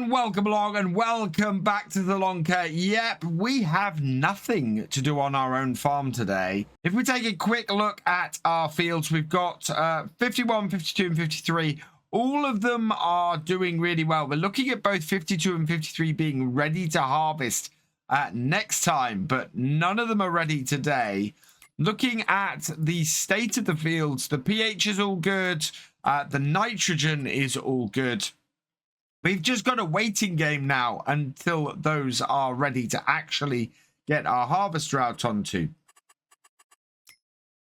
and welcome along and welcome back to Zielonka. Yep, we have nothing to do on our own farm today. If we take a quick look at our fields, we've got 51, 52 and 53. All of them are doing really well. We're looking at both 52 and 53 being ready to harvest next time, but none of them are ready today. Looking at the state of the fields, the pH is all good. The nitrogen is all good. We've just got a waiting game now until those are ready to actually get our harvester out onto.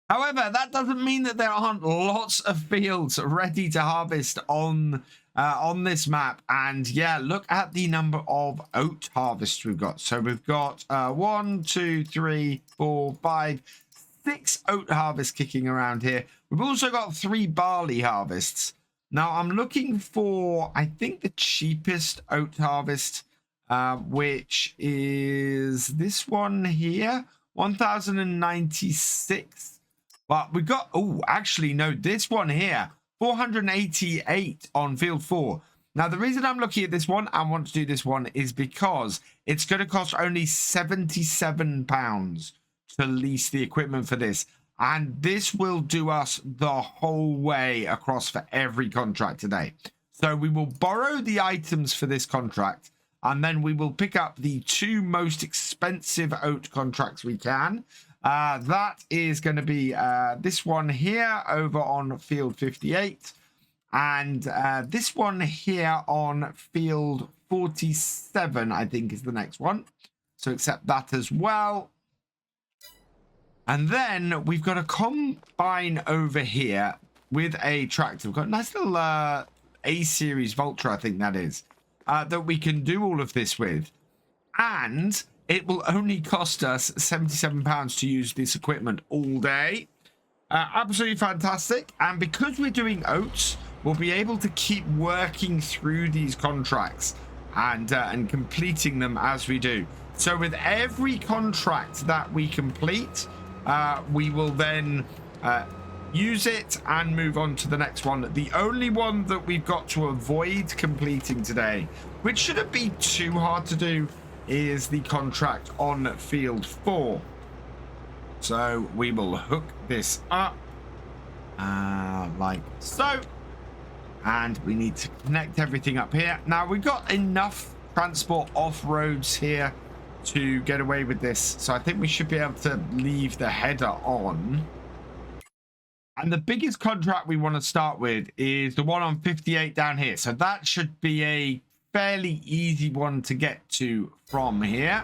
However, that doesn't mean that there aren't lots of fields ready to harvest on this map. And yeah, look at the number of oat harvests we've got. So we've got 1, 2, 3, 4, 5, 6 oat harvests kicking around here. We've also got 3 barley harvests. Now, I'm looking for, I think, the cheapest oat harvest, which is this one here, 1,096. But we got, oh, actually, no, this one here, 488 on field 4. Now, the reason I'm looking at this one and want to do this one is because it's going to cost only £77 to lease the equipment for this. And this will do us the whole way across for every contract today. So we will borrow the items for this contract, and then we will pick up the 2 most expensive oat contracts we can. That is going to be this one here over on field 58, and this one here on field 47, I think is the next one. So accept that as well. And then we've got a combine over here with a tractor. We've got a nice little A-series Vulture, I think that is, that we can do all of this with. And it will only cost us £77 to use this equipment all day. Absolutely fantastic. And because we're doing oats, we'll be able to keep working through these contracts and completing them as we do. So with every contract that we complete, we will then use it and move on to the next one. The only one that we've got to avoid completing today, which shouldn't be too hard to do, is the contract on field 4. So we will hook this up like so, and we need to connect everything up here. Now we've got enough transport off roads here to get away with this, so I think we should be able to leave the header on. And the biggest contract we want to start with is the one on 58 down here, so that should be a fairly easy one to get to from here.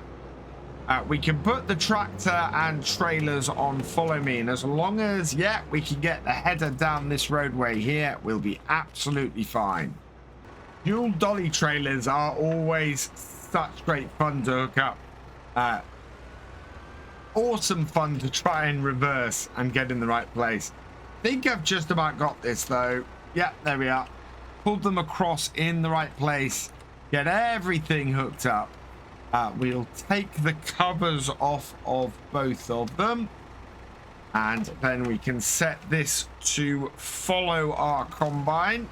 We can put the tractor and trailers on follow me, and as long as we can get the header down this roadway here, we'll be absolutely fine. Dual dolly trailers are always such great fun to hook up. Awesome fun to try and reverse and get in the right place. I think I've just about got this though. Yeah, there we are. Pulled them across in the right place. Get everything hooked up. We'll take the covers off of both of them. And then we can set this to follow our combine.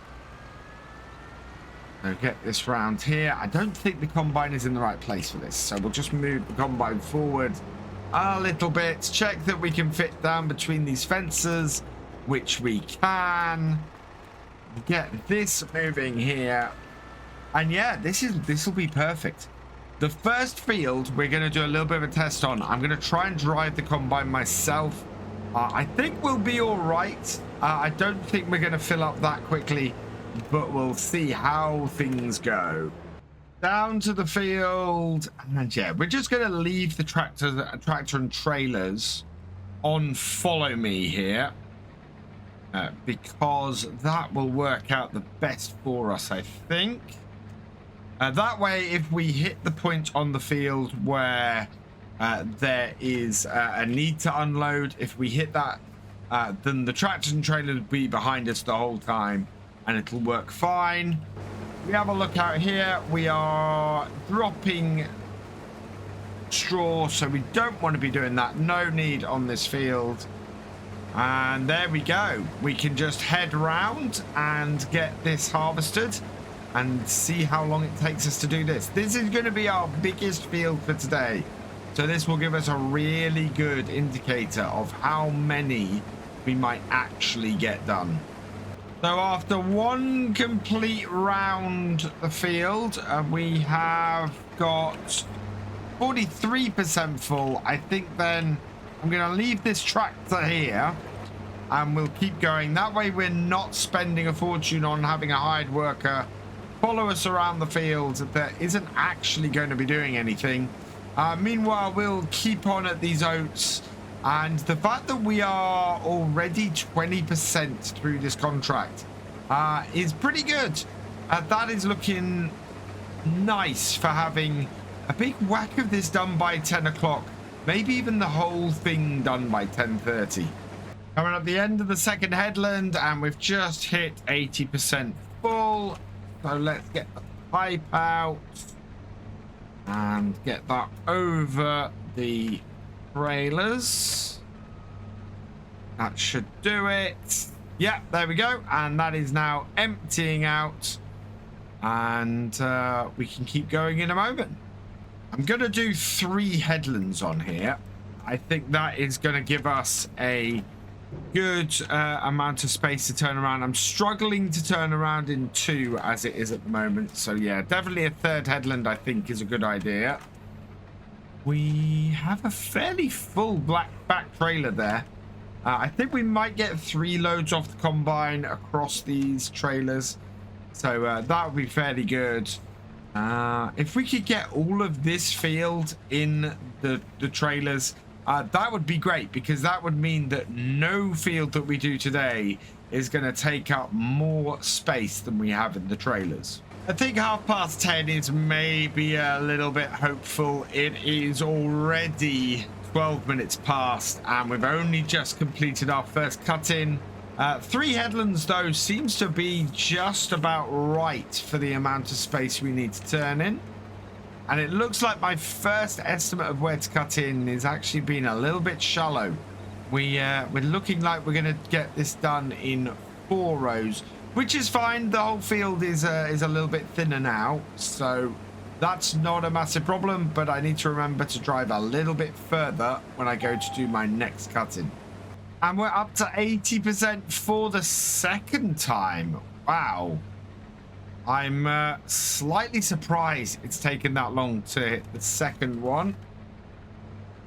So get this round here. I don't think the combine is in the right place for this, so we'll just move the combine forward a little bit. Check that we can fit down between these fences, which we can. Get this moving here, and yeah, this will be perfect. The first field we're going to do a little bit of a test on. I'm going to try and drive the combine myself. I think we'll be all right. I don't think we're going to fill up that quickly, but we'll see how things go. Down to the field, and yeah, we're just going to leave the tractor and trailers on follow me here, because that will work out the best for us, I think. That way, if we hit the point on the field where there is a need to unload, if we hit that, then the tractors and trailers will be behind us the whole time, and it'll work fine. We have a look out here. We are dropping straw, so we don't want to be doing that. No need on this field. And there we go. We can just head round and get this harvested. and see how long it takes us to do this. This is going to be our biggest field for today. So this will give us a really good indicator of how many we might actually get done. So after one complete round the field, we have got 43% full. I think then I'm going to leave this tractor here and we'll keep going. That way we're not spending a fortune on having a hired worker follow us around the field that isn't actually going to be doing anything. Meanwhile, we'll keep on at these oats. And the fact that we are already 20% through this contract is pretty good. That is looking nice for having a big whack of this done by 10 o'clock. Maybe even the whole thing done by 10:30. Coming up the end of the second headland, and we've just hit 80% full. So let's get the pipe out and get that over the trailers. That should do it. Yeah, there we go. And that is now emptying out. And we can keep going in a moment. I'm going to do 3 headlands on here. I think that is going to give us a good amount of space to turn around. I'm struggling to turn around in 2 as it is at the moment. So yeah, definitely a 3rd headland I think is a good idea. We have a fairly full black back trailer there. I think we might get 3 loads off the combine across these trailers. So that would be fairly good. If we could get all of this field in the trailers, that would be great, because that would mean that no field that we do today is going to take up more space than we have in the trailers. I think 10:30 is maybe a little bit hopeful. It is already 12 minutes past and we've only just completed our first cut-in. 3 headlands though seems to be just about right for the amount of space we need to turn in. And it looks like my first estimate of where to cut in is actually being a little bit shallow. We're looking like we're going to get this done in 4 rows, which is fine. The whole field is a little bit thinner now, so that's not a massive problem. But I need to remember to drive a little bit further when I go to do my next cut-in. And we're up to 80% for the second time. Wow. I'm slightly surprised it's taken that long to hit the second one.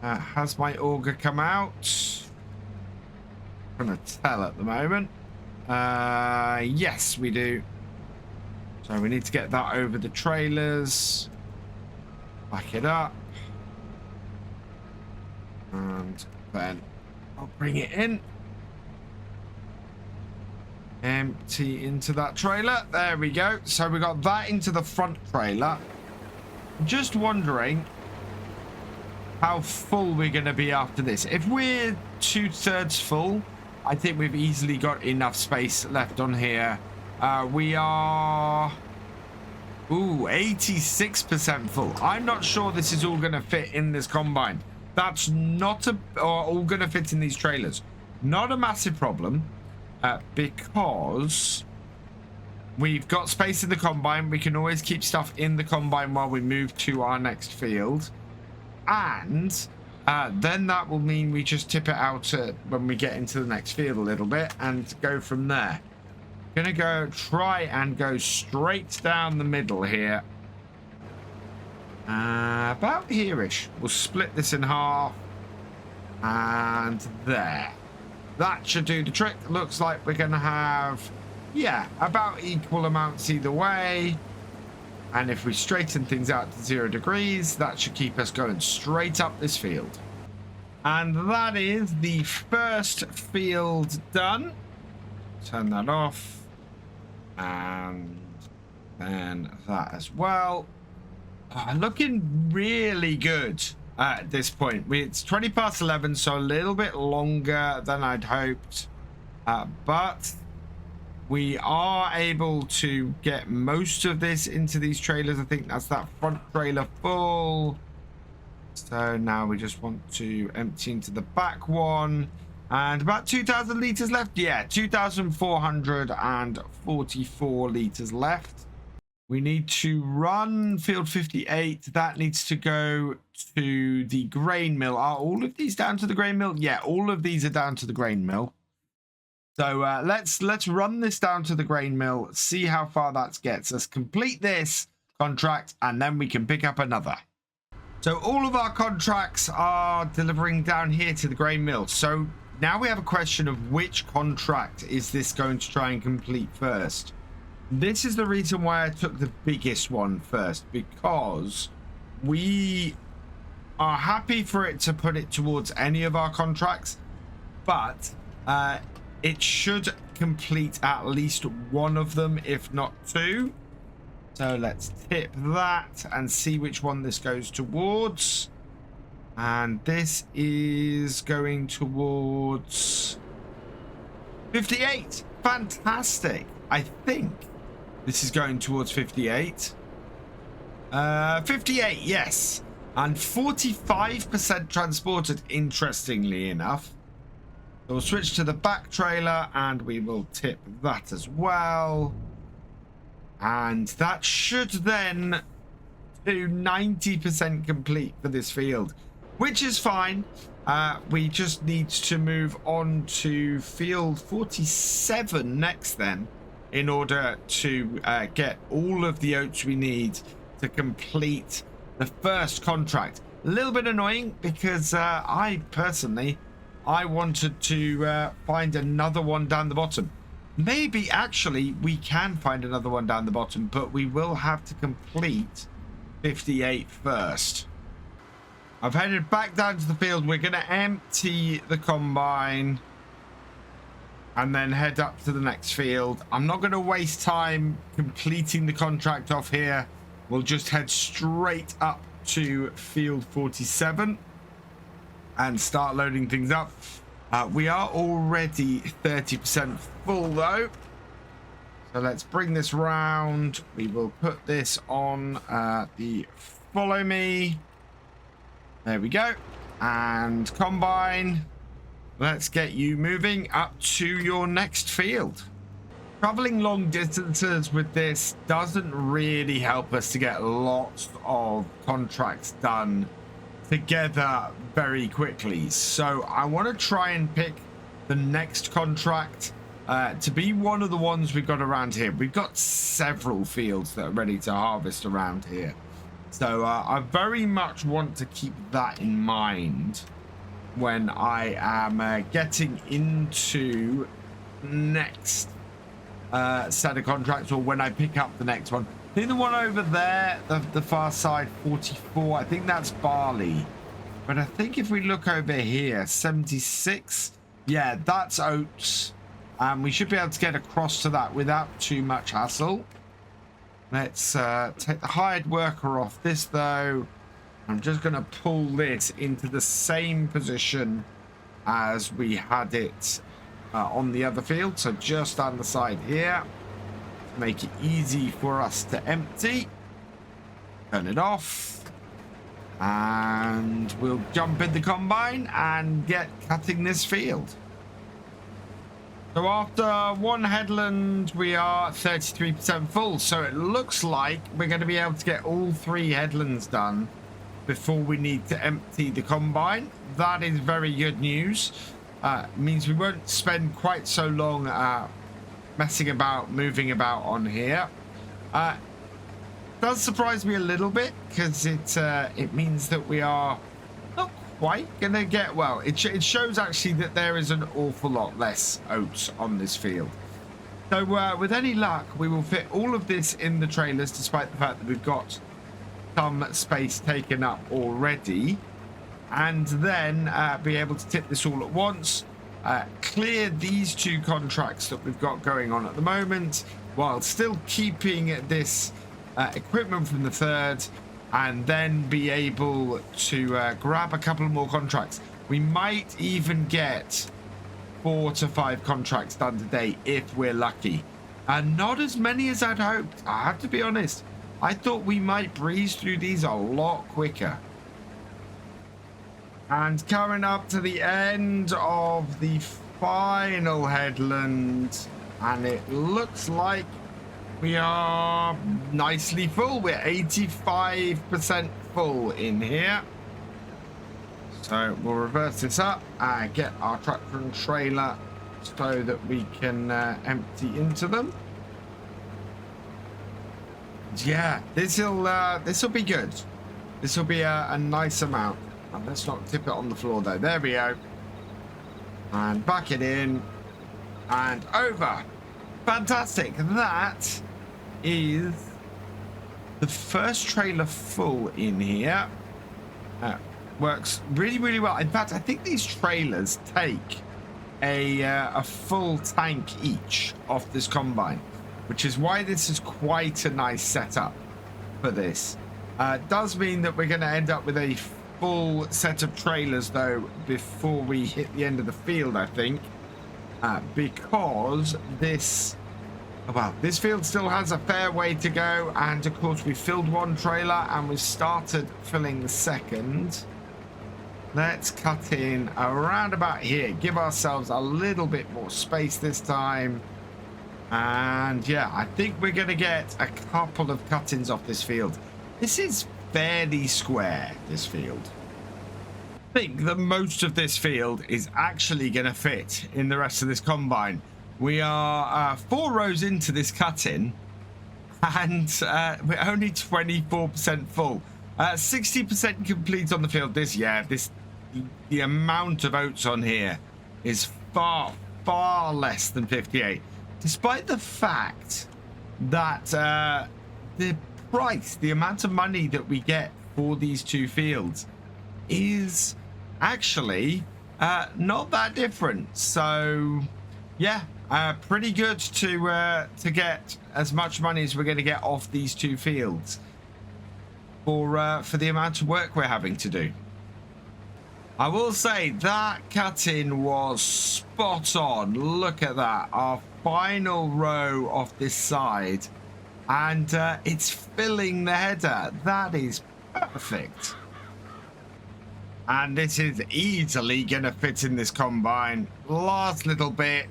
Has my auger come out? I'm gonna tell at the moment. Yes, we do. So we need to get that over the trailers. Back it up. And then I'll bring it in. Empty into that trailer. There we go. So we got that into the front trailer. Just wondering how full we're going to be after this. If we're 2/3 full, I think we've easily got enough space left on here. We are 86% full. I'm not sure this is all going to fit in this combine. That's not all going to fit in these trailers. Not a massive problem. Because we've got space in the combine. We can always keep stuff in the combine while we move to our next field. And then that will mean we just tip it out when we get into the next field a little bit and go from there. Gonna try and go straight down the middle here. About here-ish. We'll split this in half. And there. That should do the trick. Looks like we're going to have, yeah, about equal amounts either way. And if we straighten things out to 0 degrees, that should keep us going straight up this field. And that is the first field done. Turn that off. And then that as well. Looking really good. At this point, it's 20 past 11, so a little bit longer than I'd hoped, but we are able to get most of this into these trailers. I think that's that front trailer full. So now we just want to empty into the back one, and about 2,000 liters left. Yeah, 2,444 liters left. We need to run field 58. That needs to go to the grain mill. Are all of these down to the grain mill? Yeah, all of these are down to the grain mill. So let's run this down to the grain mill, see how far that gets us, complete this contract, and then we can pick up another. So all of our contracts are delivering down here to the grain mill. So now we have a question of which contract is this going to try and complete first. This is the reason why I took the biggest one first, because we are happy for it to put it towards any of our contracts, but it should complete at least one of them, if not two. So let's tip that and see which one this goes towards. And this is going towards 58. Fantastic. I think this is going towards 58. 58, yes. And 45% transported, interestingly enough. So we'll switch to the back trailer and we will tip that as well. And that should then do 90% complete for this field, which is fine. We just need to move on to field 47 next then, in order to get all of the oats we need to complete the first contract. A little bit annoying because I wanted to find another one down the bottom. Maybe actually we can find another one down the bottom, but we will have to complete 58 first. I've headed back down to the field. We're going to empty the combine and then head up to the next field. I'm not going to waste time completing the contract off here. We'll just head straight up to field 47 and start loading things up. We are already 30% full though. So let's bring this round. We will put this on the follow me. There we go. And combine. Let's get you moving up to your next field. Traveling long distances with this doesn't really help us to get lots of contracts done together very quickly. So I want to try and pick the next contract to be one of the ones we've got around here. We've got several fields that are ready to harvest around here. So I very much want to keep that in mind when I am getting into next set of contracts, or when I pick up the next one. I think the one over there, the far side, 44, I think that's barley. But I think if we look over here, 76, yeah, that's oats. We should be able to get across to that without too much hassle. Let's take the hired worker off this though. I'm just going to pull this into the same position as we had it on the other field. So just on the side here. Make it easy for us to empty. Turn it off. And we'll jump in the combine and get cutting this field. So after one headland, we are 33% full. So it looks like we're going to be able to get all 3 headlands done before we need to empty the combine. That is very good news. Means we won't spend quite so long messing about, moving about on here. Does surprise me a little bit because it means that we are not quite gonna get, well, it shows actually that there is an awful lot less oats on this field. So with any luck, we will fit all of this in the trailers, despite the fact that we've got some space taken up already, and then be able to tip this all at once, clear these 2 contracts that we've got going on at the moment, while still keeping this equipment from the 3rd, and then be able to grab a couple more contracts. We might even get 4 to 5 contracts done today if we're lucky, and not as many as I'd hoped. I have to be honest, I thought we might breeze through these a lot quicker. And coming up to the end of the final headland, and it looks like We are nicely full. We're 85% full in here. So we'll reverse this up and get our tractor and trailer so that we can empty into them. Yeah, this'll be good. This will be a nice amount. And let's not tip it on the floor though. There we go. And back it in and over. Fantastic. That is the first trailer full in here. Works really, really well. In fact, I think these trailers take a full tank each off this combine, which is why this is quite a nice setup for this. It does mean that we're going to end up with a full set of trailers though before we hit the end of the field, I think, because this field still has a fair way to go, and of course we filled one trailer and we've started filling the second. Let's cut in around about here, give ourselves a little bit more space this time. And yeah, I think we're going to get a couple of cut-ins off this field. This is fairly square, this field. I think that most of this field is actually going to fit in the rest of this combine. We are 4 rows into this cut-in, and we're only 24% full. 60% complete on the field. The amount of oats on here is far, far less than 58. Despite the fact that the price, the amount of money that we get for these two fields is actually not that different. So yeah, pretty good to get as much money as we're going to get off these two fields for the amount of work we're having to do. I will say that cut-in was spot on. Look at that, our final row off this side, and it's filling the header. That is perfect. And this is easily gonna fit in this combine. Last little bit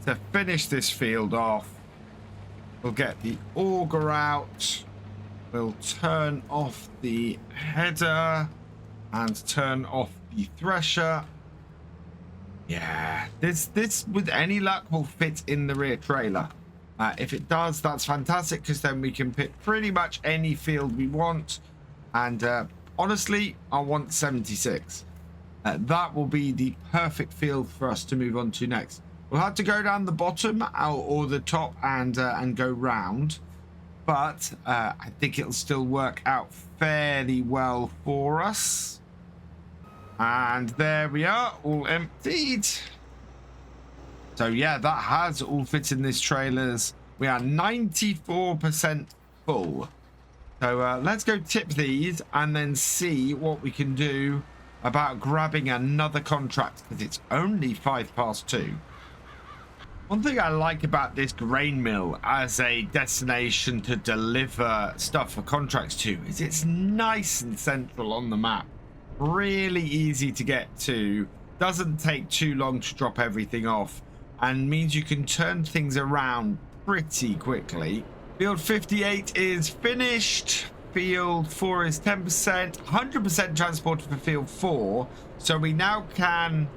to finish this field off. We'll get the auger out. We'll turn off the header and turn off the thresher. Yeah, this with any luck will fit in the rear trailer. If it does, that's fantastic, because then we can pick pretty much any field we want. And honestly, I want 76. That will be the perfect field for us to move on to next. We'll have to go down the bottom or the top and go round, but I think it'll still work out fairly well for us. And there we are, all emptied. So yeah, that has all fit in this trailers. We are 94% full. So let's go tip these and then see what we can do about grabbing another contract, because it's only 2:05. One thing I like about this grain mill as a destination to deliver stuff for contracts to is it's nice and central on the map. Really easy to get to, doesn't take too long to drop everything off, and means you can turn things around pretty quickly. Field 58 is finished. Field 4 is 10%, 100% transported for field 4. So we now can,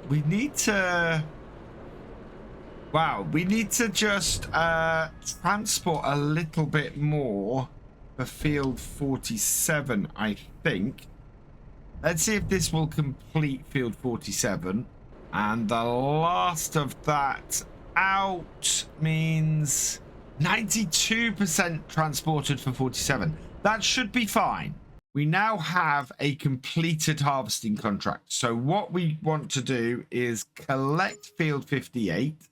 we need to just transport a little bit more for field 47, I think. Let's see if this will complete field 47. And the last of that out means 92% transported for 47. That should be fine. We now have a completed harvesting contract. So what we want to do is collect field 58.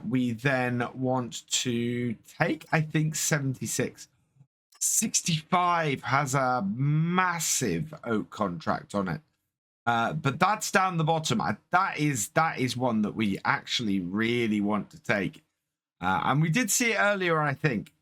We then want to take, I think, 76. 65 has a massive oak contract on it. But that's down the bottom. That is one that we actually really want to take. And we did see it earlier, I think.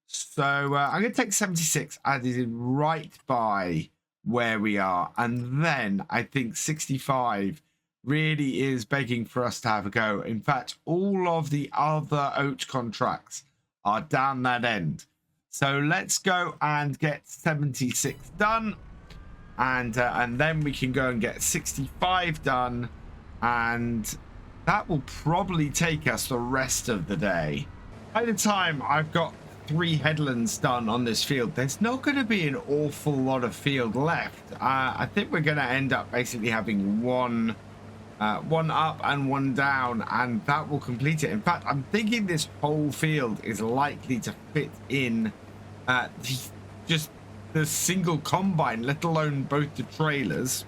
So I'm going to take 76 as is right by where we are. And then I think 65 really is begging for us to have a go. In fact, all of the other oat contracts are down that end. So let's go and get 76 done. And then we can go and get 65 done. And that will probably take us the rest of the day. By the time I've got 3 headlands done on this field, there's not going to be an awful lot of field left. I think we're going to end up basically having one up and one down, and that will complete it. In fact, I'm thinking this whole field is likely to fit in just the single combine, let alone both the trailers.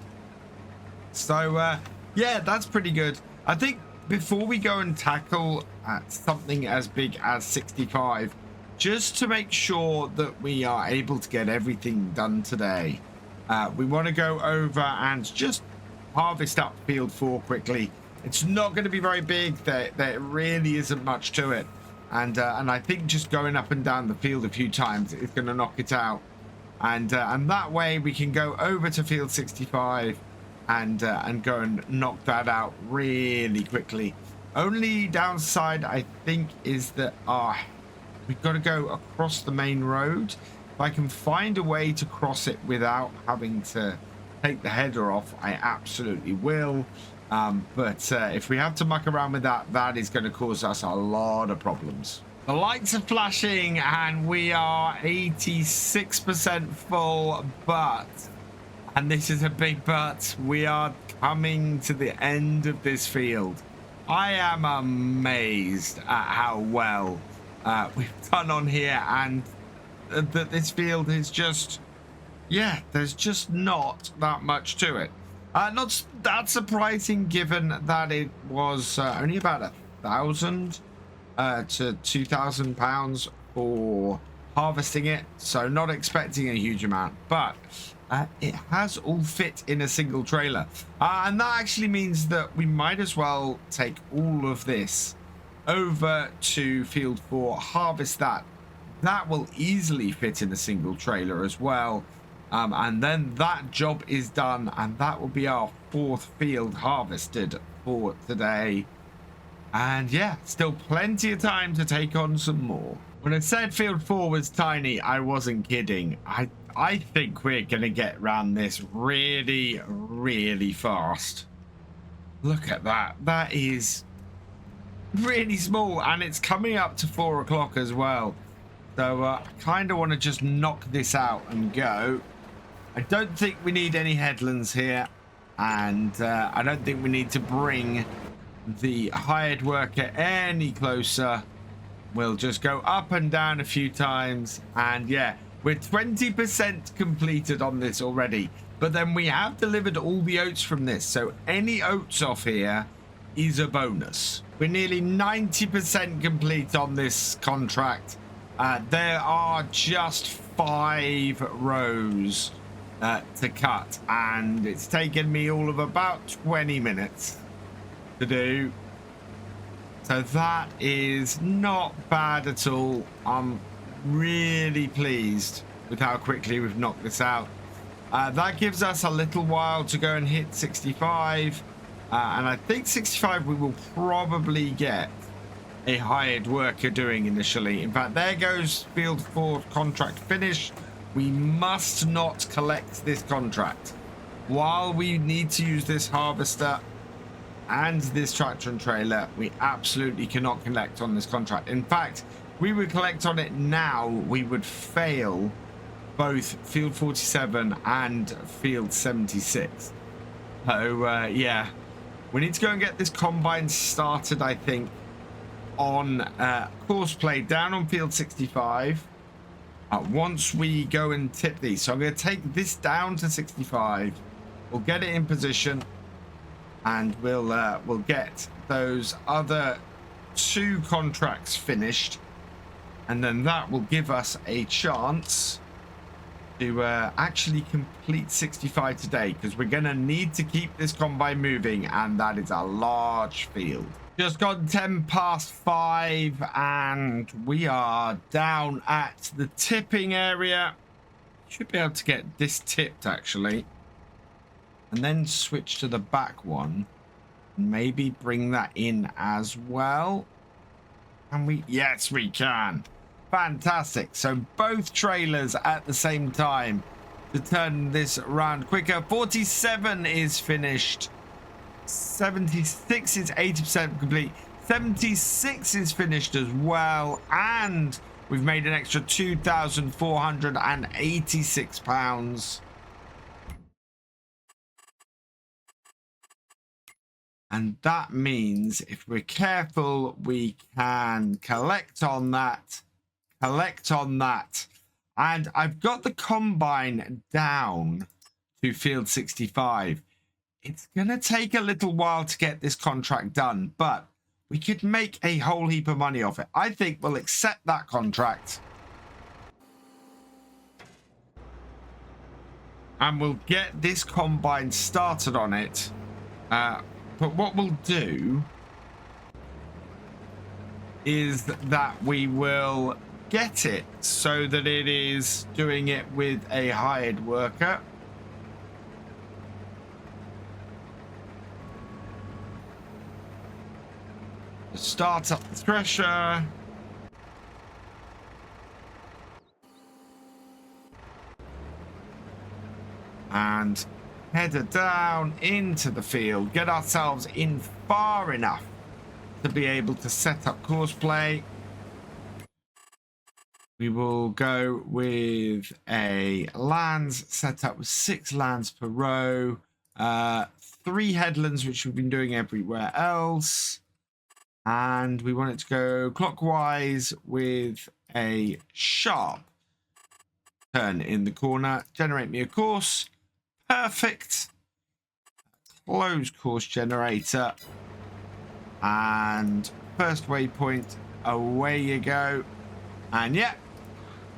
So yeah, that's pretty good. I think before we go and tackle something as big as 65, just to make sure that we are able to get everything done today, we want to go over and just harvest up field 4 quickly. It's not going to be very big. There really isn't much to it, and I think just going up and down the field a few times is going to knock it out, and that way we can go over to field 65 and go and knock that out really quickly. Only downside I think is that we've got to go across the main road. If I can find a way to cross it without having to take the header off, I absolutely will. But if we have to muck around with that, that is going to cause us a lot of problems. The lights are flashing and we are 86% full, but, and this is a big but, we are coming to the end of this field. I am amazed at how well we've done on here, and that this field is just, yeah, there's just not that much to it. Not that surprising given that it was only about 1,000 to 2,000 pounds for harvesting it, so not expecting a huge amount, but it has all fit in a single trailer, and that actually means that we might as well take all of this over to field 4, harvest that. That will easily fit in a single trailer as well, and then that job is done, and that will be our 4th field harvested for today. And yeah, still plenty of time to take on some more. When I said field 4 was tiny, I wasn't kidding. I think we're gonna get around this really, really fast. Look at that. That is really small, and it's coming up to 4 o'clock as well. So I kind of want to just knock this out and go. I don't think we need any headlands here, and I don't think we need to bring the hired worker any closer. We'll just go up and down a few times, and yeah, we're 20% completed on this already, but then we have delivered all the oats from this, so any oats off here is a bonus. We're nearly 90% complete on this contract. There are just 5 rows to cut, and it's taken me all of about 20 minutes to do. So that is not bad at all. I'm really pleased with how quickly we've knocked this out. That gives us a little while to go and hit 65, and I think 65 we will probably get a hired worker doing initially. In fact, there goes field 4 contract finished. We must not collect this contract while we need to use this harvester and this tractor and trailer. We absolutely cannot collect on this contract. In fact, we would collect on it now, we would fail both field 47 and field 76. So yeah, we need to go and get this combine started, I think, on course play down on field 65 once we go and tip these. So I'm going to take this down to 65, we'll get it in position, and we'll get those other 2 contracts finished, and then that will give us a chance to actually complete 65 today, because we're going to need to keep this combine moving, and that is a large field. Just got 10 past 5, and we are down at the tipping area. Should be able to get this tipped actually, and then switch to the back one. Maybe bring that in as well. Can we? Yes, we can. Fantastic. So both trailers at the same time to turn this around quicker. 47 is finished. 76 is 80% complete. 76 is finished as well. And we've made an extra £2,486. And that means if we're careful, we can collect on that. And I've got the combine down to field 65. It's going to take a little while to get this contract done, but we could make a whole heap of money off it. I think we'll accept that contract. And we'll get this combine started on it. But what we'll do is that we will get it so that it is doing it with a hired worker. Start up the thresher. And header down into the field. Get ourselves in far enough to be able to set up course play. We will go with a lands set up with 6 lands per row. 3 headlands, which we've been doing everywhere else. And we want it to go clockwise with a sharp turn in the corner. Generate me a course. Perfect. Close course generator. And first waypoint. Away you go. And yeah,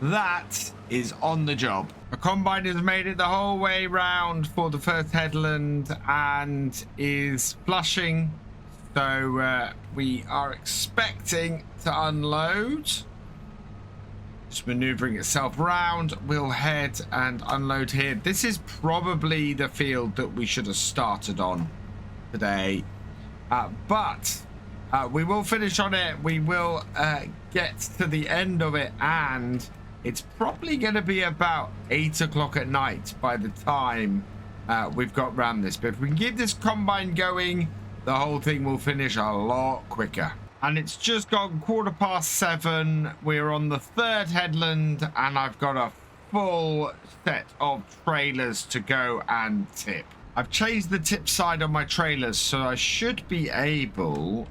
that is on the job. A combine has made it the whole way round for the first headland and is flushing. So we are expecting to unload. Just maneuvering itself round. We'll head and unload here. This is probably the field that we should have started on today. But we will finish on it. We will get to the end of it. And it's probably going to be about 8 o'clock at night by the time we've got around this. But if we can keep this combine going, the whole thing will finish a lot quicker. And it's just gone 7:15. We're on the 3rd headland, and I've got a full set of trailers to go and tip. I've changed the tip side on my trailers, so I should be able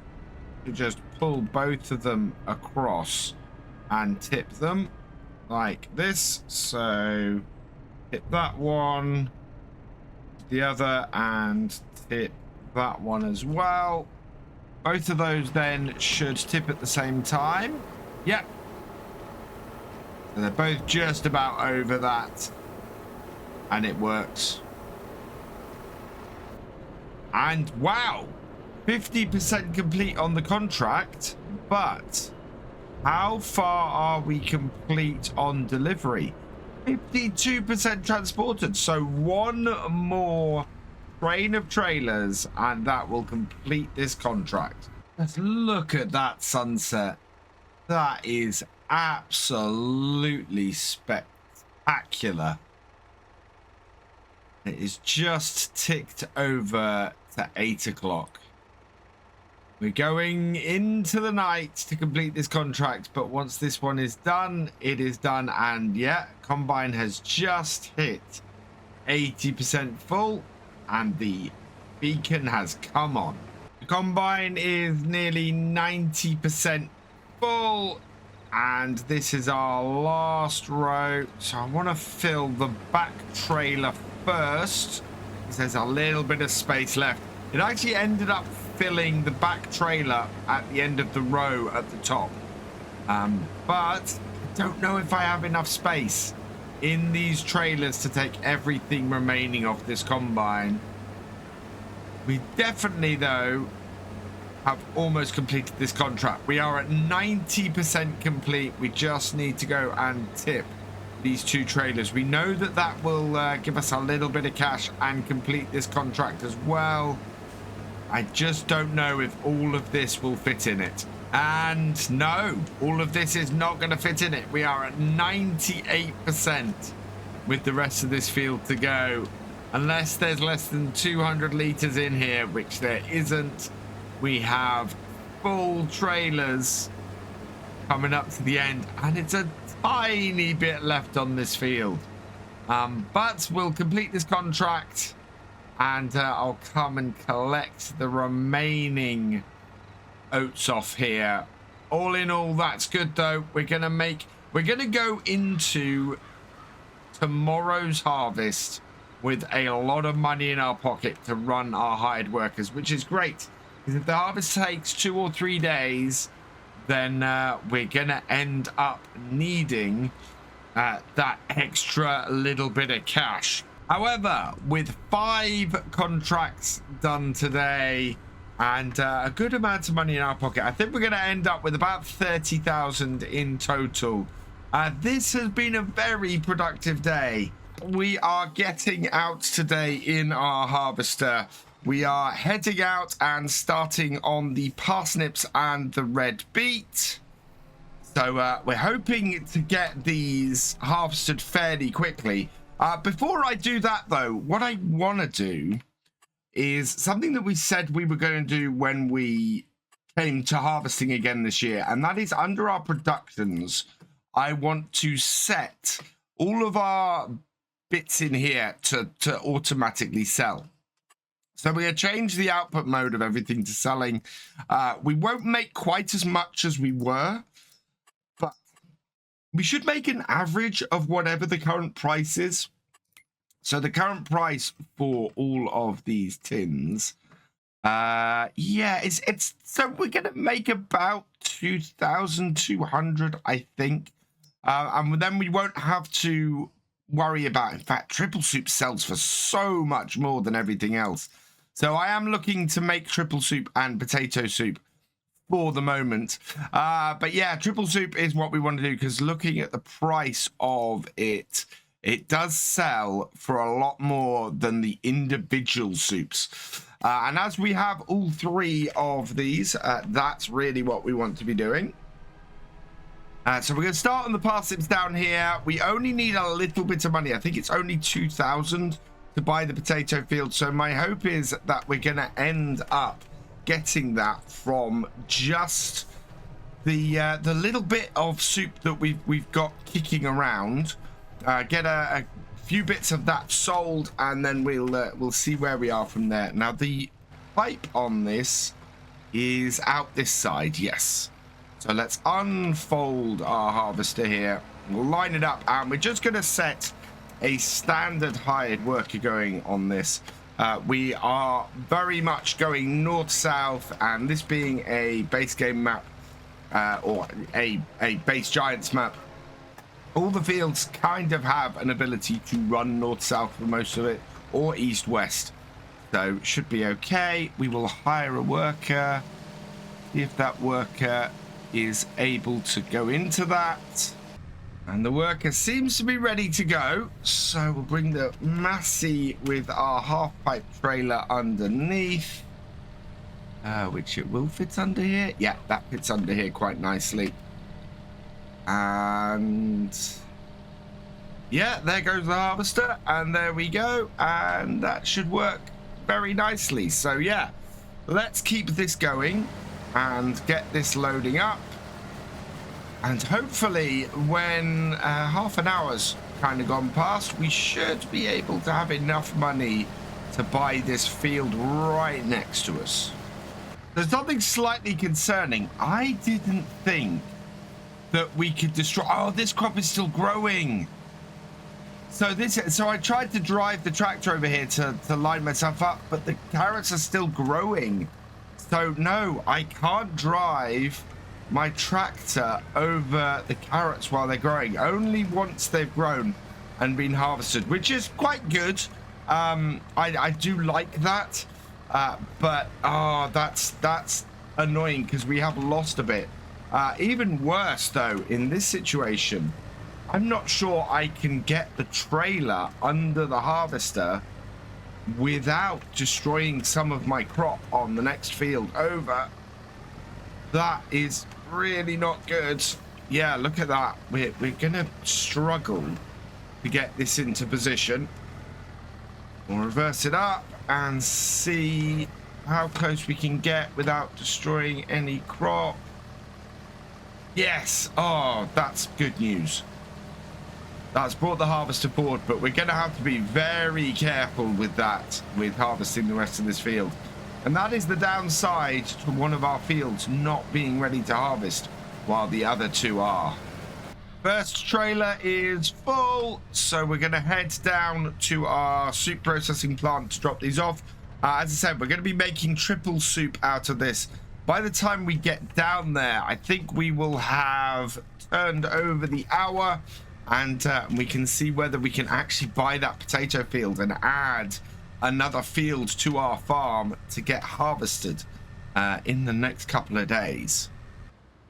to just pull both of them across and tip them like this. So tip that one, the other, and tip that one as well. Both of those then should tip at the same time. Yep. So they're both just about over that. And it works. And wow, 50% complete on the contract. But how far are we complete on delivery? 52% transported. So one more train of trailers and that will complete this contract. Let's look at that sunset. That is absolutely spectacular. It is just ticked over to 8 o'clock. We're going into the night to complete this contract, but once this one is done, it is done. And yeah, combine has just hit 80% full. And the beacon has come on. The combine is nearly 90% full. And this is our last row. So I want to fill the back trailer first, because there's a little bit of space left. It actually ended up filling the back trailer at the end of the row at the top. But I don't know if I have enough space in these trailers to take everything remaining off this combine. We definitely, though, have almost completed this contract. We are at 90% complete. We just need to go and tip these 2 trailers. We know that that will give us a little bit of cash and complete this contract as well. I just don't know if all of this will fit in it. And no, all of this is not going to fit in it. We are at 98% with the rest of this field to go. Unless there's less than 200 litres in here, which there isn't. We have full trailers coming up to the end. And it's a tiny bit left on this field. But we'll complete this contract. And I'll come and collect the remaining oats off here. All in all, that's good though. We're gonna go into tomorrow's harvest with a lot of money in our pocket to run our hired workers, which is great. Because if the harvest takes 2 or 3 days, then we're gonna end up needing that extra little bit of cash. However, with 5 contracts done today and a good amount of money in our pocket, I think we're going to end up with about 30,000 in total. This has been a very productive day. We are getting out today in our harvester. We are heading out and starting on the parsnips and the red beet. So we're hoping to get these harvested fairly quickly. Before I do that, though, what I want to do is something that we said we were going to do when we came to harvesting again this year, and that is under our productions, I want to set all of our bits in here to automatically sell. So we're going to change the output mode of everything to selling. We won't make quite as much as we were, but we should make an average of whatever the current price is. So the current price for all of these tins, yeah, it's so we're gonna make about 2,200, I think, and then we won't have to worry about. In fact, triple soup sells for so much more than everything else. So I am looking to make triple soup and potato soup for the moment. But yeah, triple soup is what we want to do, because looking at the price of it, it does sell for a lot more than the individual soups. And as we have all 3 of these, that's really what we want to be doing. So we're going to start on the parsnips down here. We only need a little bit of money. I think it's only 2,000 to buy the potato field. So my hope is that we're going to end up getting that from just the little bit of soup that we've got kicking around. Get a few bits of that sold, and then we'll see where we are from there. Now the pipe on this is out this side, yes. So let's unfold our harvester here. We'll line it up, and we're just going to set a standard hired worker going on this. We are very much going north-south, and this being a base game map, or a base giants map, all the fields kind of have an ability to run north-south for most of it, or east-west. So should be okay. We will hire a worker, see if that worker is able to go into that. And the worker seems to be ready to go. So we'll bring the Massey with our half-pipe trailer underneath. Which it will fit under here. Yeah, that fits under here quite nicely. And yeah, there goes the harvester, and there we go, and that should work very nicely. So yeah, let's keep this going and get this loading up, and hopefully when half an hour's kind of gone past, we should be able to have enough money to buy this field right next to us. There's something slightly concerning. I didn't think that we could destroy. Oh, this crop is still growing. So I tried to drive the tractor over here to line myself up, but the carrots are still growing. So no, I can't drive my tractor over the carrots while they're growing. Only once they've grown and been harvested, which is quite good. I do like that, but that's annoying because we have lost a bit. Even worse though, in this situation, I'm not sure I can get the trailer under the harvester without destroying some of my crop on the next field over. That is really not good. Yeah, look at that. We're going to struggle to get this into position. We'll reverse it up and see how close we can get without destroying any crop. Yes. Oh, that's good news. That's brought the harvester forward, but we're going to have to be very careful with that, with harvesting the rest of this field. And that is the downside to one of our fields not being ready to harvest while the other two are. First trailer is full, so we're going to head down to our soup processing plant to drop these off. As I said, we're going to be making triple soup out of this. By the time we get down there, I think we will have turned over the hour, and we can see whether we can actually buy that potato field and add another field to our farm to get harvested in the next couple of days.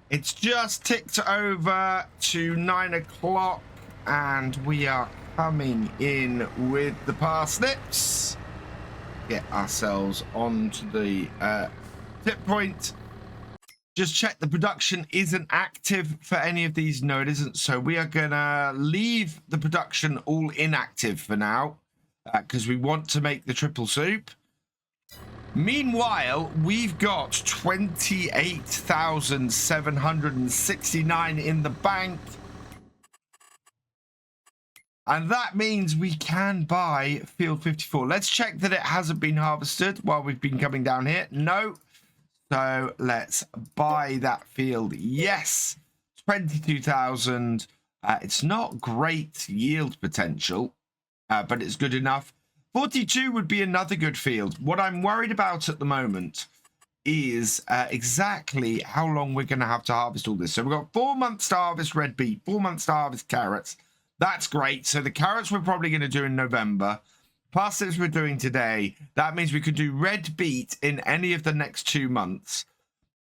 It's just ticked over to 9 o'clock, and we are coming in with the parsnips. Get ourselves onto the tip point. Just check the production isn't active for any of these. No, it isn't. So we are gonna leave the production all inactive for now because we want to make the triple soup. Meanwhile, we've got 28,769 in the bank. And that means we can buy field 54. Let's check that it hasn't been harvested while we've been coming down here. No. So let's buy that field. Yes, 22,000. It's not great yield potential, but it's good enough. 42 would be another good field. What I'm worried about at the moment is exactly how long we're going to have to harvest all this. So we've got 4 months to harvest red beet, 4 months to harvest carrots. That's great. So the carrots we're probably going to do in November. Parsnips we're doing today. That means we could do red beet in any of the next 2 months.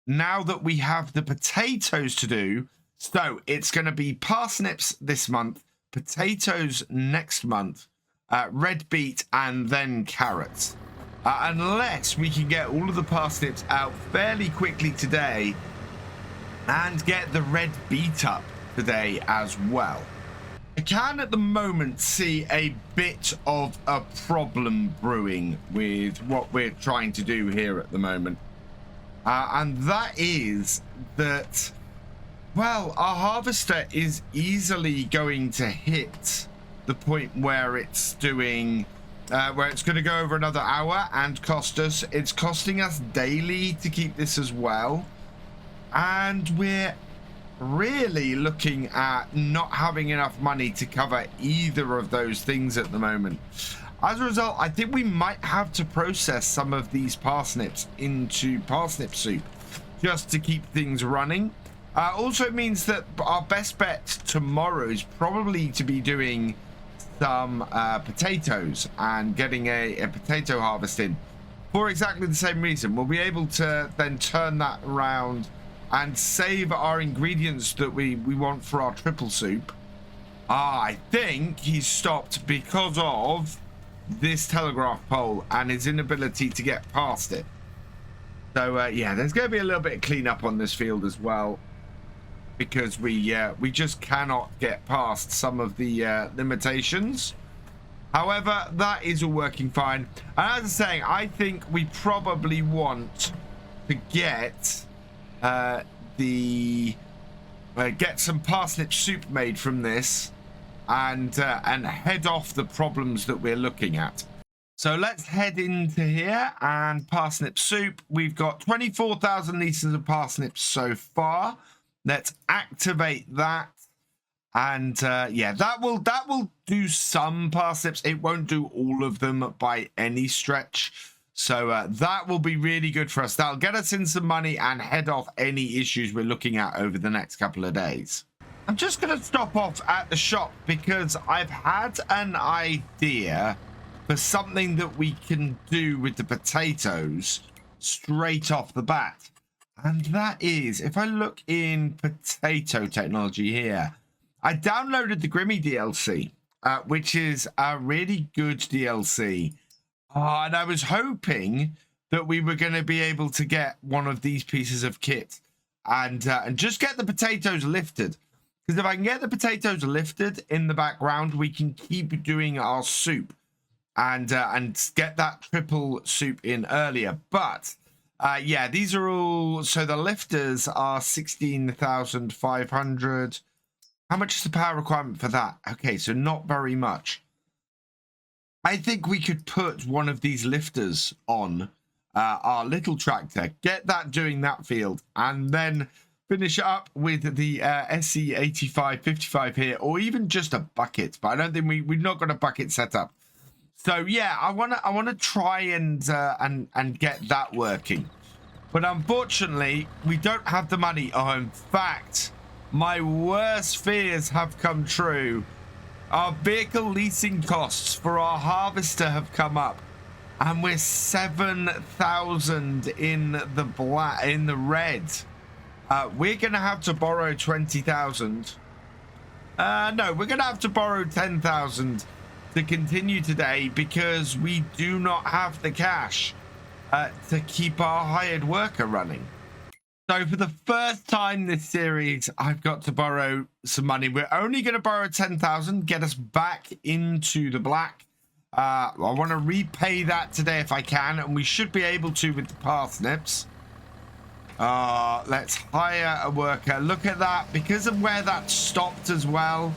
Now that we have the potatoes to do, so it's going to be parsnips this month, potatoes next month, red beet, and then carrots. Unless we can get all of the parsnips out fairly quickly today and get the red beet up today as well. I can at the moment see a bit of a problem brewing with what we're trying to do here at the moment. And that is that, well, our harvester is easily going to hit the point where it's doing, where it's going to go over another hour and cost us. It's costing us daily to keep this as well. And we're really looking at not having enough money to cover either of those things at the moment. As a result, I think we might have to process some of these parsnips into parsnip soup just to keep things running. Also means that our best bet tomorrow is probably to be doing some potatoes and getting a potato harvest in for exactly the same reason. We'll be able to then turn that around and save our ingredients that we want for our triple soup. I think he stopped because of this telegraph pole and his inability to get past it. So yeah, there's going to be a little bit of cleanup on this field as well, because we just cannot get past some of the limitations. However, that is all working fine. And as I'm saying, I think we probably want to get get some parsnip soup made from this and head off the problems that we're looking at. So let's head into here and parsnip soup. We've got 24,000 litres of parsnips so far. Let's activate that. And yeah, that will do some parsnips. It won't do all of them by any stretch. So that will be really good for us. That'll get us in some money and head off any issues we're looking at over the next couple of days. I'm just going to stop off at the shop because I've had an idea for something that we can do with the potatoes straight off the bat. And that is, if I look in potato technology here, I downloaded the Grimmy DLC, which is a really good DLC. And I was hoping that we were going to be able to get one of these pieces of kit and just get the potatoes lifted. Because if I can get the potatoes lifted in the background, we can keep doing our soup and get that triple soup in earlier. But yeah, these are all. So the lifters are 16,500. How much is the power requirement for that? Okay, so not very much. I think we could put one of these lifters on our little tractor, get that doing that field, and then finish up with the SE8555 here, or even just a bucket. But I don't think we've not got a bucket set up. So yeah, I wanna try and get that working. But unfortunately, we don't have the money. Oh, in fact, my worst fears have come true. Our vehicle leasing costs for our harvester have come up, and we're 7,000 in the red. We're gonna have to borrow 20,000. No, we're gonna have to borrow 10,000 to continue today because we do not have the cash to keep our hired worker running. So for the first time this series, I've got to borrow some money. We're only going to borrow 10,000, get us back into the black. I want to repay that today if I can, and we should be able to with the parsnips. Let's hire a worker. Look at that. Because of where that stopped as well,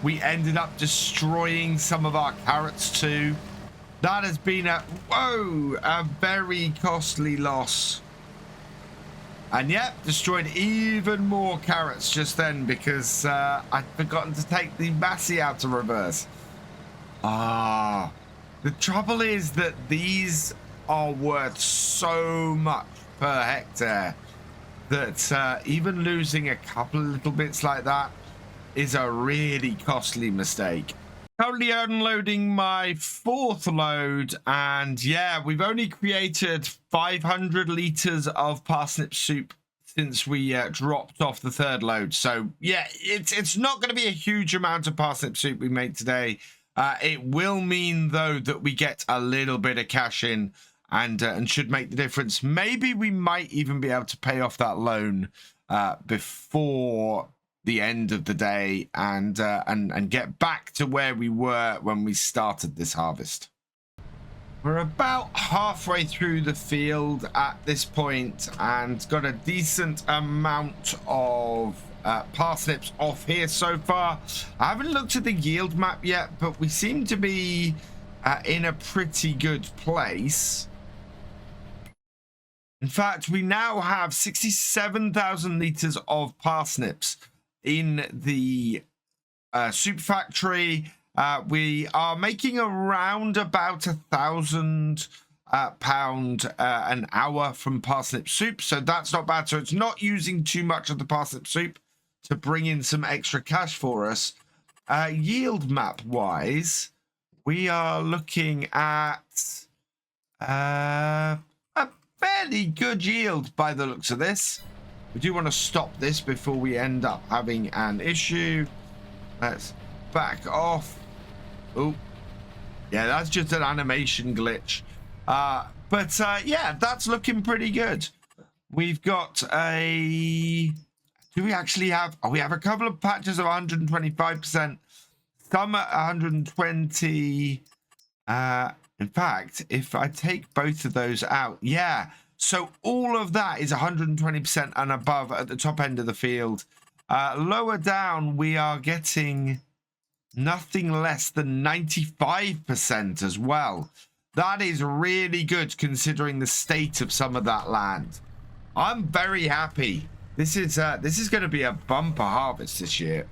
we ended up destroying some of our carrots too. That has been a very costly loss. And yep, destroyed even more carrots just then because I'd forgotten to take the Massey out to reverse. The trouble is that these are worth so much per hectare that even losing a couple of little bits like that is a really costly mistake. Currently unloading my fourth load, and yeah, we've only created 500 liters of parsnip soup since we dropped off the third load. So yeah, it's not going to be a huge amount of parsnip soup we made today. It will mean though that we get a little bit of cash in and should make the difference. Maybe we might even be able to pay off that loan before the end of the day and get back to where we were when we started this harvest. We're about halfway through the field at this point and got a decent amount of parsnips off here so far. I haven't looked at the yield map yet, but we seem to be in a pretty good place. In fact, we now have 67,000 liters of parsnips in the soup factory. We are making around about £1,000 an hour from parsnip soup, so that's not bad. So it's not using too much of the parsnip soup to bring in some extra cash for us. Yield map wise, we are looking at a fairly good yield by the looks of this. We do want to stop this before we end up having an issue. Let's back off. Oh, yeah, that's just an animation glitch. But yeah, that's looking pretty good. We've got a... Do we actually have... Oh, we have a couple of patches of 125%. Some at 120. In fact, if I take both of those out, yeah. So all of that is 120% and above at the top end of the field. Lower down, we are getting nothing less than 95% as well. That is really good considering the state of some of that land. I'm very happy. This is going to be a bumper harvest this year.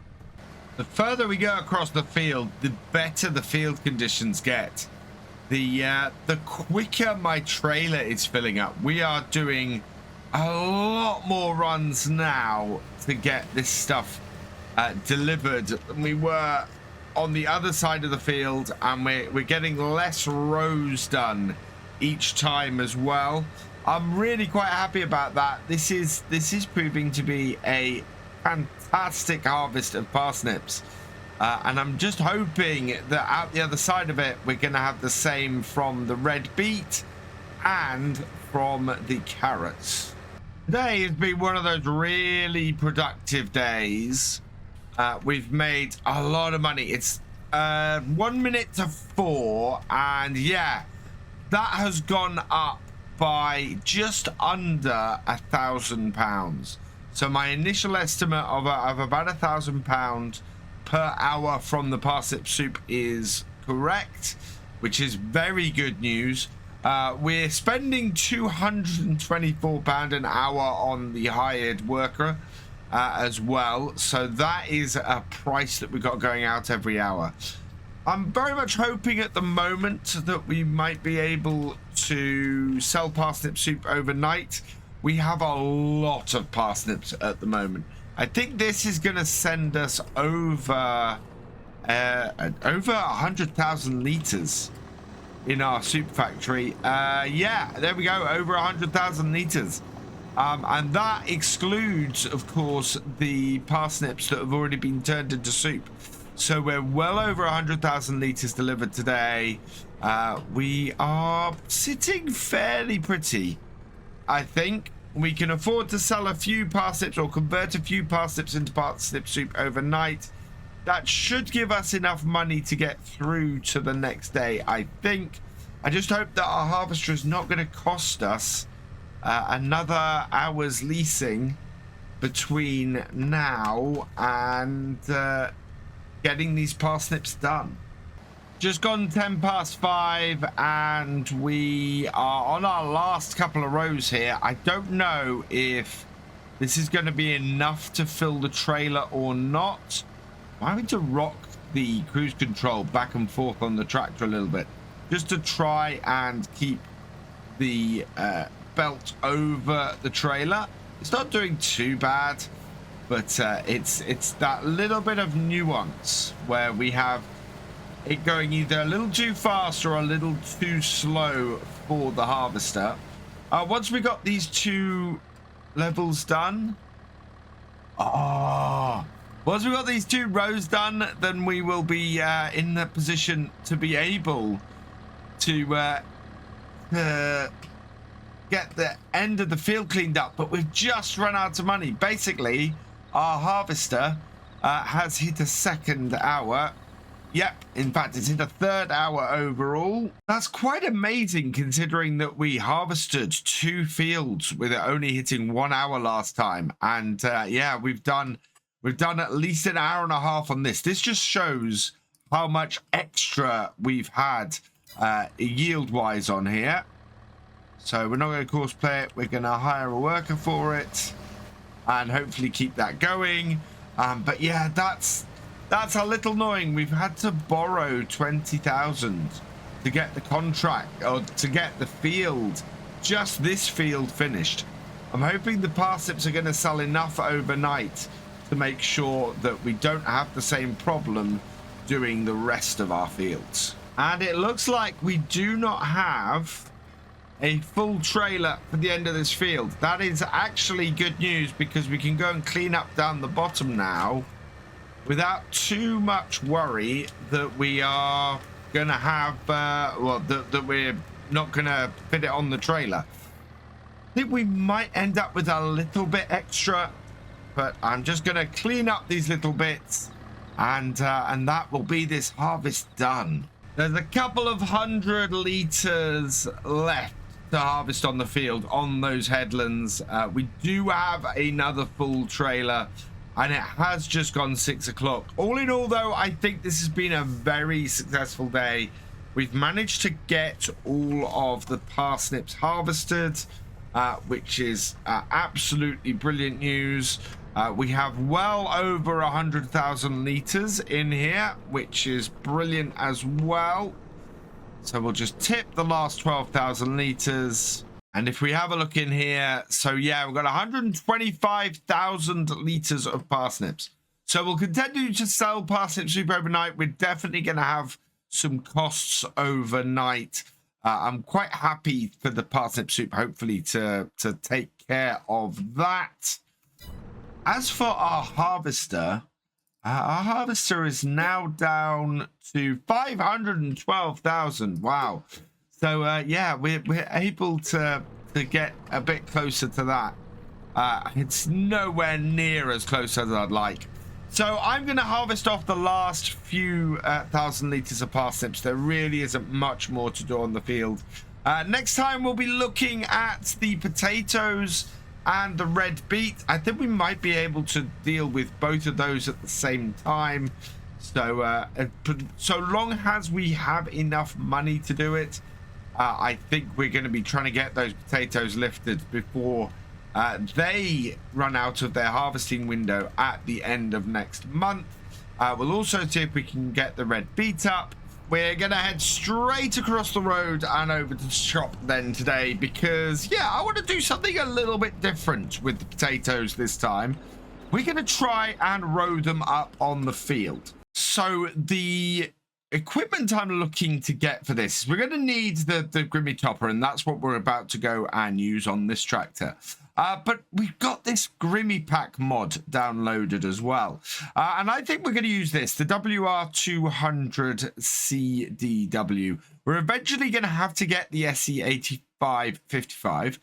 The further we go across the field, the better the field conditions get. The quicker my trailer is filling up. We are doing a lot more runs now to get this stuff delivered than we were on the other side of the field, and we're getting less rows done each time as well. I'm really quite happy about that. This is proving to be a fantastic harvest of parsnips. And I'm just hoping that out the other side of it, we're going to have the same from the red beet and from the carrots. Today has been one of those really productive days. We've made a lot of money. It's 1 minute to 4, and yeah, that has gone up by just under £1,000. So my initial estimate of about £1,000 per hour from the parsnip soup is correct, which is very good news. We're spending £224 an hour on the hired worker as well, so that is a price that we've got going out every hour. I'm very much hoping at the moment that we might be able to sell parsnip soup overnight. We have a lot of parsnips at the moment. I think this is going to send us over 100,000 litres in our soup factory. Yeah, there we go, over 100,000 litres. And that excludes, of course, the parsnips that have already been turned into soup. So we're well over 100,000 litres delivered today. We are sitting fairly pretty, I think. We can afford to sell a few parsnips or convert a few parsnips into parsnip soup overnight. That should give us enough money to get through to the next day, I think. I just hope that our harvester is not going to cost us another hour's leasing between now and getting these parsnips done. Just gone 10 past 5 and we are on our last couple of rows here. I don't know if this is going to be enough to fill the trailer or not. I'm having to rock the cruise control back and forth on the tractor a little bit just to try and keep the belt over the trailer. It's not doing too bad, but it's that little bit of nuance where we have it going either a little too fast or a little too slow for the harvester. Once we got these 2 levels done, once we got these 2 rows done, then we will be in the position to be able to get the end of the field cleaned up. But we've just run out of money. Basically, our harvester has hit a 2nd hour. Yep, in fact, it's hit a 3rd hour overall. That's quite amazing considering that we harvested 2 fields with it only hitting 1 hour last time. And yeah, we've done at least an hour and a half on this. This just shows how much extra we've had yield-wise on here. So we're not going to course play it. We're going to hire a worker for it and hopefully keep that going. But yeah, that's a little annoying. We've had to borrow 20,000 to get the contract or to get the field, just this field, finished. I'm hoping the parsnips are going to sell enough overnight to make sure that we don't have the same problem doing the rest of our fields. And it looks like we do not have a full trailer for the end of this field. That is actually good news because we can go and clean up down the bottom now without too much worry that we are going to have, that we're not going to fit it on the trailer. I think we might end up with a little bit extra, but I'm just going to clean up these little bits and that will be this harvest done. There's a couple of 100 litres left to harvest on the field on those headlands. We do have another full trailer and it has just gone 6 o'clock. All in all, though, I think this has been a very successful day. We've managed to get all of the parsnips harvested, which is absolutely brilliant news. We have well over 100,000 litres in here, which is brilliant as well. So we'll just tip the last 12,000 litres. And if we have a look in here, so yeah, we've got 125,000 litres of parsnips. So we'll continue to sell parsnip soup overnight. We're definitely going to have some costs overnight. I'm quite happy for the parsnip soup, hopefully, to take care of that. As for our harvester, Our harvester is now down to 512,000. Wow. So yeah, we're able to get a bit closer to that. It's nowhere near as close as I'd like. So I'm going to harvest off the last few 1,000 liters of parsnips. There really isn't much more to do on the field. Next time we'll be looking at the potatoes and the red beet. I think we might be able to deal with both of those at the same time. So so long as we have enough money to do it, I think we're going to be trying to get those potatoes lifted before they run out of their harvesting window at the end of next month. We'll also see if we can get the red beet up. We're going to head straight across the road and over to the shop then today because, yeah, I want to do something a little bit different with the potatoes this time. We're going to try and row them up on the field. So the equipment I'm looking to get for this, we're going to need the Grimmy Topper, and that's what we're about to go and use on this tractor. But we've got this Grimmy Pack mod downloaded as well. And I think we're going to use this, the WR200CDW. We're eventually going to have to get the SE8555.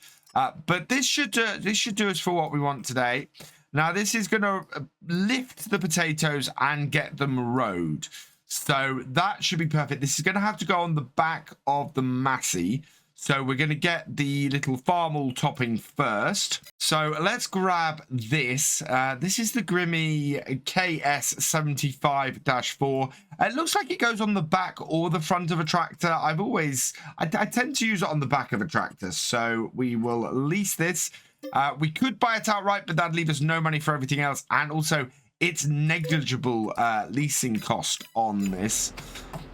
But this should do us for what we want today. Now, this is going to lift the potatoes and get them rowed. So that should be perfect. This is going to have to go on the back of the Massey. So we're going to get the little farmal topping first. So let's grab this. This is the Grimmy KS75-4. It looks like it goes on the back or the front of a tractor. I tend to use it on the back of a tractor. So we will lease this. We could buy it outright, but that'd leave us no money for everything else. And also, it's negligible leasing cost on this.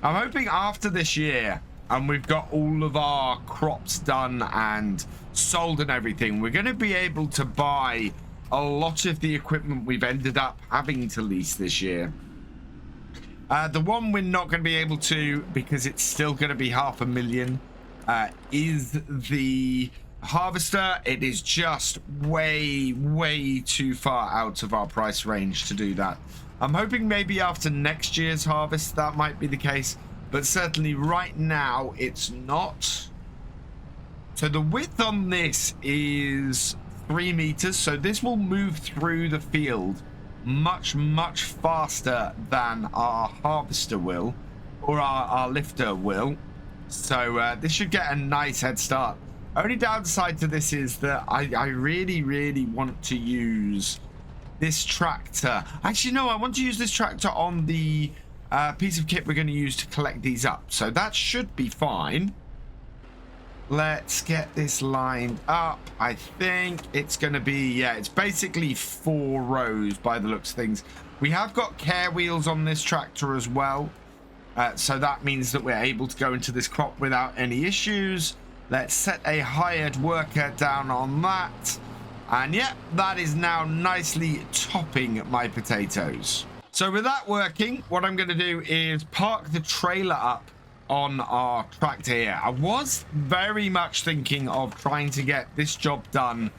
I'm hoping after this year, and we've got all of our crops done and sold and everything, we're going to be able to buy a lot of the equipment we've ended up having to lease this year. The one we're not going to be able to, because it's still going to be $500,000, is the harvester. It is just way too far out of our price range to do that. I'm hoping maybe after next year's harvest that might be the case, but certainly right now it's not. So the width on this is 3 meters, so this will move through the field much faster than our harvester will, or our lifter will. So this should get a nice head start. Only downside to this is that I really want to use this tractor. Actually, no, I want to use this tractor on the piece of kit we're going to use to collect these up. So that should be fine. Let's get this lined up. I think it's going to be, yeah, it's basically 4 rows by the looks of things. We have got care wheels on this tractor as well. So that means that we're able to go into this crop without any issues. Let's set a hired worker down on that. And yeah, that is now nicely topping my potatoes. So with that working, what I'm going to do is park the trailer up on our tractor here. I was very much thinking of trying to get this job done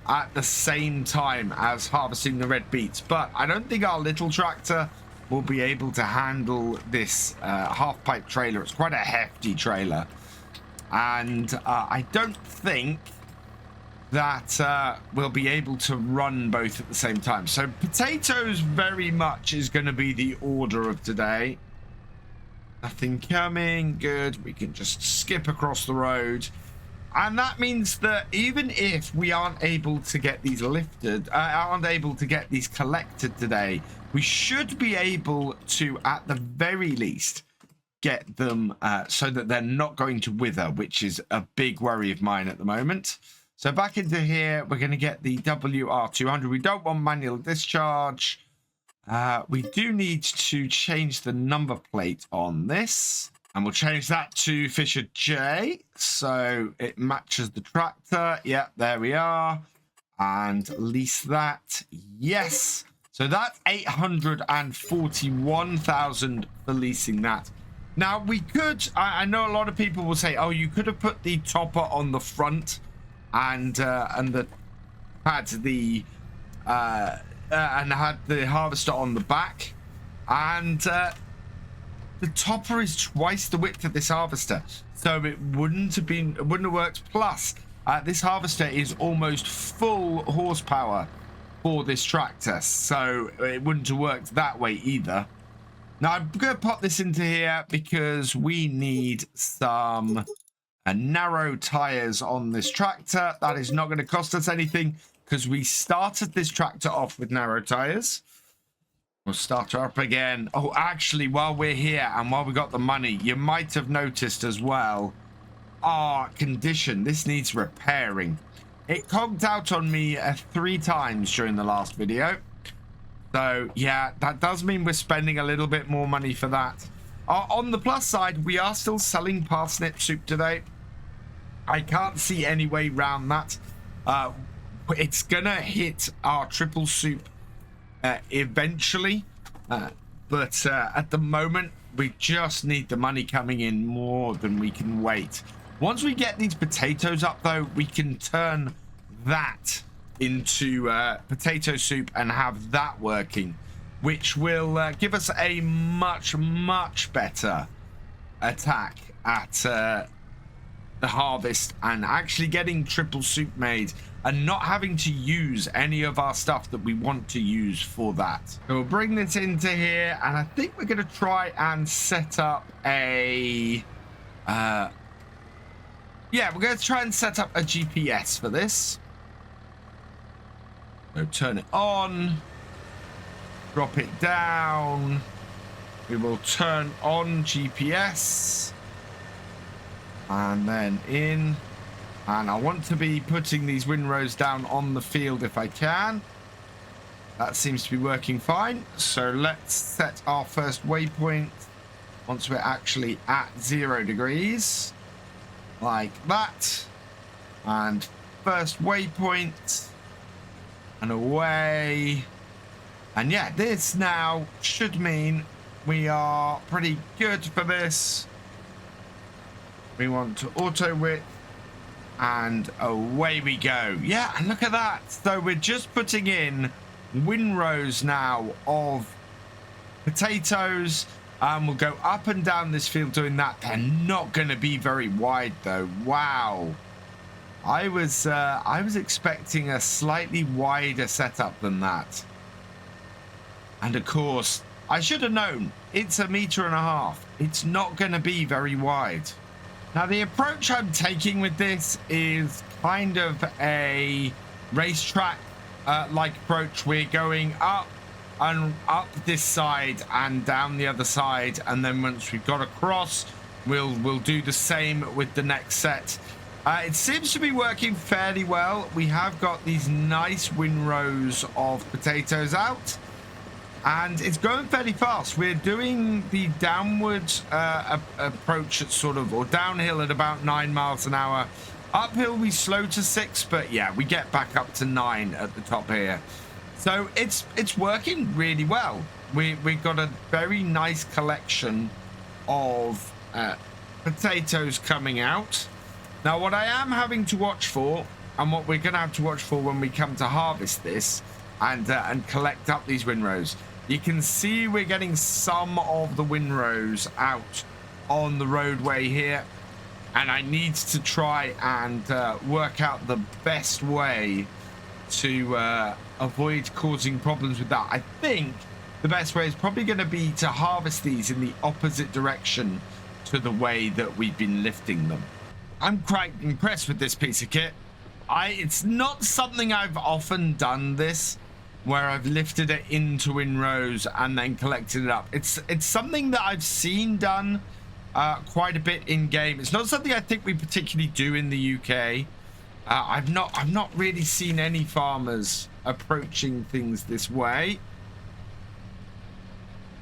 at the same time as harvesting the red beets, but I don't think our little tractor will be able to handle this half-pipe trailer. It's quite a hefty trailer. And I don't think that we'll be able to run both at the same time. So potatoes very much is going to be the order of today. Nothing coming. Good. We can just skip across the road. And that means that even if we aren't able to get these lifted, aren't able to get these collected today, we should be able to, at the very least, get them so that they're not going to wither, which is a big worry of mine at the moment. So back into here, we're going to get the WR200. We don't want manual discharge. We do need to change the number plate on this. And we'll change that to Thefisherj, so it matches the tractor. Yep, there we are. And lease that. Yes. So that's 841,000 for leasing that. Now, we could, I know a lot of people will say, oh, you could have put the topper on the front and had the and had the harvester on the back, and the topper is twice the width of this harvester, so it wouldn't have worked. Plus, this harvester is almost full horsepower for this tractor, so it wouldn't have worked that way either. Now I'm going to pop this into here because we need some narrow tires on this tractor. That is not going to cost us anything because we started this tractor off with narrow tires. We'll start her up again. Oh, actually, while we're here and while we got the money, you might have noticed as well our condition. This needs repairing. It conked out on me 3 times during the last video. So, yeah, that does mean we're spending a little bit more money for that. On the plus side, we are still selling parsnip soup today. I can't see any way around that. It's going to hit our triple soup eventually, but at the moment we just need the money coming in more than we can wait. Once we get these potatoes up though, we can turn that into potato soup and have that working, which will give us a much better attack at the harvest and actually getting triple soup made and not having to use any of our stuff that we want to use for that. So we'll bring this into here, and I think we're going to try and set up a we're going to try and set up a GPS for this. So turn it on, drop it down. We will turn on GPS and then in. And I want to be putting these windrows down on the field if I can. That seems to be working fine. So let's set our first waypoint once we're actually at 0 degrees. Like that. And first waypoint. And away. And yeah, this now should mean we are pretty good for this. We want to auto width. And away we go. Yeah, and look at that. So we're just putting in windrows now of potatoes. We'll go up and down this field doing that. They're not going to be very wide though. Wow. I was expecting a slightly wider setup than that. And of course, I should have known. It's 1.5 meters. It's not going to be very wide. Now, the approach I'm taking with this is kind of a racetrack like approach. We're going up and up this side and down the other side, and then once we've got across, we'll do the same with the next set. It seems to be working fairly well. We have got these nice windrows of potatoes out. And it's going fairly fast. We're doing the downward approach at sort of, or downhill at about 9 miles an hour. Uphill we slow to 6, but yeah, we get back up to 9 at the top here. So it's working really well. We've got a very nice collection of potatoes coming out. Now, what I am having to watch for, and what we're going to have to watch for when we come to harvest this and collect up these windrows, you can see we're getting some of the windrows out on the roadway here, and I need to try and work out the best way to avoid causing problems with that. I think the best way is probably going to be to harvest these in the opposite direction to the way that we've been lifting them. I'm quite impressed with this piece of kit. It's not something I've often done this, where I've lifted it into windrows and then collected it up. It's something that I've seen done quite a bit in game. It's not something I think we particularly do in the UK. I've not really seen any farmers approaching things this way.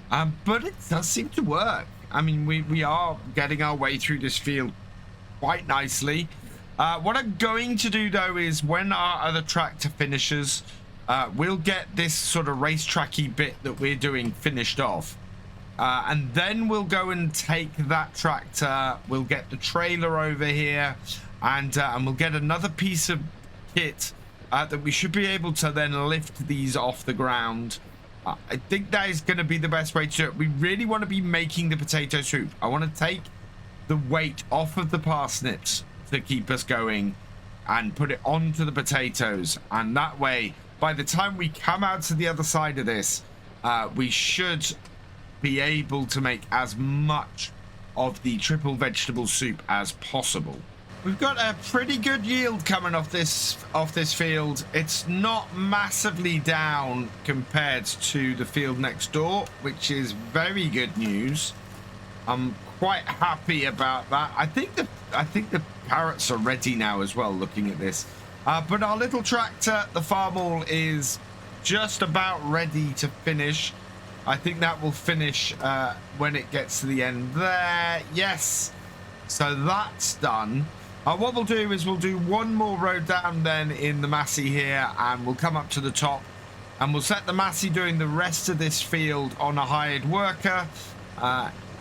But it does seem to work. I mean, we are getting our way through this field quite nicely. What I'm going to do though is when our other tractor finishes, we'll get this sort of racetracky bit that we're doing finished off, and then we'll go and take that tractor, we'll get the trailer over here, and we'll get another piece of kit that we should be able to then lift these off the ground. I think that is going to be the best way to do it. We really want to be making the potato soup. I want to take the weight off of the parsnips to keep us going and put it onto the potatoes. And that way, by the time we come out to the other side of this, we should be able to make as much of the triple vegetable soup as possible. We've got a pretty good yield coming off this field. It's not massively down compared to the field next door, which is very good news. I'm quite happy about that. I think the carrots are ready now as well, looking at this. But our little tractor, the farmall, is just about ready to finish. I think that will finish when it gets to the end there. Yes. So that's done. What we'll do is we'll do one more road down then in the Massey here, and we'll come up to the top and we'll set the Massey doing the rest of this field on a hired worker,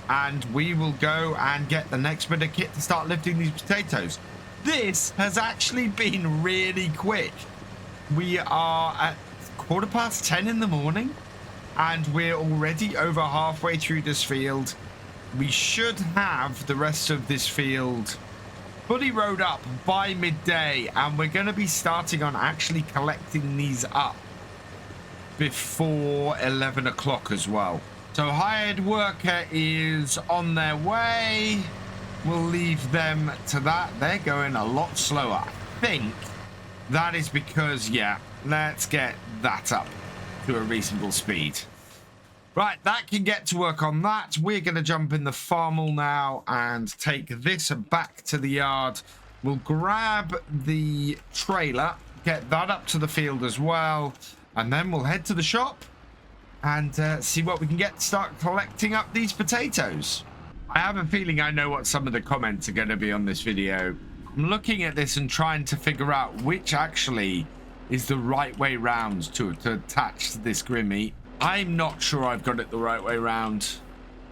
and we will go and get the next bit of kit to start lifting these potatoes. This has actually been really quick. We are at 10:15 in the morning and we're already over halfway through this field. We should have the rest of this field fully rode up by midday, and we're going to be starting on actually collecting these up before 11 o'clock as well. So hired worker is on their way. We'll leave them to that. They're going a lot slower. I think that is because, yeah, let's get that up to a reasonable speed. Right, that can get to work on that. We're going to jump in the farmall now and take this back to the yard. We'll grab the trailer, get that up to the field as well, and then we'll head to the shop and see what we can get to start collecting up these potatoes. I have a feeling I know what some of the comments are going to be on this video. I'm looking at this and trying to figure out which actually is the right way round to attach to this Grimmy. I'm not sure I've got it the right way round.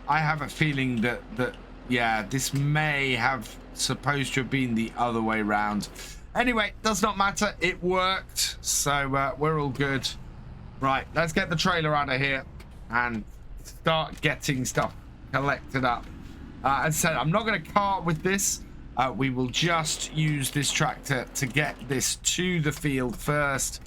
I have a feeling that yeah, this may have supposed to have been the other way round. Anyway, does not matter. It worked, so we're all good. Right, let's get the trailer out of here and start getting stuff collected up. As I said, I'm not going to cart with this. We will just use this tractor to get this to the field first,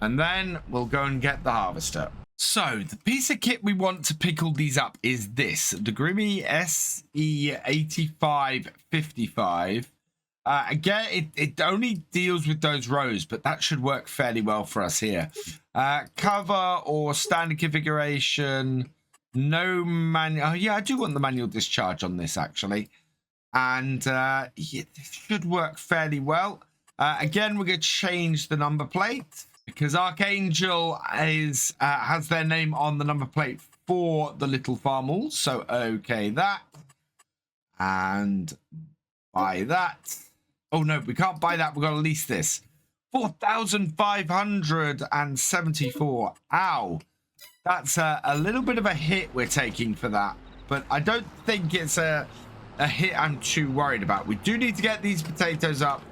and then we'll go and get the harvester. So the piece of kit we want to pick all these up is this, the Grimmy SE8555. Again, it only deals with those rows, but that should work fairly well for us here. Cover or standard configuration, no manual. Oh, yeah, I do want the manual discharge on this actually, and yeah, it should work fairly well. Again, we're going to change the number plate, because ArkAngil has their name on the number plate for the little farmall. So, okay, that. And buy that. Oh, no, we can't buy that. We've got to lease this. 4,574. Ow. That's a little bit of a hit we're taking for that. But I don't think it's a hit I'm too worried about. We do need to get these potatoes up.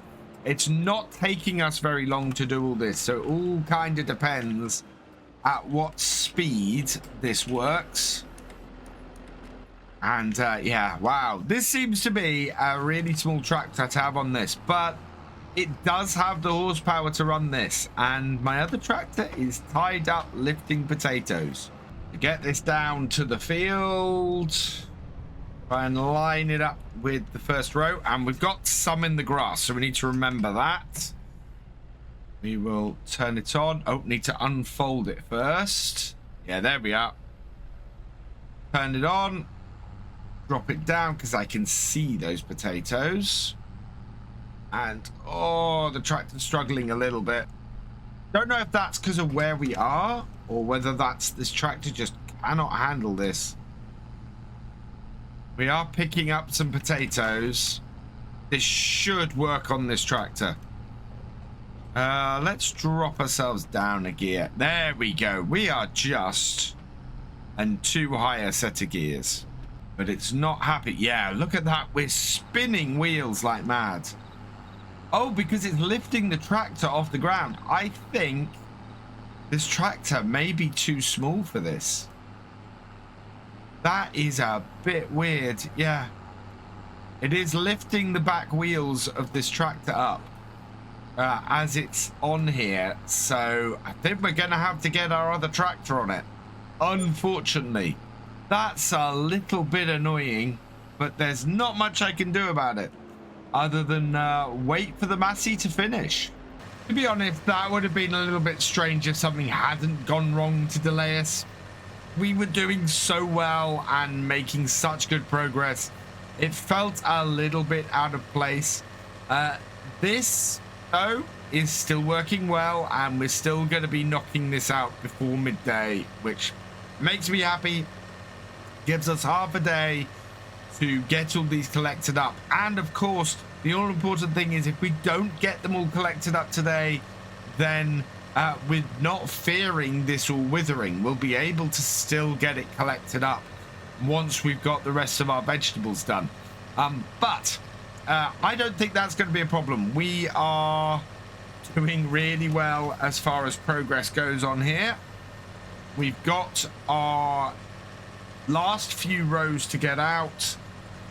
It's not taking us very long to do all this, so it all kind of depends at what speed this works. And yeah, wow, this seems to be a really small tractor to have on this, but it does have the horsepower to run this, and my other tractor is tied up lifting potatoes. To get this down to the field, try and line it up with the first row, and we've got some in the grass, so we need to remember that. We will turn it on. Oh, need to unfold it first. Yeah, there we are. Turn it on. Drop it down because I can see those potatoes. And oh, the tractor's struggling a little bit. Don't know if that's because of where we are or whether that's this tractor just cannot handle this. We are picking up some potatoes. This should work on this tractor. Let's drop ourselves down a gear. There we go. We are just and too high a set of gears. But it's not happy. Yeah, look at that. We're spinning wheels like mad. Oh, because it's lifting the tractor off the ground. I think this tractor may be too small for this. That is a bit weird. Yeah. It is lifting the back wheels of this tractor up as it's on here. So I think we're going to have to get our other tractor on it. Unfortunately. That's a little bit annoying, but there's not much I can do about it other than wait for the Massey to finish. To be honest, that would have been a little bit strange if something hadn't gone wrong to delay us. We were doing so well and making such good progress. It felt a little bit out of place. This, though, is still working well, and we're still going to be knocking this out before midday, which makes me happy. Gives us half a day to get all these collected up. And of course, the all important thing is if we don't get them all collected up today, then with not fearing this all withering, we'll be able to still get it collected up once we've got the rest of our vegetables done. But I don't think that's going to be a problem. We are doing really well as far as progress goes on here. We've got our last few rows to get out,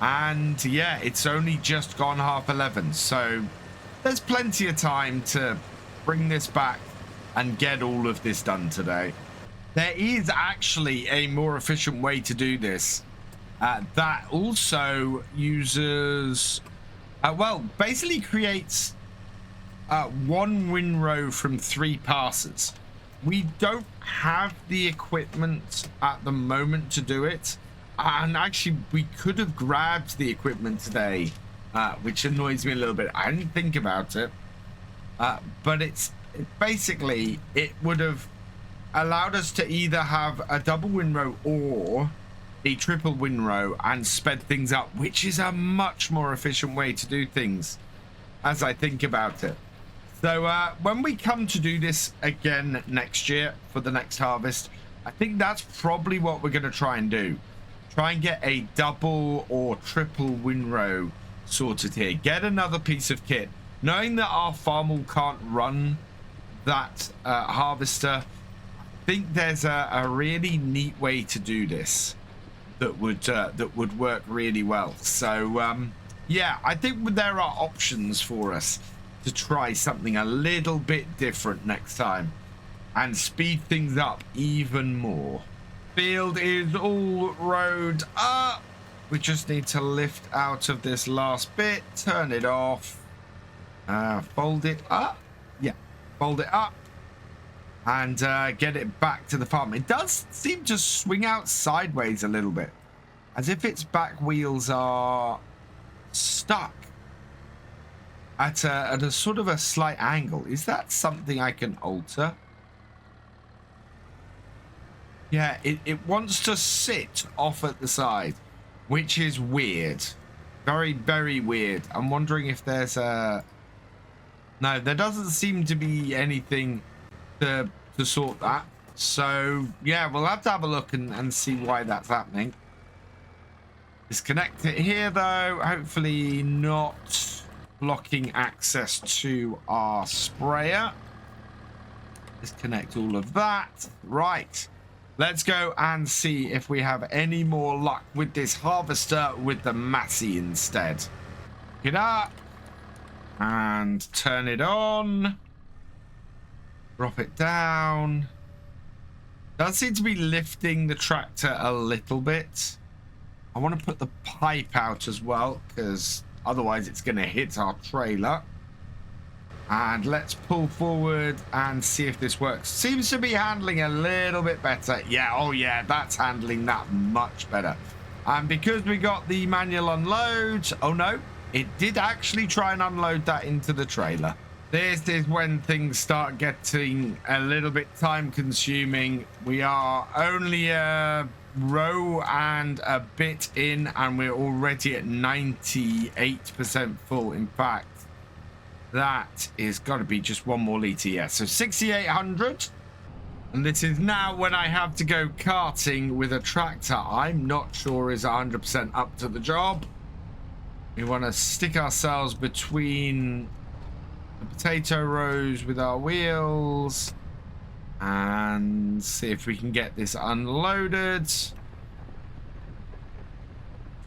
and yeah, it's only just gone 11:30, so there's plenty of time to bring this back and get all of this done today. There is actually a more efficient way to do this that also uses well, basically creates one windrow from 3 passes. We don't have the equipment at the moment to do it, and actually we could have grabbed the equipment today, which annoys me a little bit. I didn't think about it, but basically it would have allowed us to either have a double windrow or a triple windrow and sped things up, which is a much more efficient way to do things as I think about it. So when we come to do this again next year for the next harvest, I think that's probably what we're going to try and do. Try and get a double or triple windrow sorted here. Get another piece of kit. Knowing that our farm will can't run that harvester, I think there's a really neat way to do this that would work really well. So yeah, I think there are options for us to try something a little bit different next time and speed things up even more. Field is all rowed up. We just need to lift out of this last bit, turn it off, fold it up. Yeah, fold it up and get it back to the farm. It does seem to swing out sideways a little bit, as if its back wheels are stuck at a sort of a slight angle. Is that something I can alter? Yeah, it wants to sit off at the side, which is weird. Very, very weird. I'm wondering if there's a... No, there doesn't seem to be anything to sort that. So, yeah, we'll have to have a look and see why that's happening. Disconnect it here, though. Hopefully not blocking access to our sprayer. Disconnect all of that. Right. Let's go and see if we have any more luck with this harvester with the Massey instead. Pick it up and turn it on. Drop it down. Does seem to be lifting the tractor a little bit. I want to put the pipe out as well, because otherwise it's going to hit our trailer. And let's pull forward and see if this works. Seems to be handling a little bit better. Yeah, oh yeah, that's handling that much better. And because we got the manual unload, oh no, it did actually try and unload that into the trailer. This is when things start getting a little bit time consuming. We are only a row and a bit in, and we're already at 98% full. In fact, that is got to be just one more litre. Yeah, so 6,800. And this is now when I have to go carting with a tractor I'm not sure is 100% up to the job. We want to stick ourselves between the potato rows with our wheels and see if we can get this unloaded.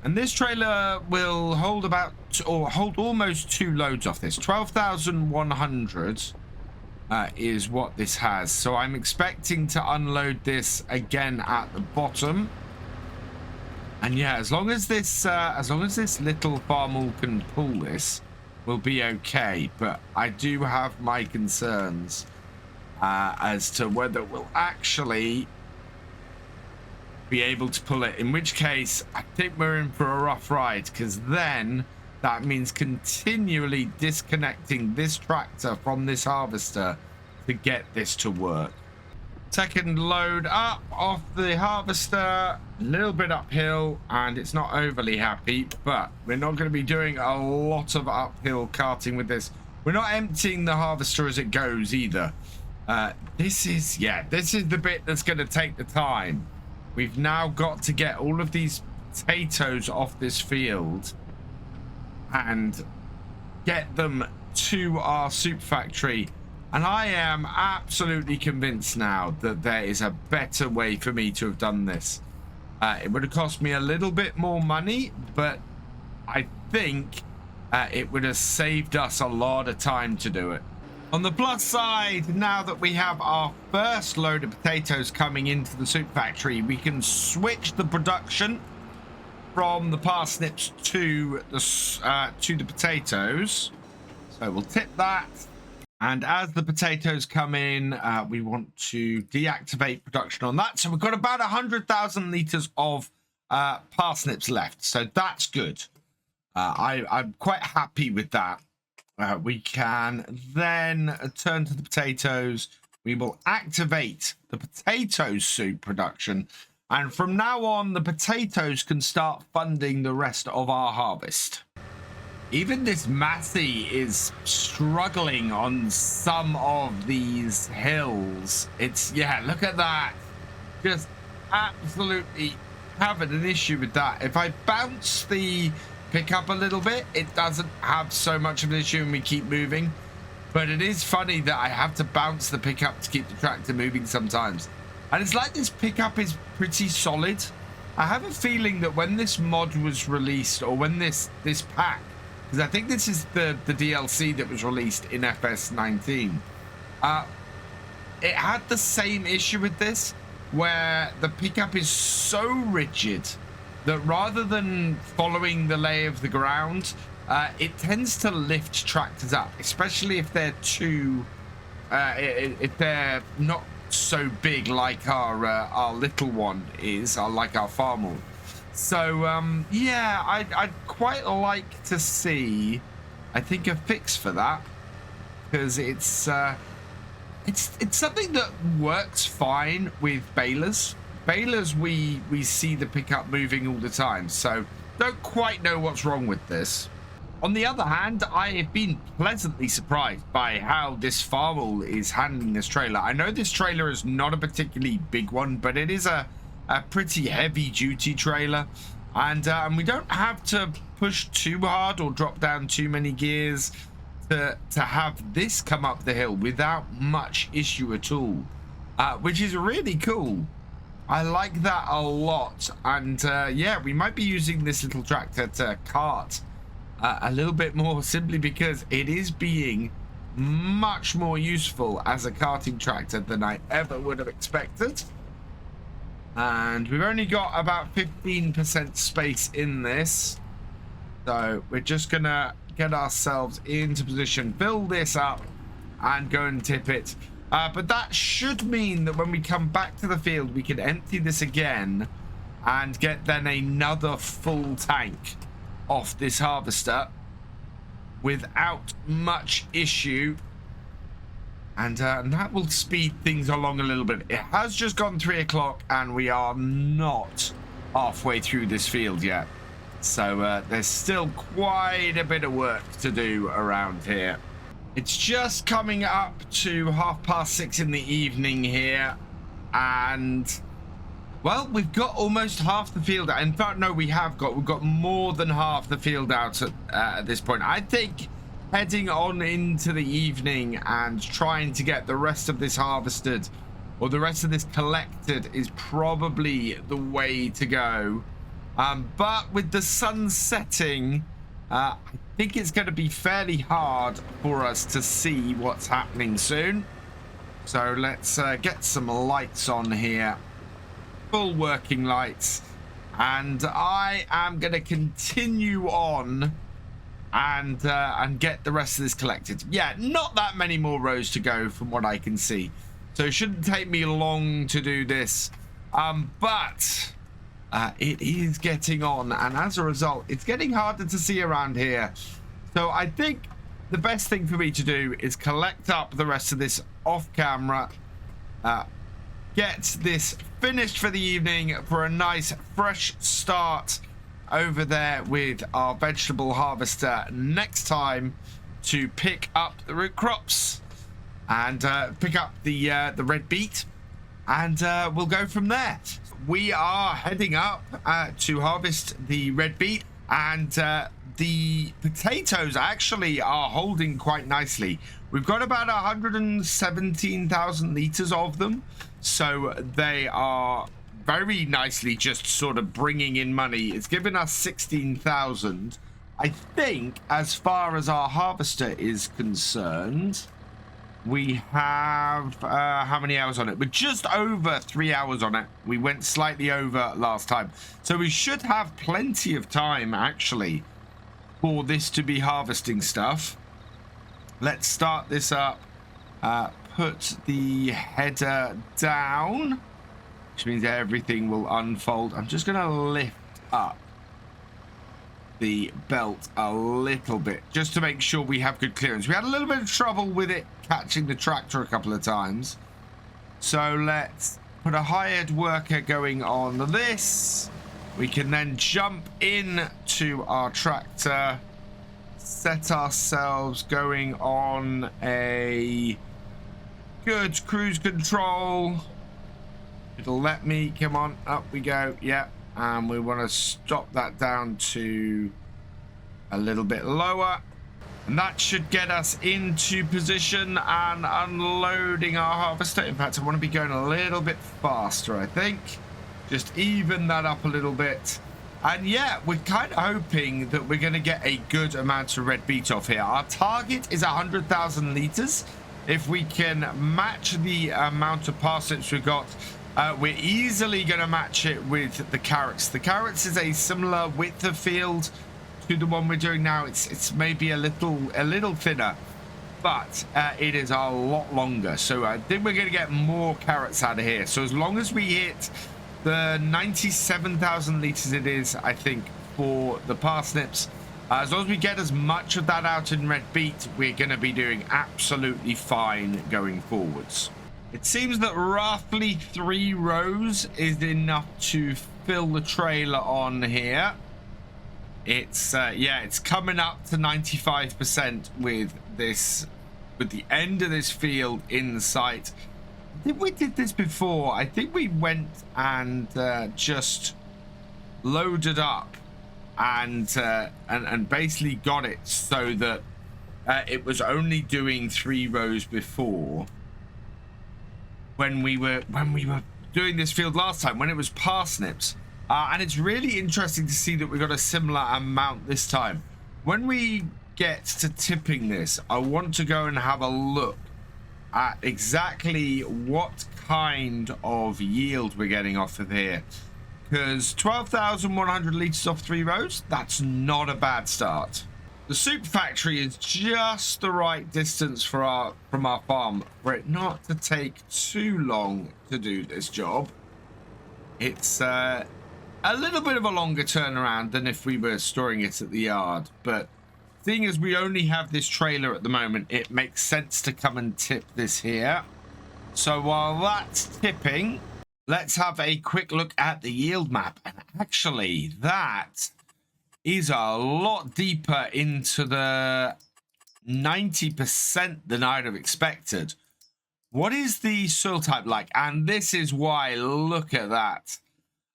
And this trailer will hold about, or hold almost 2 loads off this. 12,100 is what this has. So I'm expecting to unload this again at the bottom. And yeah, as long as this little farm can pull this, we'll be okay. But I do have my concerns as to whether we'll actually be able to pull it, in which case I think we're in for a rough ride, because then that means continually disconnecting this tractor from this harvester to get this to work. Second load up off the harvester, a little bit uphill, and it's not overly happy, but we're not going to be doing a lot of uphill carting with this. We're not emptying the harvester as it goes either. This is the bit that's going to take the time. We've now got to get all of these potatoes off this field and get them to our soup factory. And I am absolutely convinced now that there is a better way for me to have done this. It would have cost me a little bit more money, but I think it would have saved us a lot of time to do it. On the plus side, now that we have our first load of potatoes coming into the soup factory, we can switch the production from the parsnips to the potatoes. So we'll tip that. And as the potatoes come in, we want to deactivate production on that. So we've got about 100,000 litres of parsnips left. So that's good. I'm quite happy with that. We can then turn to the potatoes. We will activate the potato soup production. And from now on, the potatoes can start funding the rest of our harvest. Even this Massey is struggling on some of these hills. Yeah, look at that. Just absolutely having an issue with that. If I bounce the pick up a little bit, it doesn't have so much of an issue and we keep moving. But it is funny that I have to bounce the pickup to keep the tractor moving sometimes. And it's like this pickup is pretty solid. I have a feeling that when this mod was released, or when this pack, because I think this is the DLC that was released in FS19, it had the same issue with this, where the pickup is so rigid that rather than following the lay of the ground, it tends to lift tractors up, especially if they're if they're not so big like our little one is, or like our farmer. So yeah, I'd quite like to see, I think, a fix for that, because it's something that works fine with balers. Balers, we see the pickup moving all the time, so don't quite know what's wrong with this. On the other hand, I have been pleasantly surprised by how this farmer is handling this trailer. I know this trailer is not a particularly big one, but it is a pretty heavy duty trailer, and we don't have to push too hard or drop down too many gears to have this come up the hill without much issue at all, which is really cool. I like that a lot. And yeah, we might be using this little tractor to cart a little bit more, simply because it is being much more useful as a carting tractor than I ever would have expected. And we've only got about 15% space in this, so we're just gonna get ourselves into position, fill this up, and go and tip it. But that should mean that when we come back to the field, we can empty this again and get then another full tank off this harvester without much issue. And that will speed things along a little bit. It has just gone 3 o'clock and we are not halfway through this field yet. So there's still quite a bit of work to do around here. It's just coming up to 6:30 in the evening here, and well, we've got almost half the field out. In fact, no, we've got more than half the field out at this point. I think heading on into the evening and trying to get the rest of this harvested or the rest of this collected is probably the way to go. But with the sun setting, I think it's going to be fairly hard for us to see what's happening soon. So let's get some lights on here, full working lights, and I am going to continue on and get the rest of this collected. Yeah, not that many more rows to go from what I can see, so it shouldn't take me long to do this, but it is getting on, and as a result it's getting harder to see around here. So I think the best thing for me to do is collect up the rest of this off camera, get this finished for the evening for a nice fresh start over there with our vegetable harvester next time to pick up the root crops and pick up the red beet, and we'll go from there. We are heading up to harvest the red beet, and the potatoes actually are holding quite nicely. We've got about 117,000 liters of them, so they are very nicely just sort of bringing in money. It's given us 16,000. I think as far as our harvester is concerned, we have how many hours on it? We're just over 3 hours on it. We went slightly over last time, so we should have plenty of time actually for this to be harvesting stuff. Let's start this up, put the header down, which means everything will unfold. I'm just going to lift up the belt a little bit just to make sure we have good clearance. We had a little bit of trouble with it catching the tractor a couple of times, so let's put a hired worker going on this. We can then jump in to our tractor, set ourselves going on a good cruise control. It'll let me, come on, up we go. Yeah, and we want to stop that down to a little bit lower, and that should get us into position and unloading our harvester. In fact, I want to be going a little bit faster, I think, just even that up a little bit. And yeah, we're kind of hoping that we're going to get a good amount of red beet off here. Our target is 100,000 liters. If we can match the amount of parsnips we've got, we're easily going to match it with the carrots. The carrots is a similar width of field to the one we're doing now. It's maybe a little thinner, but it is a lot longer. So I think we're going to get more carrots out of here. So as long as we hit the 97,000 liters it is, I think, for the parsnips, as long as we get as much of that out in red beet, we're going to be doing absolutely fine going forwards. It seems that roughly 3 rows is enough to fill the trailer on here. It's yeah, it's coming up to 95% with this, with the end of this field in sight. I think we did this before. I think we went and just loaded up and basically got it so that it was only doing 3 rows before when we were doing this field last time, when it was parsnips. And it's really interesting to see that we got a similar amount this time. When we get to tipping this, I want to go and have a look at exactly what kind of yield we're getting off of here, because 12,100 liters off 3 rows, that's not a bad start. The super factory is just the right distance from our farm for it not to take too long to do this job. It's a little bit of a longer turnaround than if we were storing it at the yard, but seeing as we only have this trailer at the moment, it makes sense to come and tip this here. So while that's tipping, let's have a quick look at the yield map. And actually, that is a lot deeper into the 90% than I'd have expected. What is the soil type like? And this is why, look at that.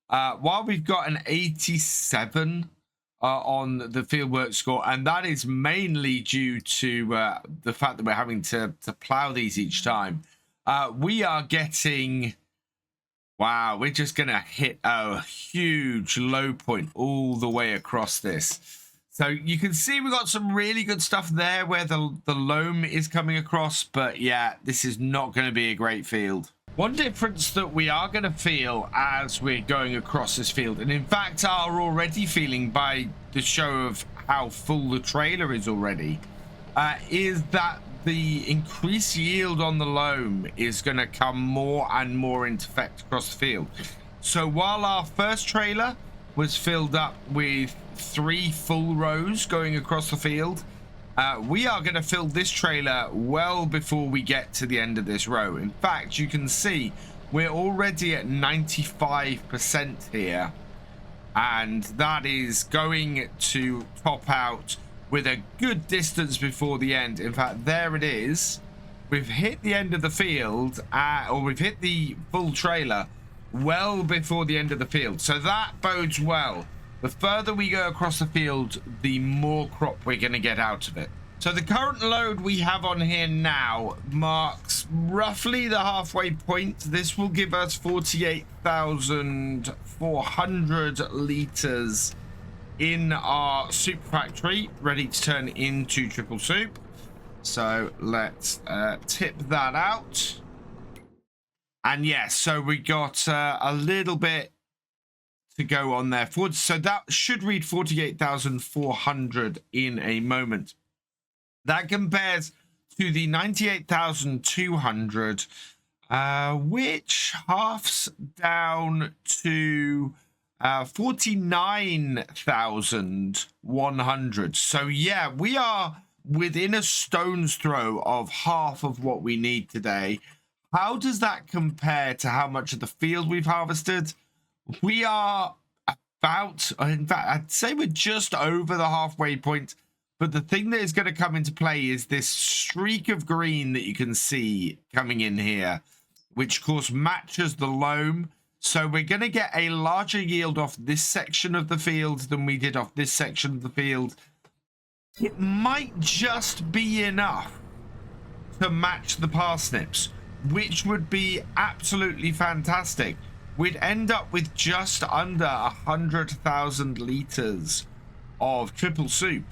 While we've got an 87 on the fieldwork score, and that is mainly due to the fact that we're having to plow these each time. We are getting, wow, we're just gonna hit a huge low point all the way across this. So you can see we got some really good stuff there where the loam is coming across, but yeah, this is not going to be a great field. One difference that we are going to feel as we're going across this field, and in fact are already feeling by the show of how full the trailer is already, is that the increased yield on the loam is going to come more and more into effect across the field. So while our first trailer was filled up with 3 full rows going across the field, we are going to fill this trailer well before we get to the end of this row. In fact, you can see we're already at 95% here, and that is going to top out with a good distance before the end. In fact, there it is. We've hit the end of the field, or we've hit the full trailer well before the end of the field, so that bodes well. The further we go across the field, the more crop we're going to get out of it. So the current load we have on here now marks roughly the halfway point. This will give us 48,400 litres in our soup factory, ready to turn into triple soup. So let's tip that out. And yes, so we got a little bit to go on there. So that should read 48,400 in a moment. That compares to the 98,200, which halves down to 49,100. So yeah, we are within a stone's throw of half of what we need today. How does that compare to how much of the field we've harvested? We are about, in fact, I'd say we're just over the halfway point. But the thing that is going to come into play is this streak of green that you can see coming in here, which of course matches the loam. So we're going to get a larger yield off this section of the field than we did off this section of the field. It might just be enough to match the parsnips, which would be absolutely fantastic. We'd end up with just under 100,000 litres of triple soup,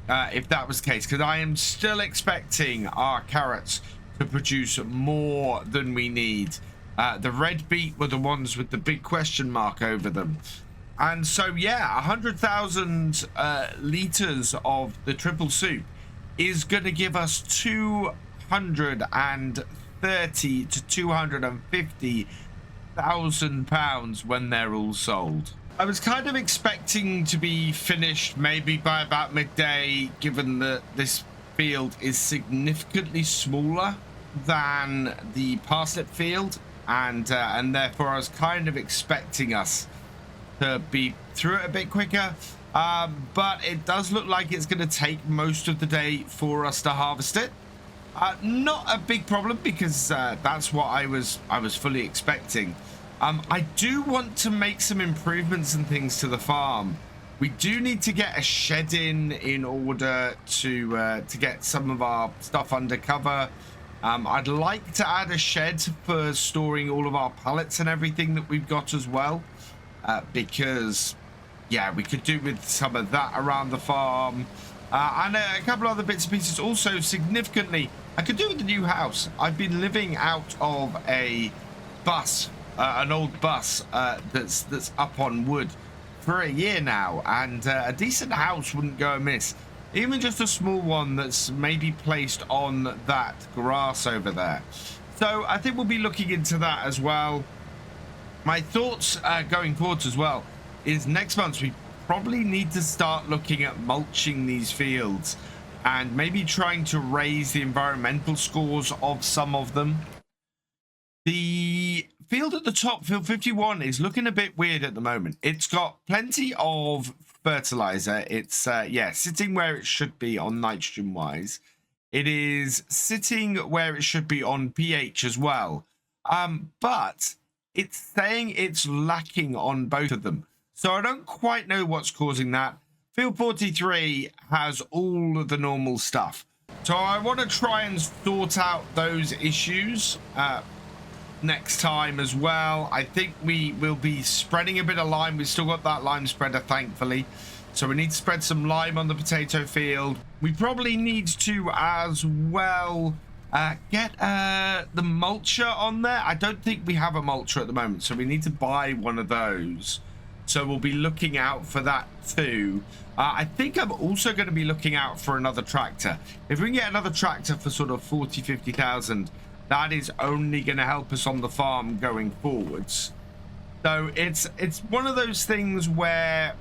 if that was the case, because I am still expecting our carrots to produce more than we need. The red beet were the ones with the big question mark over them. And so, yeah, 100,000 litres of the triple soup is going to give us 230 to 250,000 pounds when they're all sold. I was kind of expecting to be finished maybe by about midday, given that this field is significantly smaller than the parsnip field, and therefore I was kind of expecting us to be through it a bit quicker. But it does look like it's going to take most of the day for us to harvest it. Not a big problem, because that's what I was fully expecting. I do want to make some improvements and things to the farm. We do need to get a shed in order to get some of our stuff under cover. I'd like to add a shed for storing all of our pallets and everything that we've got as well, because yeah, we could do with some of that around the farm. And a couple other bits and pieces. Also, significantly, I could do with the new house. I've been living out of a bus, an old bus that's up on wood for a year now, and a decent house wouldn't go amiss. Even just a small one that's maybe placed on that grass over there. So I think we'll be looking into that as well. My thoughts going forward as well is next month we probably need to start looking at mulching these fields and maybe trying to raise the environmental scores of some of them. The field at the top, field 51, is looking a bit weird at the moment. It's got plenty of fertilizer. It's yeah, sitting where it should be on nitrogen wise. It is sitting where it should be on pH as well. But it's saying it's lacking on both of them. So I don't quite know what's causing that. Field 43 has all of the normal stuff. So I want to try and sort out those issues next time as well. I think we will be spreading a bit of lime. We've still got that lime spreader, thankfully. So we need to spread some lime on the potato field. We probably need to as well get the mulcher on there. I don't think we have a mulcher at the moment, so we need to buy one of those. So we'll be looking out for that too. I think I'm also going to be looking out for another tractor. If we can get another tractor for sort of 40,000-50,000, that is only going to help us on the farm going forwards. So it's one of those things where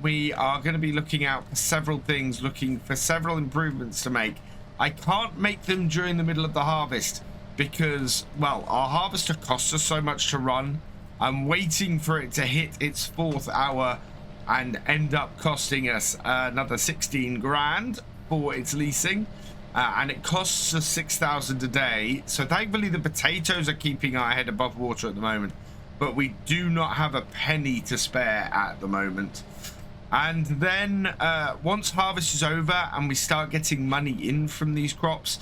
we are going to be looking out for several things, looking for several improvements to make. I can't make them during the middle of the harvest because, well, our harvester costs us so much to run. I'm waiting for it to hit its 4th hour and end up costing us another 16 grand for its leasing. And it costs us 6,000 a day. So thankfully the potatoes are keeping our head above water at the moment. But we do not have a penny to spare at the moment. And then once harvest is over and we start getting money in from these crops,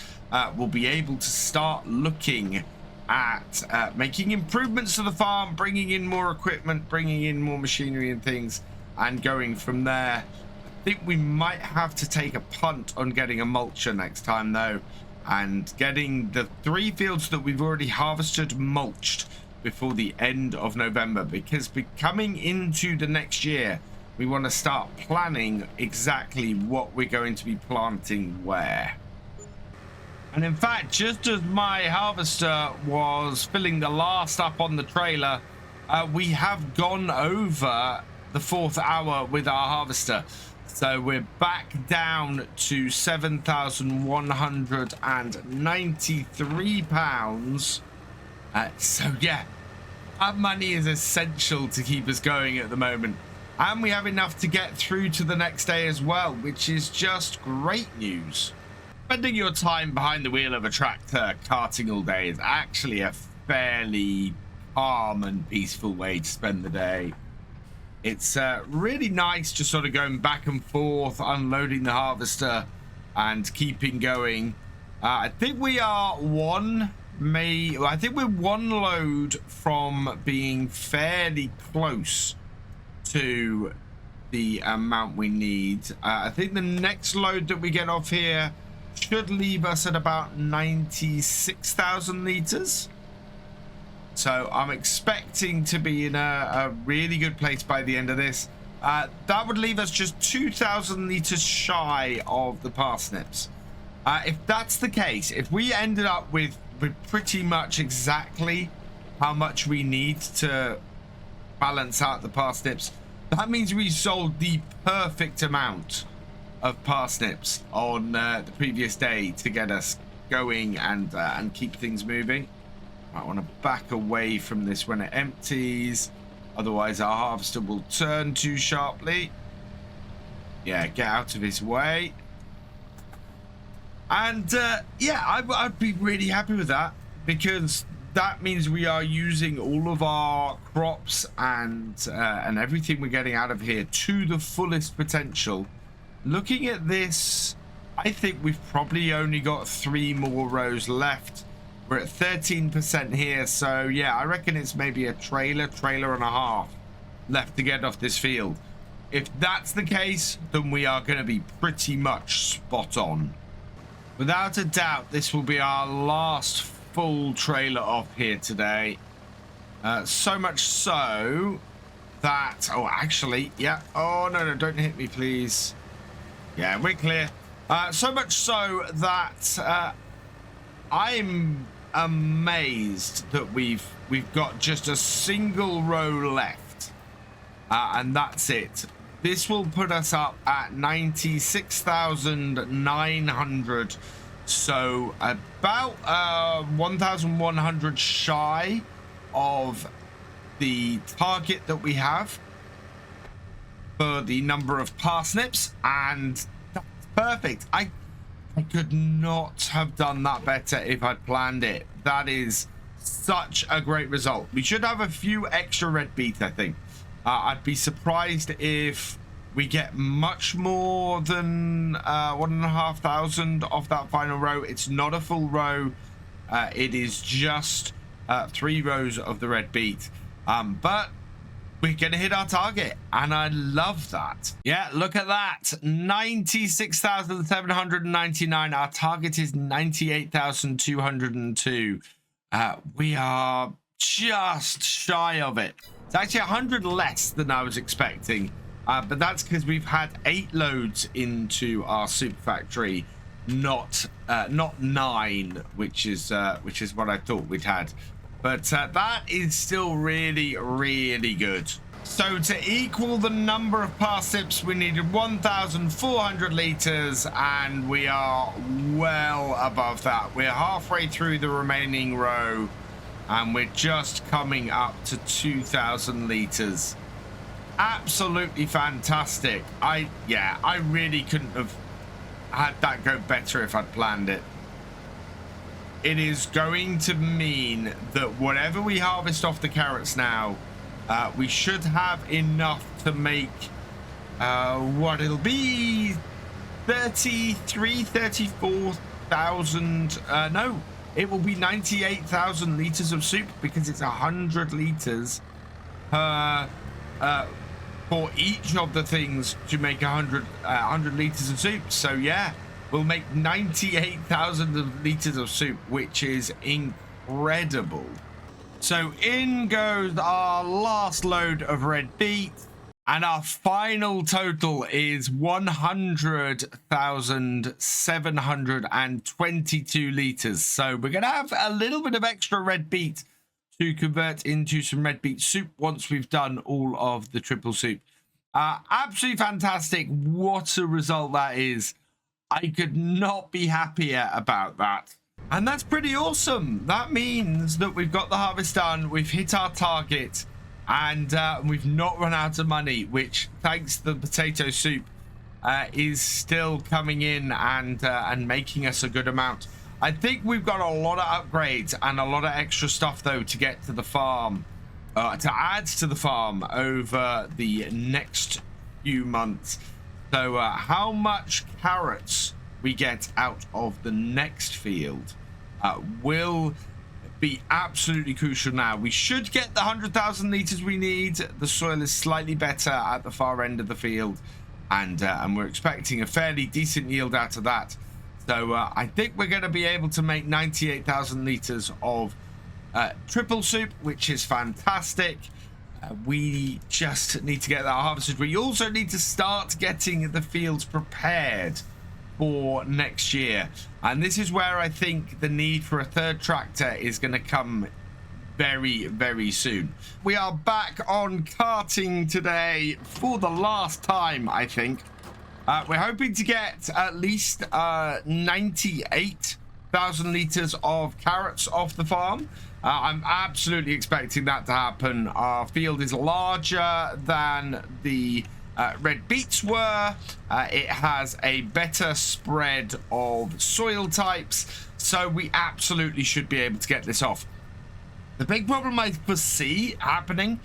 we'll be able to start looking at making improvements to the farm, bringing in more equipment, bringing in more machinery and things, and going from there. I think we might have to take a punt on getting a mulcher next time though, and getting the 3 fields that we've already harvested mulched before the end of November, because we're coming into the next year. We want to start planning exactly what we're going to be planting where. And in fact, just as my harvester was filling the last up on the trailer, we have gone over the 4th hour with our harvester. So we're back down to 7,193 pounds. So yeah, our money is essential to keep us going at the moment. And we have enough to get through to the next day as well, which is just great news. Spending your time behind the wheel of a tractor carting all day is actually a fairly calm and peaceful way to spend the day. It's really nice just sort of going back and forth, unloading the harvester and keeping going. I think we are one load from being fairly close to the amount we need. I think the next load that we get off here should leave us at about 96,000 liters. So I'm expecting to be in a really good place by the end of this. That would leave us just 2,000 liters shy of the parsnips. If that's the case, if we ended up with pretty much exactly how much we need to balance out the parsnips, that means we sold the perfect amount of parsnips on the previous day to get us going and keep things moving. I want to back away from this when it empties, otherwise our harvester will turn too sharply. Yeah, get out of his way. And yeah, I'd be really happy with that, because that means we are using all of our crops and everything we're getting out of here to the fullest potential. Looking at this, I think we've probably only got 3 more rows left. We're at 13% here, so yeah, I reckon it's maybe a trailer and a half left to get off this field. If that's the case, then we are going to be pretty much spot on. Without a doubt, this will be our last full trailer off here today. So much so that, oh, actually, yeah. Oh, no, don't hit me, please. Yeah, we're clear. So much so that I'm amazed that we've got just a single row left, and that's it. This will put us up at 96,900, so about 1,100 shy of the target that we have for the number of parsnips, and that's perfect. I could not have done that better if I'd planned it. That is such a great result. We should have a few extra red beet, I think. I'd be surprised if we get much more than 1,500 off that final row. It's not a full row. It is just 3 rows of the red beet. But we're going to hit our target, and I love that. Yeah, look at that. 96,799. Our target is 98,202. We are just shy of it. It's actually 100 less than I was expecting. But that's because we've had 8 loads into our super factory, not 9, which is what I thought we'd had. But that is still really, really good. So to equal the number of parsnips, we needed 1,400 liters, and we are well above that. We're halfway through the remaining row, and we're just coming up to 2,000 liters. Absolutely fantastic. I really couldn't have had that go better if I'd planned it. It is going to mean that whatever we harvest off the carrots now, we should have enough to make what it'll be 34,000. No, it will be 98,000 liters of soup, because it's 100 liters per for each of the things to make 100 liters of soup. So yeah, we'll make 98,000 liters of soup, which is incredible. So in goes our last load of red beet, and our final total is 100,722 liters. So we're going to have a little bit of extra red beet to convert into some red beet soup once we've done all of the triple soup. Absolutely fantastic. What a result that is. I could not be happier about that. And that's pretty awesome. That means that we've got the harvest done, we've hit our target, and we've not run out of money, which, thanks to the potato soup, is still coming in and making us a good amount. I think we've got a lot of upgrades and a lot of extra stuff, though, to get to the farm, to add to the farm over the next few months. So how much carrots we get out of the next field will be absolutely crucial now. We should get the 100,000 liters we need. The soil is slightly better at the far end of the field, and we're expecting a fairly decent yield out of that. So I think we're going to be able to make 98,000 liters of triple soup, which is fantastic. We just need to get that harvested. We also need to start getting the fields prepared for next year, and this is where I think the need for a third tractor is going to come very, very soon. We are back on carting today for the last time, I think. We're hoping to get at least 98,000 liters of carrots off the farm. I'm absolutely expecting that to happen. Our field is larger than the red beets were. It has a better spread of soil types, so we absolutely should be able to get this off. The big problem I foresee happening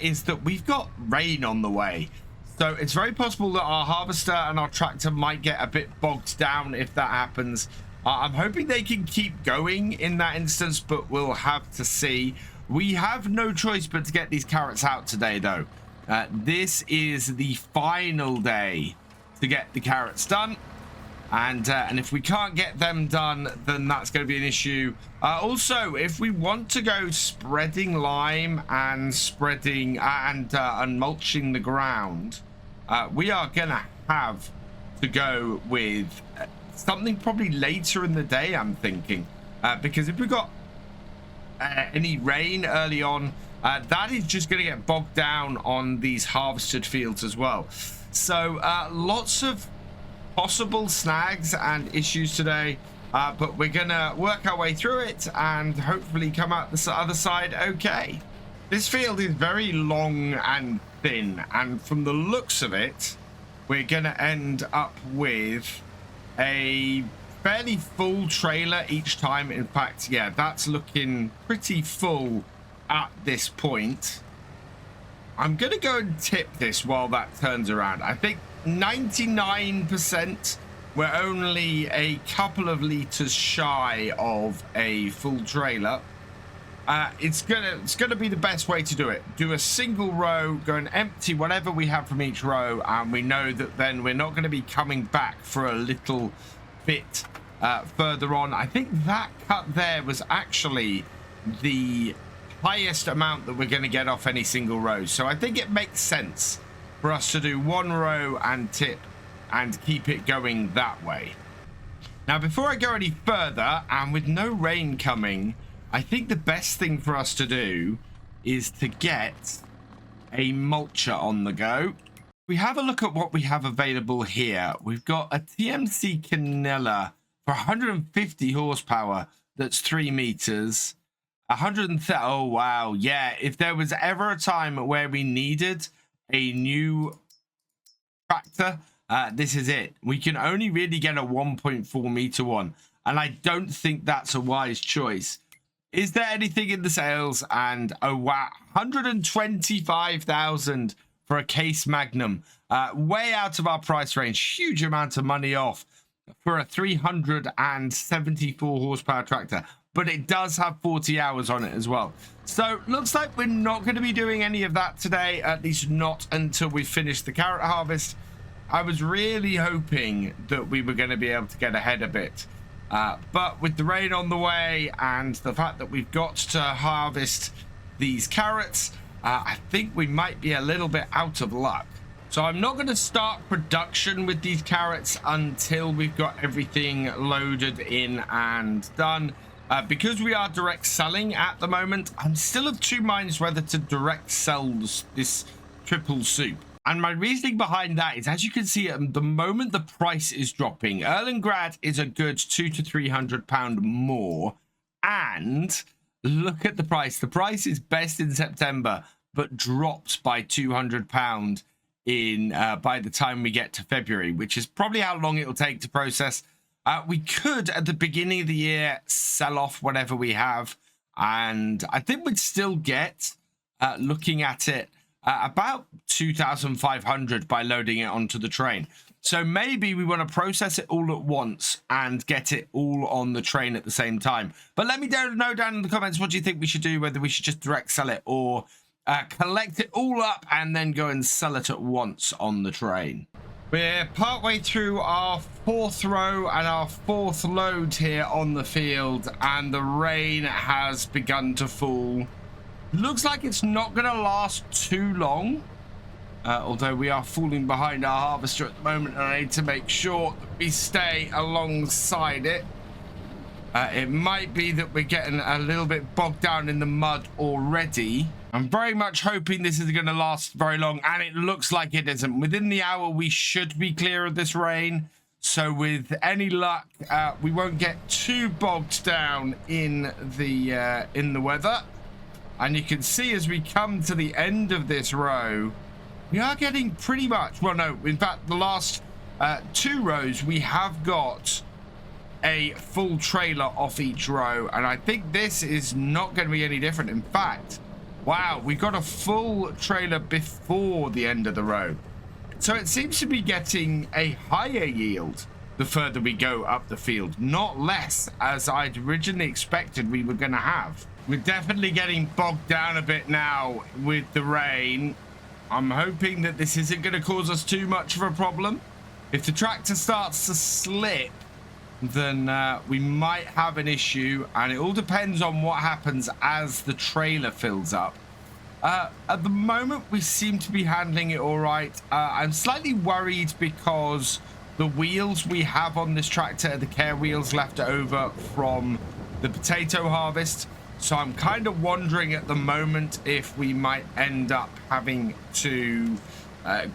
is that we've got rain on the way. So it's very possible that our harvester and our tractor might get a bit bogged down if that happens. I'm hoping they can keep going in that instance, but we'll have to see. We have no choice but to get these carrots out today, though. This is the final day to get the carrots done. And if we can't get them done, then that's going to be an issue. Also, if we want to go spreading lime and spreading and mulching the ground, we are going to have to go with something probably later in the day, I'm thinking. Because if we've got any rain early on, that is just going to get bogged down on these harvested fields as well. So lots of possible snags and issues today, but we're gonna work our way through it and hopefully come out the other side okay. This field is very long and thin, and from the looks of it, we're gonna end up with a fairly full trailer each time. In fact, yeah, that's looking pretty full at this point. I'm going to go and tip this while that turns around. I think 99%, we're only a couple of liters shy of a full trailer. It's gonna be the best way to do it. Do a single row, go and empty whatever we have from each row, and we know that then we're not going to be coming back for a little bit further on. I think that cut there was actually the highest amount that we're going to get off any single row. So I think it makes sense for us to do one row and tip and keep it going that way. Now, before I go any further, and with no rain coming, I think the best thing for us to do is to get a mulcher on the go. We have a look at what we have available here. We've got a TMC Canella for 150 horsepower. That's 3 meters. 130. Oh, wow. Yeah, if there was ever a time where we needed a new tractor, this is it. We can only really get a 1.4 meter one, and I don't think that's a wise choice. Is there anything in the sales? And oh wow, 125,000 for a Case Magnum, way out of our price range. Huge amount of money off for a 374 horsepower tractor, but it does have 40 hours on it as well. So looks like we're not going to be doing any of that today, at least not until we finish the carrot harvest. I was really hoping that we were going to be able to get ahead a bit. But with the rain on the way and the fact that we've got to harvest these carrots, I think we might be a little bit out of luck. So I'm not going to start production with these carrots until we've got everything loaded in and done. Because we are direct selling at the moment, I'm still of two minds whether to direct sell this triple soup. And my reasoning behind that is, as you can see, at the moment the price is dropping. Erlengrad is a good £200 to £300 more. And look at the price. The price is best in September, but drops by £200 in by the time we get to February, which is probably how long it'll take to process. We could, at the beginning of the year, sell off whatever we have. And I think we'd still get, looking at it, about 2,500 by loading it onto the train. So maybe we want to process it all at once and get it all on the train at the same time. But let me know down in the comments, what do you think we should do? Whether we should just direct sell it or collect it all up and then go and sell it at once on the train. We're partway through our 4th row and our 4th load here on the field, and the rain has begun to fall. Looks like it's not going to last too long, although we are falling behind our harvester at the moment, and I need to make sure that we stay alongside it. It might be that we're getting a little bit bogged down in the mud already. I'm very much hoping this isn't going to last very long, and it looks like it isn't. Within the hour, we should be clear of this rain. So with any luck, we won't get too bogged down in the weather. And you can see as we come to the end of this row, we are getting pretty much, well, no, in fact, the last 2 rows, we have got a full trailer off each row. And I think this is not going to be any different. In fact, wow, we got a full trailer before the end of the row. So it seems to be getting a higher yield the further we go up the field, not less, as I'd originally expected we were going to have. We're definitely getting bogged down a bit now with the rain. I'm hoping that this isn't going to cause us too much of a problem. If the tractor starts to slip, then we might have an issue, and it all depends on what happens as the trailer fills up. At the moment, we seem to be handling it all right. I'm slightly worried because the wheels we have on this tractor are the care wheels left over from the potato harvest. So I'm kind of wondering at the moment if we might end up having to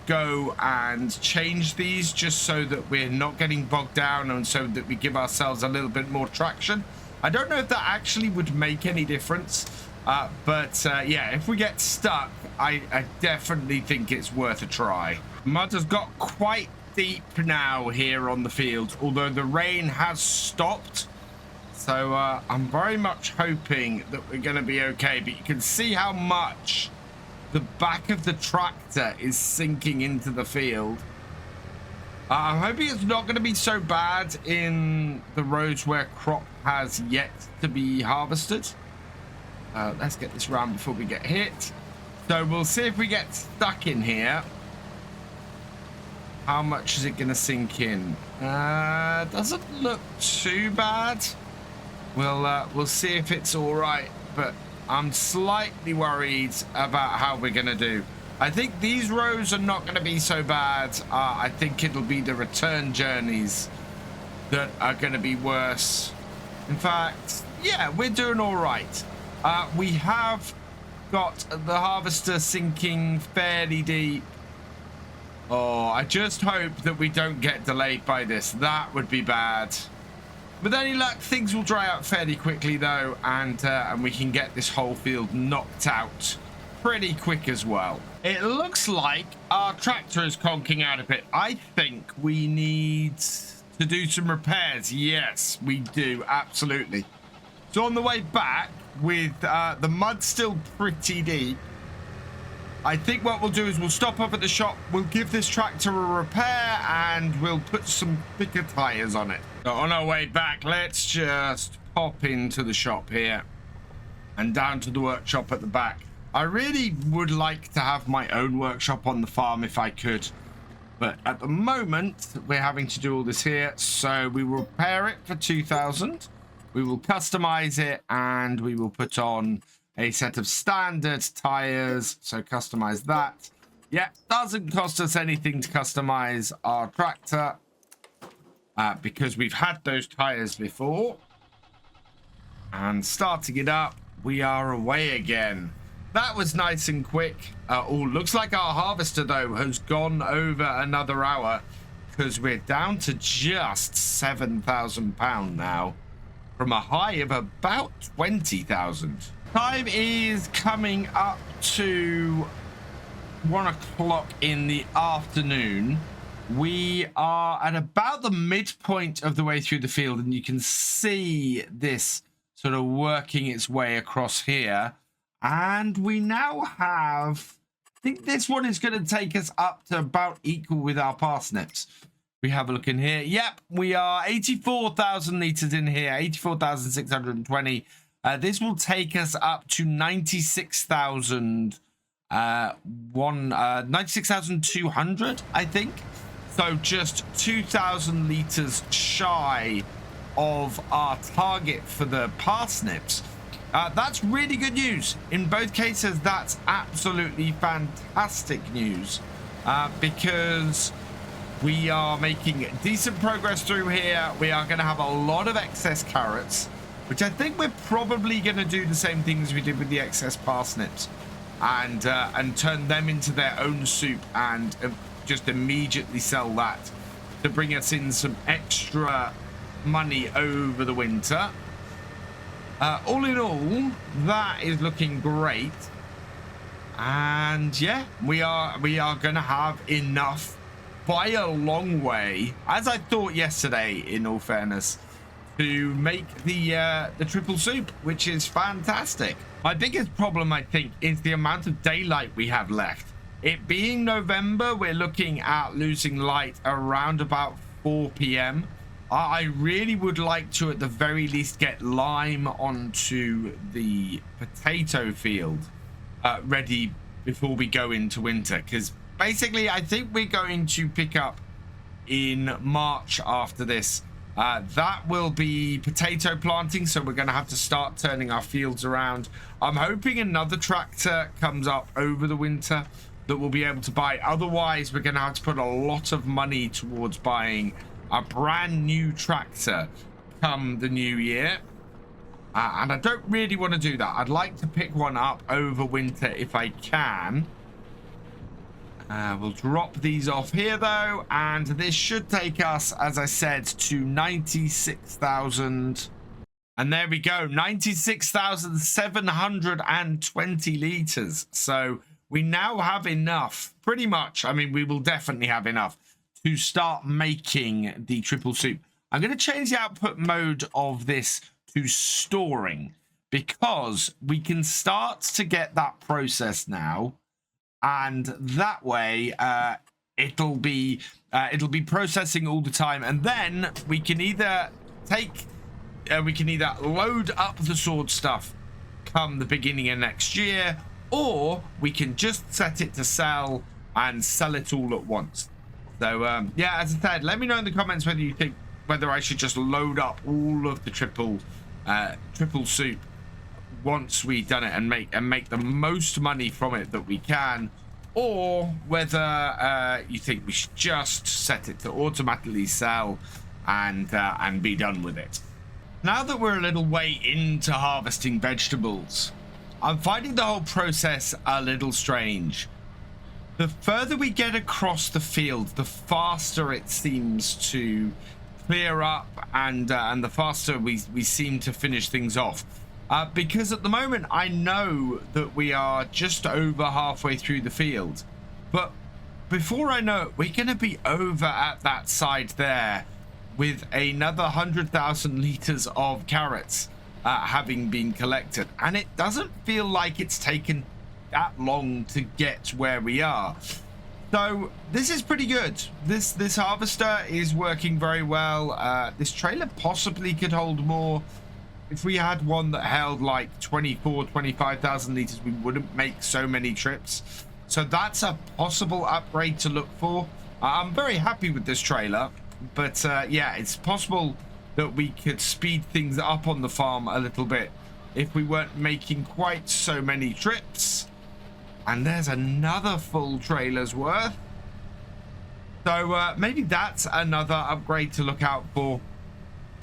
go and change these just so that we're not getting bogged down and so that we give ourselves a little bit more traction. I don't know if that actually would make any difference, but yeah, if we get stuck, I definitely think it's worth a try. Mud has got quite deep now here on the field, although the rain has stopped. So I'm very much hoping that we're going to be okay, but you can see how much the back of the tractor is sinking into the field. I'm hoping it's not going to be so bad in the roads where crop has yet to be harvested. Let's get this round before we get hit. So we'll see if we get stuck in here. How much is it going to sink in? Doesn't look too bad. We'll see if it's all right, but I'm slightly worried about how we're going to do. I think these rows are not going to be so bad. I think it'll be the return journeys that are going to be worse. In fact, yeah, we're doing all right. We have got the harvester sinking fairly deep. Oh, I just hope that we don't get delayed by this. That would be bad. With any luck, things will dry out fairly quickly, though, and we can get this whole field knocked out pretty quick as well. It looks like our tractor is conking out a bit. I think we need to do some repairs. Yes, we do. Absolutely. So on the way back, with the mud still pretty deep, I think what we'll do is we'll stop up at the shop. We'll give this tractor a repair and we'll put some thicker tires on it. So on our way back, let's just pop into the shop here and down to the workshop at the back. I really would like to have my own workshop on the farm if I could, but at the moment we're having to do all this here. So we will repair it for 2,000. We will customize it and we will put on a set of standard tires. So customize that. Yeah, doesn't cost us anything to customize our tractor because we've had those tires before. And starting it up, we are away again. That was nice and quick. Oh, looks like our harvester, though, has gone over another hour because we're down to just £7,000 now from a high of about 20,000. Time is coming up to 1 o'clock in the afternoon. We are at about the midpoint of the way through the field, and you can see this sort of working its way across here. And we now have, I think this one is going to take us up to about equal with our parsnips. We have a look in here. Yep, we are 84,000 litres in here, 84,620. This will take us up to 96,200, I think. So just 2,000 litres shy of our target for the parsnips. That's really good news. In both cases, that's absolutely fantastic news because we are making decent progress through here. We are going to have a lot of excess carrots, which I think we're probably going to do the same things we did with the excess parsnips and turn them into their own soup and just immediately sell that to bring us in some extra money over the winter. All in all, that is looking great. And yeah, we are going to have enough by a long way, as I thought yesterday, in all fairness, to make the triple soup, which is fantastic. My biggest problem, I think, is the amount of daylight we have left. It being November, we're looking at losing light around about 4 p.m. I really would like to, at the very least, get lime onto the potato field ready before we go into winter. Because basically, I think we're going to pick up in March after this. That will be potato planting, so we're going to have to start turning our fields around. I'm hoping another tractor comes up over the winter that we'll be able to buy. Otherwise, we're going to have to put a lot of money towards buying a brand new tractor come the new year. And I don't really want to do that. I'd like to pick one up over winter if I can. We'll drop these off here, though, and this should take us, as I said, to 96,000. And there we go, 96,720 litres. So we now have enough, pretty much. I mean, we will definitely have enough to start making the triple soup. I'm going to change the output mode of this to storing because we can start to get that process now and that way it'll be processing all the time, and then we can either load up the sword stuff come the beginning of next year, or we can just set it to sell and sell it all at once. So yeah, as I said, let me know in the comments whether you think whether I should just load up all of the triple soup once we've done it and make the most money from it that we can, or whether you think we should just set it to automatically sell and be done with it. Now that we're a little way into harvesting vegetables, I'm finding the whole process a little strange. The further we get across the field, the faster it seems to clear up, and the faster we seem to finish things off. Because at the moment, I know that we are just over halfway through the field, but before I know it, we're going to be over at that side there with another 100,000 liters of carrots having been collected, and it doesn't feel like it's taken that long to get where we are. So this is pretty good. This harvester is working very well. This trailer possibly could hold more. If we had one that held like 25,000 liters, we wouldn't make so many trips. So that's a possible upgrade to look for. I'm very happy with this trailer, but yeah, it's possible that we could speed things up on the farm a little bit if we weren't making quite so many trips. And there's another full trailer's worth. So maybe that's another upgrade to look out for.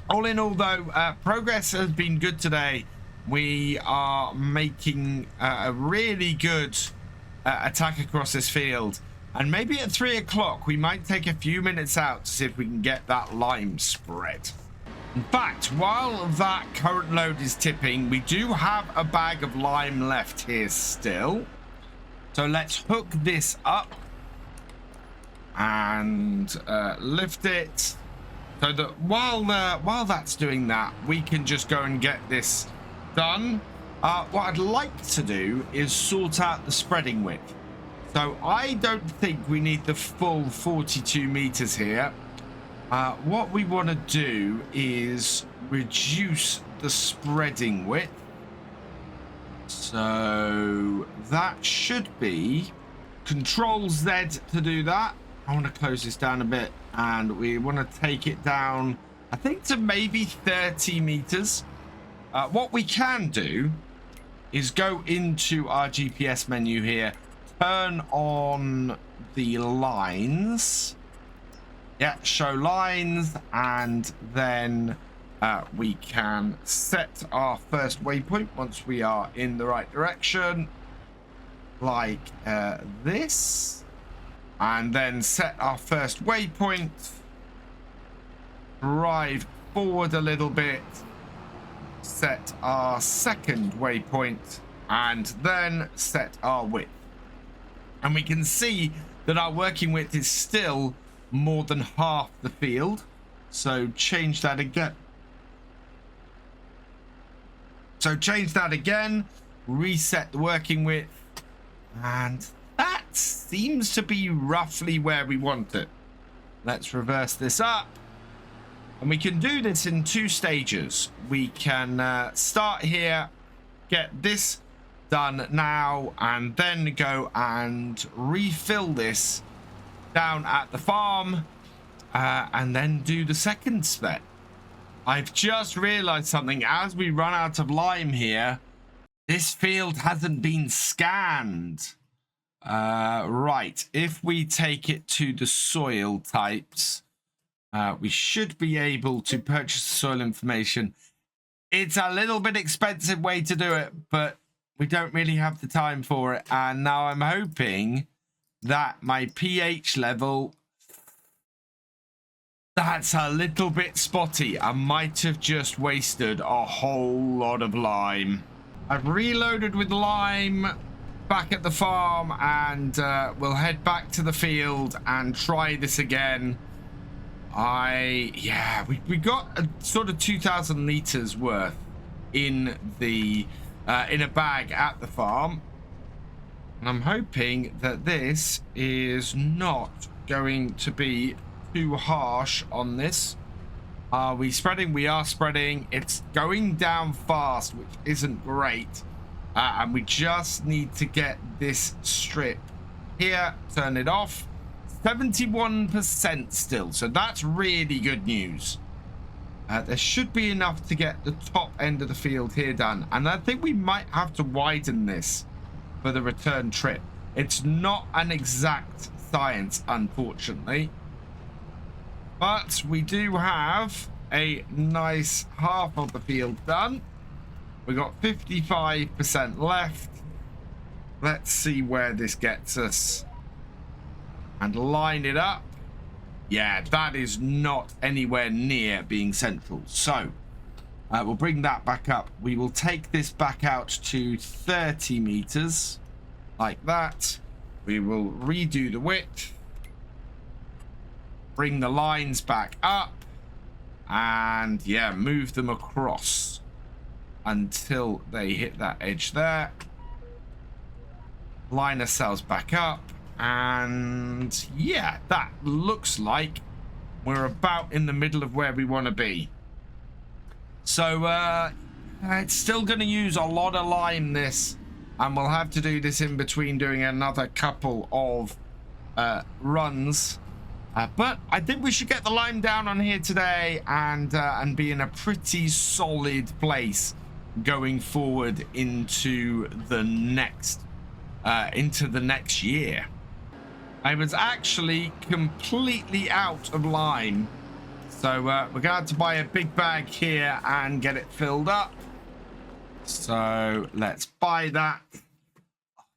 All in all, though, progress has been good today. We are making a really good attack across this field. And maybe at 3 o'clock, we might take a few minutes out to see if we can get that lime spread. In fact, while that current load is tipping, we do have a bag of lime left here still. So let's hook this up and lift it, so that while that's doing that, we can just go and get this done. What I'd like to do is sort out the spreading width. So I don't think we need the full 42 meters here. What we want to do is reduce the spreading width. So that should be Control Z to do that. I want to close this down a bit, and we want to take it down, I think, to maybe 30 meters. What we can do is go into our GPS menu here, turn on the lines. Yeah, show lines, and then we can set our first waypoint once we are in the right direction, like this, and then set our first waypoint, drive forward a little bit, set our second waypoint, and then set our width. And we can see that our working width is still more than half the field, so change that again. Reset the working width, and that seems to be roughly where we want it. Let's reverse this up, and we can do this in 2 stages. We can start here, get this done now, and then go and refill this down at the farm, and then do the second step. I've just realized something. As we run out of lime here, this field hasn't been scanned. Right, if we take it to the soil types, we should be able to purchase soil information. It's a little bit expensive way to do it, but we don't really have the time for it. And now I'm hoping that my pH level, that's a little bit spotty. I might have just wasted a whole lot of lime. I've reloaded with lime back at the farm, and we'll head back to the field and try this again. We got a sort of 2,000 liters worth in the in a bag at the farm. And I'm hoping that this is not going to be too harsh on this. Are we spreading? We are spreading. It's going down fast, which isn't great. And we just need to get this strip here. Turn it off. 71% still. So that's really good news. There should be enough to get the top end of the field here done. And I think we might have to widen this for the return trip. It's not an exact science, unfortunately. But we do have a nice half of the field done. We got 55% left. Let's see where this gets us. And line it up. Yeah, that is not anywhere near being central. So we'll bring that back up. We will take this back out to 30 meters like that. We will redo the width. Bring the lines back up. And yeah, move them across until they hit that edge there. Line ourselves back up. And yeah, that looks like we're about in the middle of where we want to be. So it's still going to use a lot of lime, this, and we'll have to do this in between doing another couple of runs. But I think we should get the lime down on here today and be in a pretty solid place going forward into the next year. I was actually completely out of lime, so we're going to have to buy a big bag here and get it filled up. So let's buy that.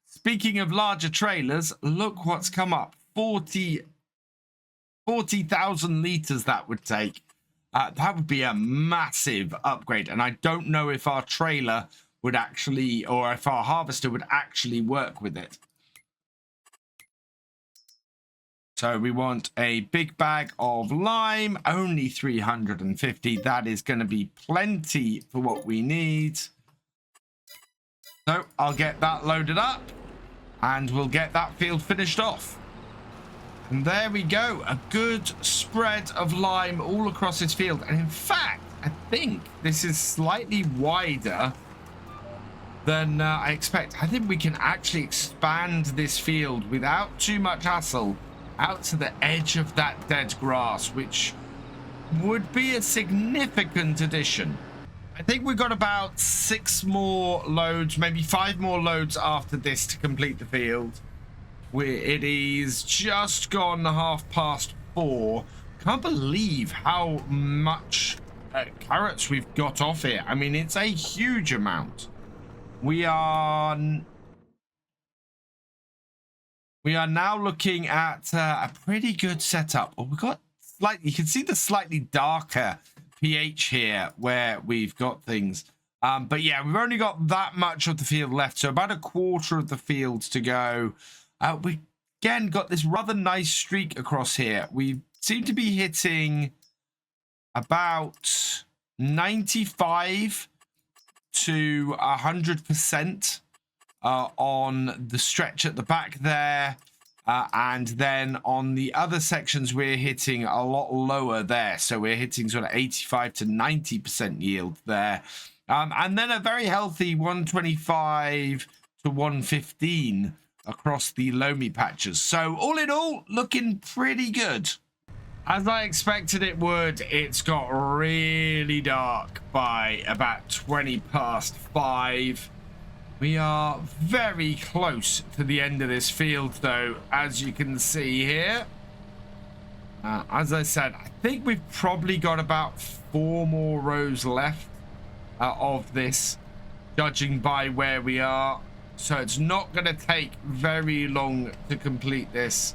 Speaking of larger trailers, look what's come up. 40,000 liters that would take. That would be a massive upgrade, and I don't know if our trailer would actually, or if our harvester would actually work with it. So we want a big bag of lime, only 350. That is going to be plenty for what we need. So I'll get that loaded up and we'll get that field finished off. And there we go. A good spread of lime all across this field. And in fact, I think this is slightly wider than I expect. I think we can actually expand this field without too much hassle out to the edge of that dead grass, which would be a significant addition. I think we've got about 6 more loads, maybe 5 more loads after this to complete the field. It is just gone 4:30. Can't believe how much carrots we've got off here. I mean, it's a huge amount. We are now looking at a pretty good setup. Well, we've got you can see the slightly darker pH here where we've got things. But yeah, we've only got that much of the field left. So about a quarter of the field to go. We again got this rather nice streak across here. We seem to be hitting about 95 to 100%. On the stretch at the back there, and then on the other sections we're hitting a lot lower there, so we're hitting sort of 85 to 90% yield there, and then a very healthy 125 to 115 across the loamy patches. So all in all, looking pretty good. As I expected it would, it's got really dark by about 5:20. We are very close to the end of this field, though, as you can see here. As I said, I think we've probably got about 4 more rows left of this, judging by where we are. So it's not going to take very long to complete this.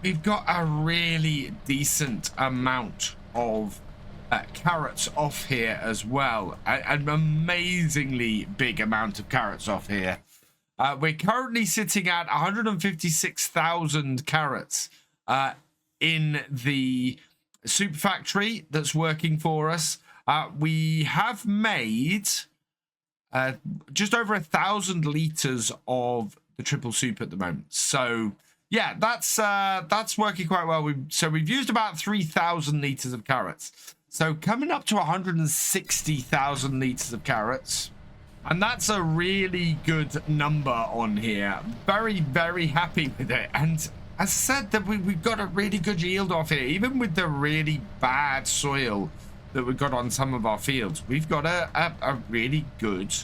We've got a really decent amount of carrots off here as well. An amazingly big amount of carrots off here. We're currently sitting at 156,000 carrots in the super factory that's working for us. We have made just over 1,000 liters of the triple soup at the moment. So yeah, that's working quite well. We've used about 3,000 liters of carrots. So coming up to 160,000 liters of carrots. And that's a really good number on here. Very, very happy with it. And as I said, that we've got a really good yield off here. Even with the really bad soil that we've got on some of our fields, we've got a really good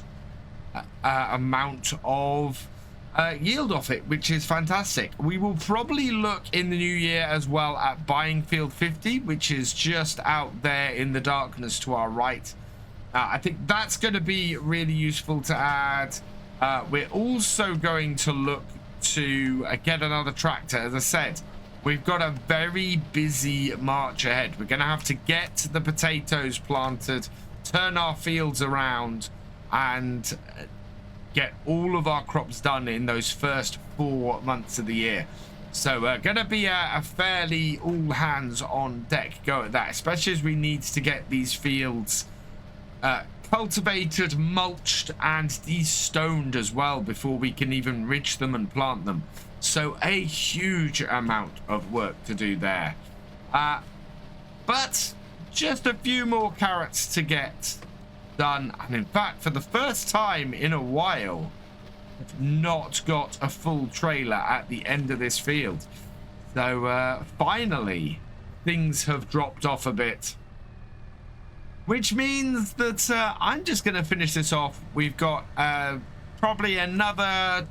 amount of yield off it, which is fantastic. We will probably look in the new year as well at buying field 50, which is just out there in the darkness to our right. I think that's going to be really useful to add. We're also going to look to get another tractor. As I said, we've got a very busy March ahead. We're going to have to get the potatoes planted, turn our fields around, and get all of our crops done in those first 4 months of the year. So going to be a fairly all hands on deck go at that, especially as we need to get these fields cultivated, mulched, and destoned as well before we can even ridge them and plant them. So a huge amount of work to do there. But just a few more carrots to get done. And in fact, for the first time in a while, I've not got a full trailer at the end of this field. So finally, things have dropped off a bit. Which means that I'm just going to finish this off. We've got probably another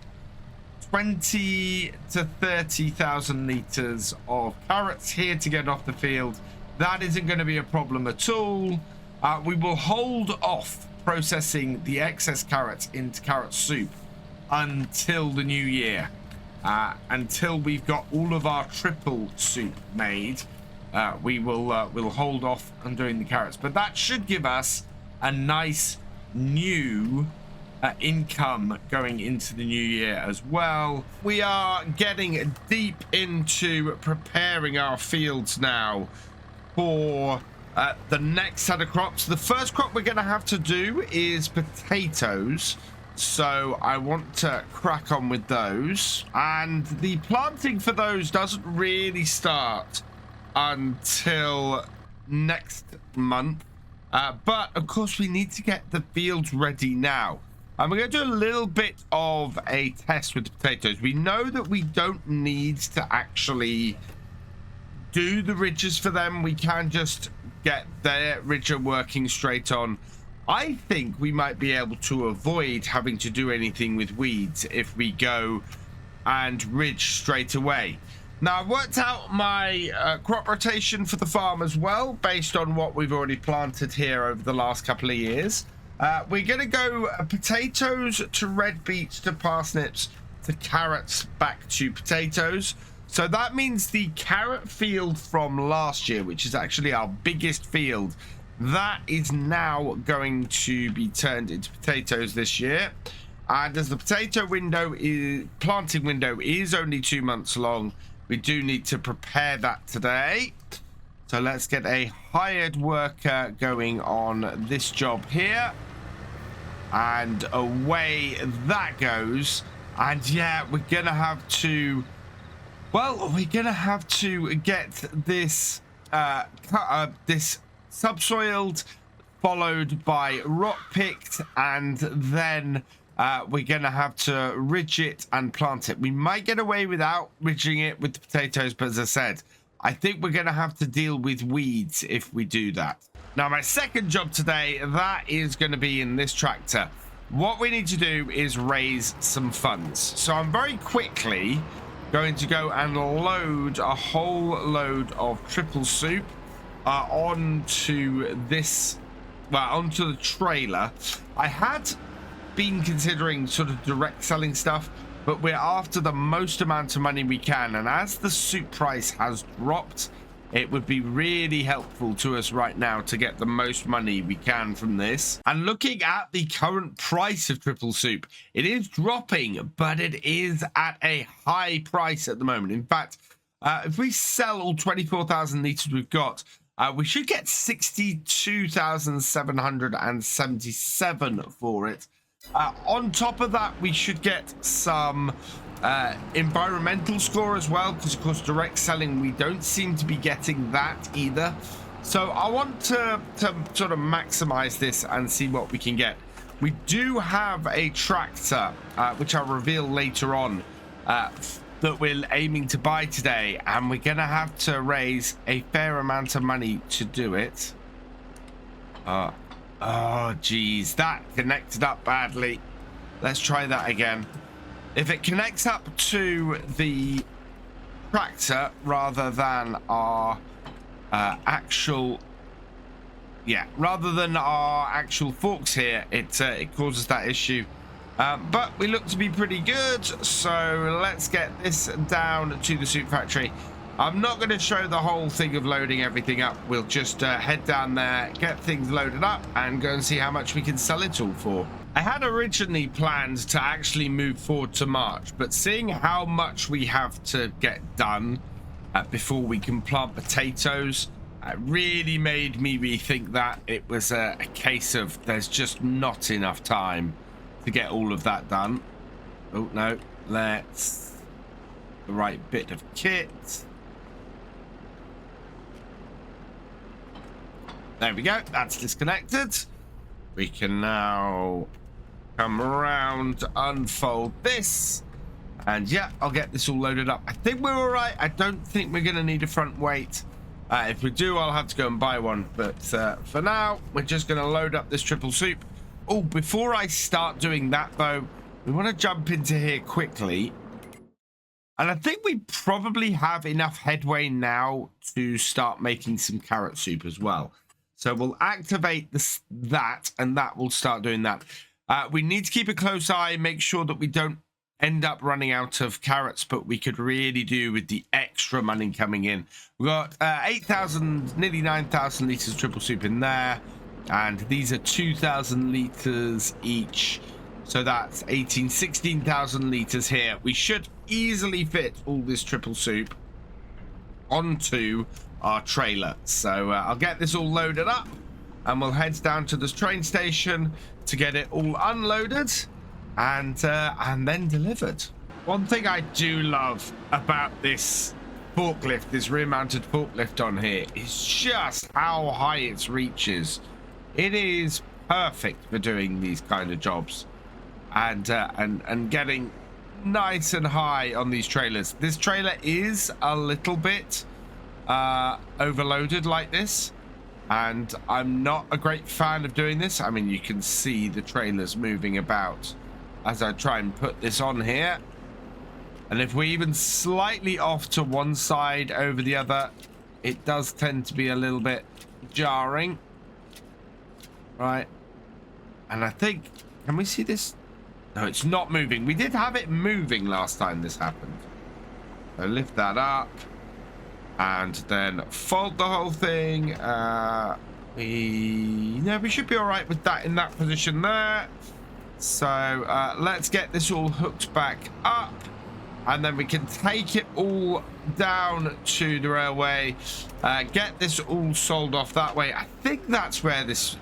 20 to 30,000 liters of carrots here to get off the field. That isn't going to be a problem at all. We will hold off processing the excess carrots into carrot soup until the new year. Until we've got all of our triple soup made. We'll hold off on doing the carrots, but that should give us a nice new income going into the new year as well. We are getting deep into preparing our fields now for the next set of crops. The first crop we're going to have to do is potatoes, so I want to crack on with those. And the planting for those doesn't really start until next month, but of course we need to get the fields ready now, and we're going to do a little bit of a test with the potatoes. We know that we don't need to actually do the ridges for them. We can just get their ridger working straight on. I think we might be able to avoid having to do anything with weeds if we go and ridge straight away. Now, I've worked out my crop rotation for the farm as well, based on what we've already planted here over the last couple of years. We're going to go potatoes to red beets to parsnips to carrots back to potatoes. So that means the carrot field from last year, which is actually our biggest field, that is now going to be turned into potatoes this year. And as the potato planting window is only 2 months long, we do need to prepare that today. So let's get a hired worker going on this job here. And away that goes. And yeah, we're going to have to... Well, we're going to have to get this, this subsoiled, followed by rock picked, and then... we're going to have to ridge it and plant it. We might get away without ridging it with the potatoes, but as I said, I think we're going to have to deal with weeds if we do that. Now, my second job today, that is going to be in this tractor. What we need to do is raise some funds. So I'm very quickly going to go and load a whole load of triple soup onto this, well, onto the trailer. I had been considering sort of direct selling stuff, but we're after the most amount of money we can, and as the soup price has dropped, it would be really helpful to us right now to get the most money we can from this. And looking at the current price of triple soup, it is dropping, but it is at a high price at the moment. In fact, if we sell all 24,000 liters we've got, we should get 62,777 for it. On top of that, we should get some environmental score as well, because of course direct selling, we don't seem to be getting that either. So I want to sort of maximize this and see what we can get. We do have a tractor, which I'll reveal later on, that we're aiming to buy today, and we're gonna have to raise a fair amount of money to do it. Oh geez, that connected up badly. Let's try that again. If it connects up to the tractor rather than our actual forks here, it causes that issue. But we look to be pretty good, so let's get this down to the soup factory. I'm not going to show the whole thing of loading everything up. We'll just head down there, get things loaded up, and go and see how much we can sell it all for. I had originally planned to actually move forward to March, but seeing how much we have to get done before we can plant potatoes, it really made me rethink that. It was a case of there's just not enough time to get all of that done. Oh no, let's the right bit of kit. There we go, that's disconnected. We can now come around, unfold this, and yeah, I'll get this all loaded up. I think we're all right. I don't think we're gonna need a front weight. If we do, I'll have to go and buy one, but for now, we're just gonna load up this triple soup. Oh, before I start doing that though, we want to jump into here quickly, and I think we probably have enough headway now to start making some carrot soup as well. So we'll activate that, and that will start doing that. We need to keep a close eye, make sure that we don't end up running out of carrots, but we could really do with the extra money coming in. We've got 8,000, nearly 9,000 litres of triple soup in there, and these are 2,000 litres each. So that's 16,000 litres here. We should easily fit all this triple soup onto our trailer. So I'll get this all loaded up, and we'll head down to this train station to get it all unloaded and then delivered. One thing I do love about this forklift, this rear-mounted forklift on here, is just how high its reaches. It is perfect for doing these kind of jobs and getting nice and high on these trailers. This trailer is a little bit overloaded like this, and I'm not a great fan of doing this. I mean, you can see the trailers moving about as I try and put this on here, and if we're even slightly off to one side over the other, it does tend to be a little bit jarring, right? And I think, can we see this? No, it's not moving. We did have it moving last time this happened. So lift that up and then fold the whole thing. We should be all right with that in that position there. So let's get this all hooked back up, and then we can take it all down to the railway, get this all sold off that way. I think that's where this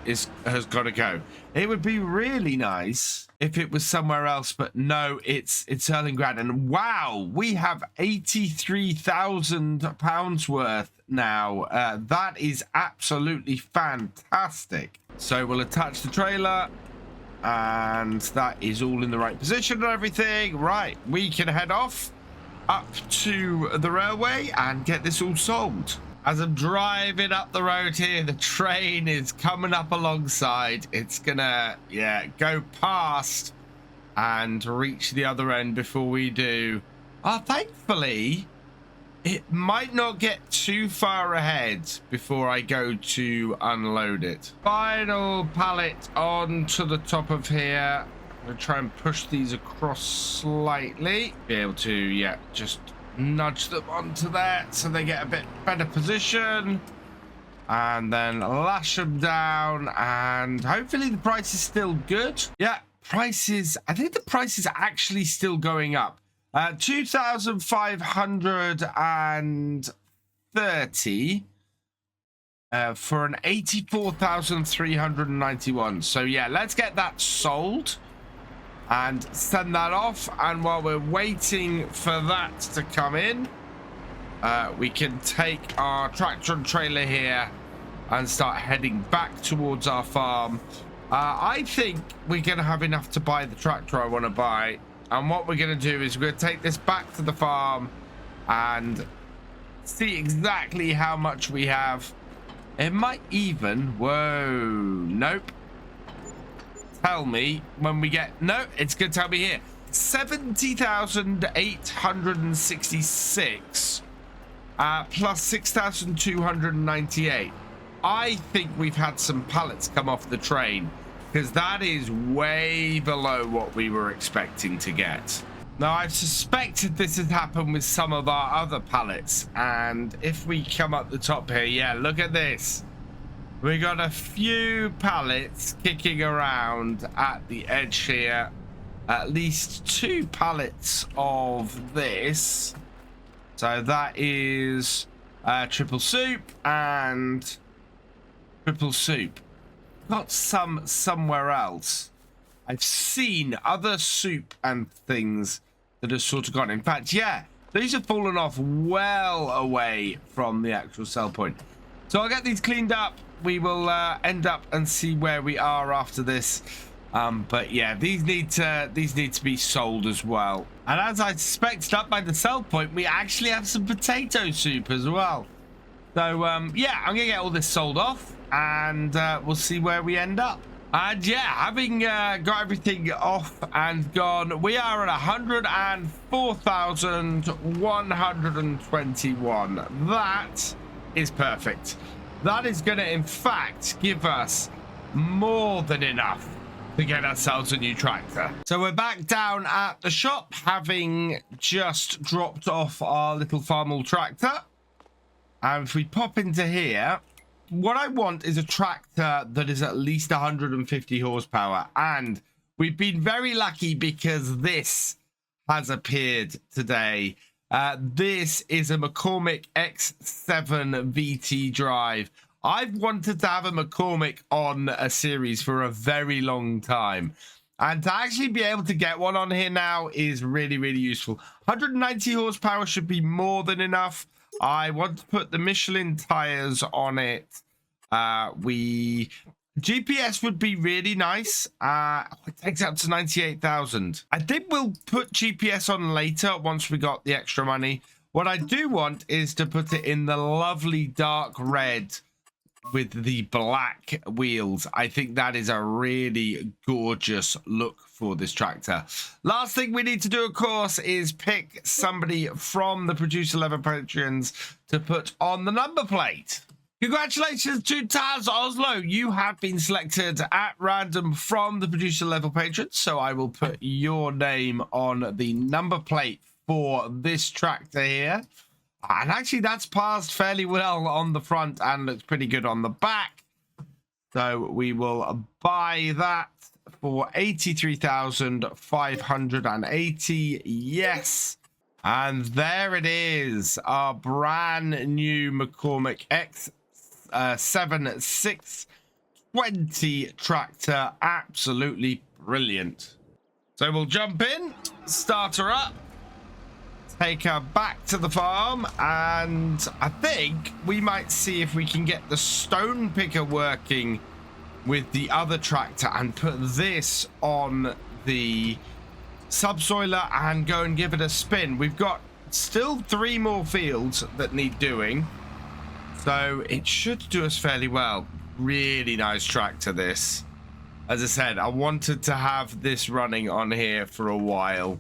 has got to go. It would be really nice if it was somewhere else, but no, it's Erlingrad. And wow, we have 83,000 pounds worth now. That is absolutely fantastic. So we'll attach the trailer, and that is all in the right position and everything. Right, we can head off up to the railway and get this all sold. As I'm driving up the road here, the train is coming up alongside. It's gonna, go past and reach the other end before we do. Thankfully, it might not get too far ahead before I go to unload it. Final pallet onto the top of here. I'm gonna try and push these across slightly. Be able to, just nudge them onto there so they get a bit better position, and then lash them down, and hopefully the price is still good. I think the price is actually still going up. 2,530 for an 84,391. So let's get that sold. and send that off. And while we're waiting for that to come in, we can take our tractor and trailer here and start heading back towards our farm. I think we're going to have enough to buy the tractor I want to buy. And what we're going to do is we're going to take this back to the farm and see exactly how much we have. It might even, whoa, nope. Tell me when we get, no, it's going to tell me here. 70,866 plus 6,298. I think we've had some pallets come off the train, because that is way below what we were expecting to get. Now, I've suspected this has happened with some of our other pallets, and if we come up the top here, yeah, look at this. We got a few pallets kicking around at the edge here. At least 2 pallets of this. So that is triple soup and triple soup. Got some somewhere else. I've seen other soup and things that have sort of gone. In fact, yeah, these have fallen off well away from the actual sell point. So I'll get these cleaned up. We will end up and see where we are after this. But yeah, these need to be sold as well. And as I suspected, up by the sell point, we actually have some potato soup as well. So yeah, I'm gonna get all this sold off, and we'll see where we end up. And yeah, having got everything off and gone, we are at 104,121. That is perfect. That is going to, in fact, give us more than enough to get ourselves a new tractor. So we're back down at the shop, having just dropped off our little Farmall tractor. And if we pop into here, what I want is a tractor that is at least 150 horsepower. And we've been very lucky because this has appeared today. This is a McCormick X7 VT drive. I've wanted to have a McCormick on a series for a very long time. And to actually be able to get one on here now is really, really useful. 190 horsepower should be more than enough. I want to put the Michelin tires on it. GPS would be really nice. It takes up to 98,000. I think we'll put GPS on later once we got the extra money. What I do want is to put it in the lovely dark red with the black wheels. I think that is a really gorgeous look for this tractor. Last thing we need to do, of course, is pick somebody from the producer level patrons to put on the number plate. Congratulations to Tazoslo. You have been selected at random from the producer level patrons. So I will put your name on the number plate for this tractor here. And actually that's passed fairly well on the front and looks pretty good on the back. So we will buy that for 83,580. Yes. And there it is. Our brand new McCormick X7 620 tractor. Absolutely brilliant. So we'll jump in, start her up, take her back to the farm, and I think we might see if we can get the stone picker working with the other tractor and put this on the subsoiler and go and give it a spin. We've got still 3 more fields that need doing, so it should do us fairly well. Really nice tractor, this. As I said, I wanted to have this running on here for a while.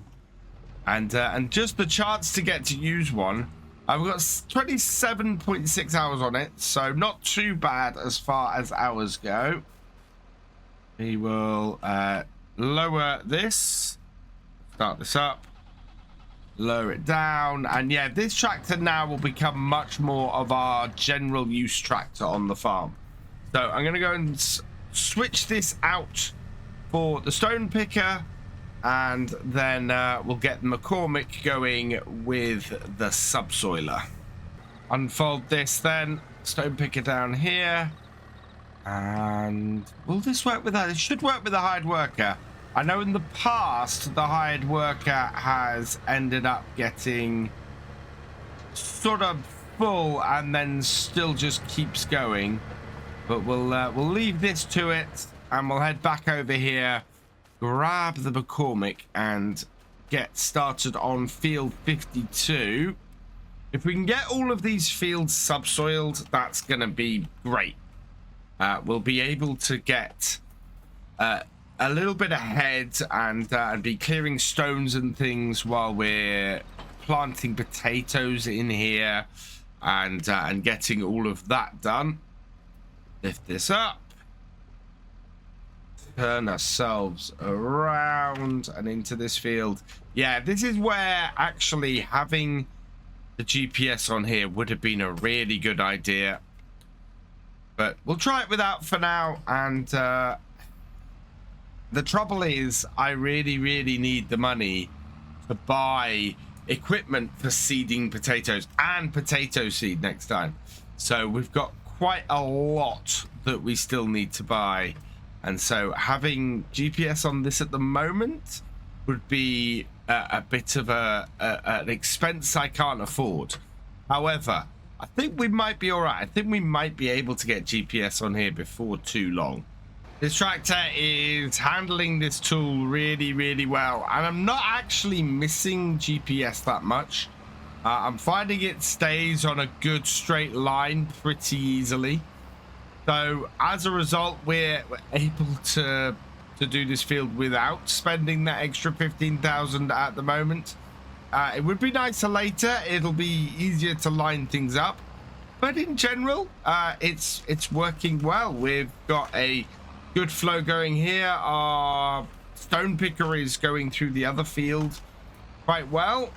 And just the chance to get to use one. I've got 27.6 hours on it, so not too bad as far as hours go. We will lower this, start this up, lower it down, and yeah, this tractor now will become much more of our general use tractor on the farm. So I'm going to go and switch this out for the stone picker. And then we'll get McCormick going with the subsoiler. Unfold this then. Stone picker down here. And will this work with that? It should work with a hired worker. I know in the past, the hired worker has ended up getting sort of full and then still just keeps going. But we'll leave this to it, and we'll head back over here, grab the McCormick, and get started on field 52. If we can get all of these fields subsoiled, that's going to be great. We'll be able to get a little bit ahead and be clearing stones and things while we're planting potatoes in here and getting all of that done. Lift this up, turn ourselves around and into this field. Yeah, this is where actually having the GPS on here would have been a really good idea, but we'll try it without for now. And the trouble is, I really need the money to buy equipment for seeding potatoes and potato seed next time. So we've got quite a lot that we still need to buy, and so having GPS on this at the moment would be a bit of an expense I can't afford. However, I think we might be all right. I think we might be able to get GPS on here before too long. This tractor is handling this tool really well, and I'm not actually missing GPS that much. I'm finding it stays on a good straight line pretty easily. So as a result, we're able to do this field without spending that extra 15,000 at the moment. It would be nicer later. It'll be easier to line things up, but in general, it's working well. We've got a good flow going here. Our stone picker is going through the other field quite well,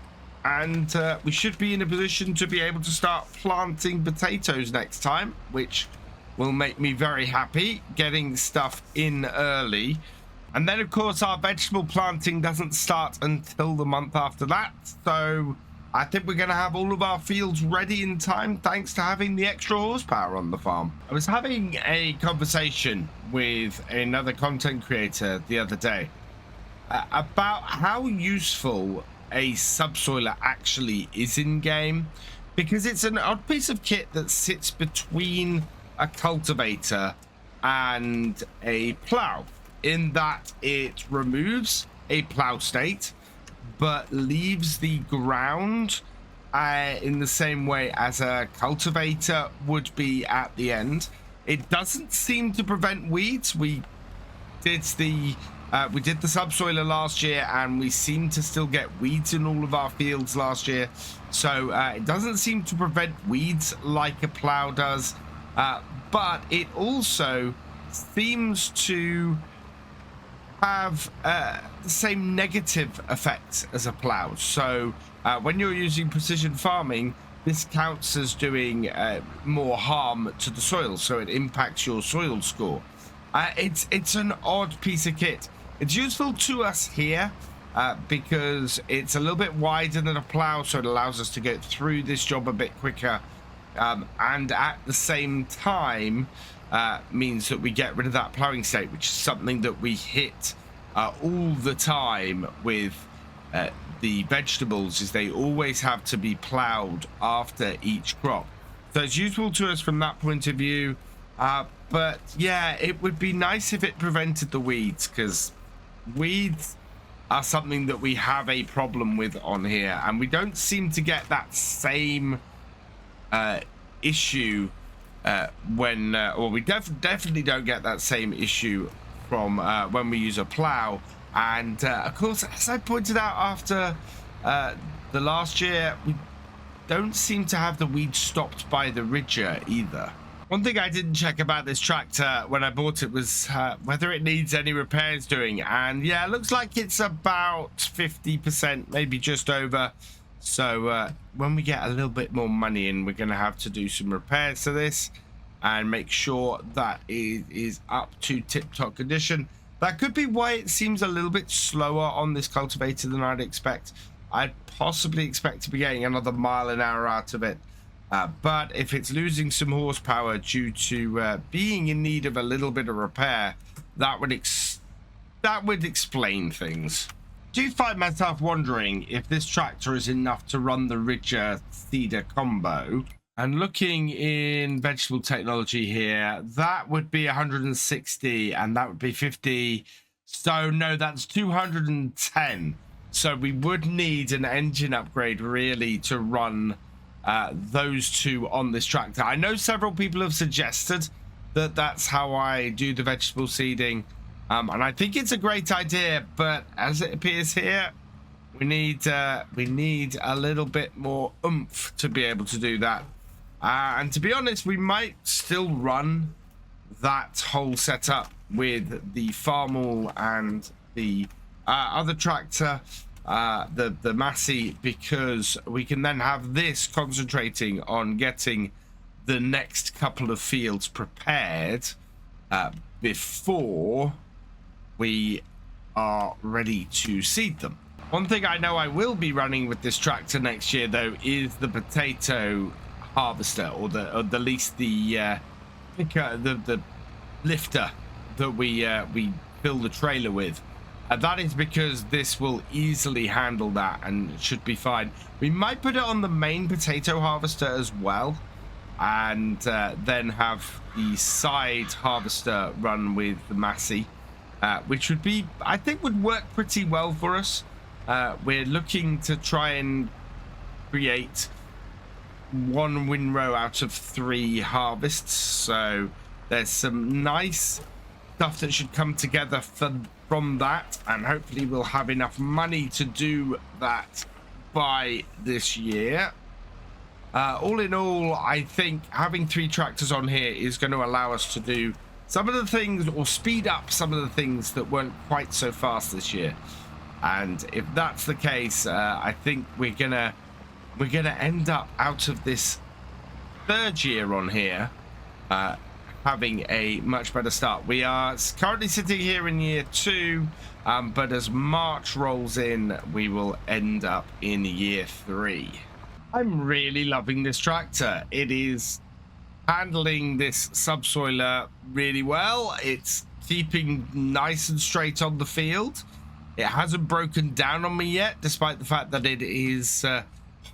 and we should be in a position to be able to start planting potatoes next time, which will make me very happy, getting stuff in early. And then of course our vegetable planting doesn't start until the month after that, so I think we're going to have all of our fields ready in time thanks to having the extra horsepower on the farm. I was having a conversation with another content creator the other day about how useful a subsoiler actually is in game, because it's an odd piece of kit that sits between a cultivator and a plow, in that it removes a plow state but leaves the ground in the same way as a cultivator would be at the end. It doesn't seem to prevent weeds. We did the subsoiler last year, and we seem to still get weeds in all of our fields last year. So it doesn't seem to prevent weeds like a plow does, but it also seems to have the same negative effects as a plow. So when you're using precision farming, this counts as doing more harm to the soil, so it impacts your soil score. It's an odd piece of kit. It's useful to us here because it's a little bit wider than a plow, so it allows us to get through this job a bit quicker, and at the same time means that we get rid of that plowing state, which is something that we hit all the time with the vegetables, is they always have to be plowed after each crop. So it's useful to us from that point of view, but yeah, it would be nice if it prevented the weeds, because weeds are something that we have a problem with on here, and we don't seem to get that same issue or we definitely don't get that same issue from when we use a plow. And of course, as I pointed out after the last year, we don't seem to have the weeds stopped by the ridger either. One thing I didn't check about this tractor when I bought it was whether it needs any repairs doing, and yeah, it looks like it's about 50%, maybe just over. So when we get a little bit more money in, we're going to have to do some repairs to this and make sure that it is up to tip-top condition. That could be why it seems a little bit slower on this cultivator than I'd expect. I'd possibly expect to be getting another mile an hour out of it. But if it's losing some horsepower due to being in need of a little bit of repair, that would that would explain things. Do find myself wondering if this tractor is enough to run the ridger seeder combo. And looking in vegetable technology here, that would be 160 and that would be 50. So no, that's 210. So we would need an engine upgrade really to run those two on this tractor. I know several people have suggested that that's how I do the vegetable seeding. And I think it's a great idea, but as it appears here, we need a little bit more oomph to be able to do that. And to be honest, we might still run that whole setup with the Farmall and the other tractor, the Massey, because we can then have this concentrating on getting the next couple of fields prepared before we are ready to seed them. One thing I know I will be running with this tractor next year, though, is the potato harvester, or the least the lifter that we fill the trailer with. That is because this will easily handle that and it should be fine. We might put it on the main potato harvester as well, and then have the side harvester run with the Massey, which would be, I think, would work pretty well for us. We're looking to try and create 1 windrow out of 3 harvests, so there's some nice stuff that should come together from that, and hopefully we'll have enough money to do that by this year. All in all, I think having 3 tractors on here is going to allow us to do some of the things, or speed up some of the things that weren't quite so fast this year. And if that's the case, I think we're gonna end up out of this 3rd year on here having a much better start. We are currently sitting here in year 2, but as March rolls in, we will end up in year 3. I'm really loving this tractor. It is handling this subsoiler really well. It's keeping nice and straight on the field. It hasn't broken down on me yet, despite the fact that it is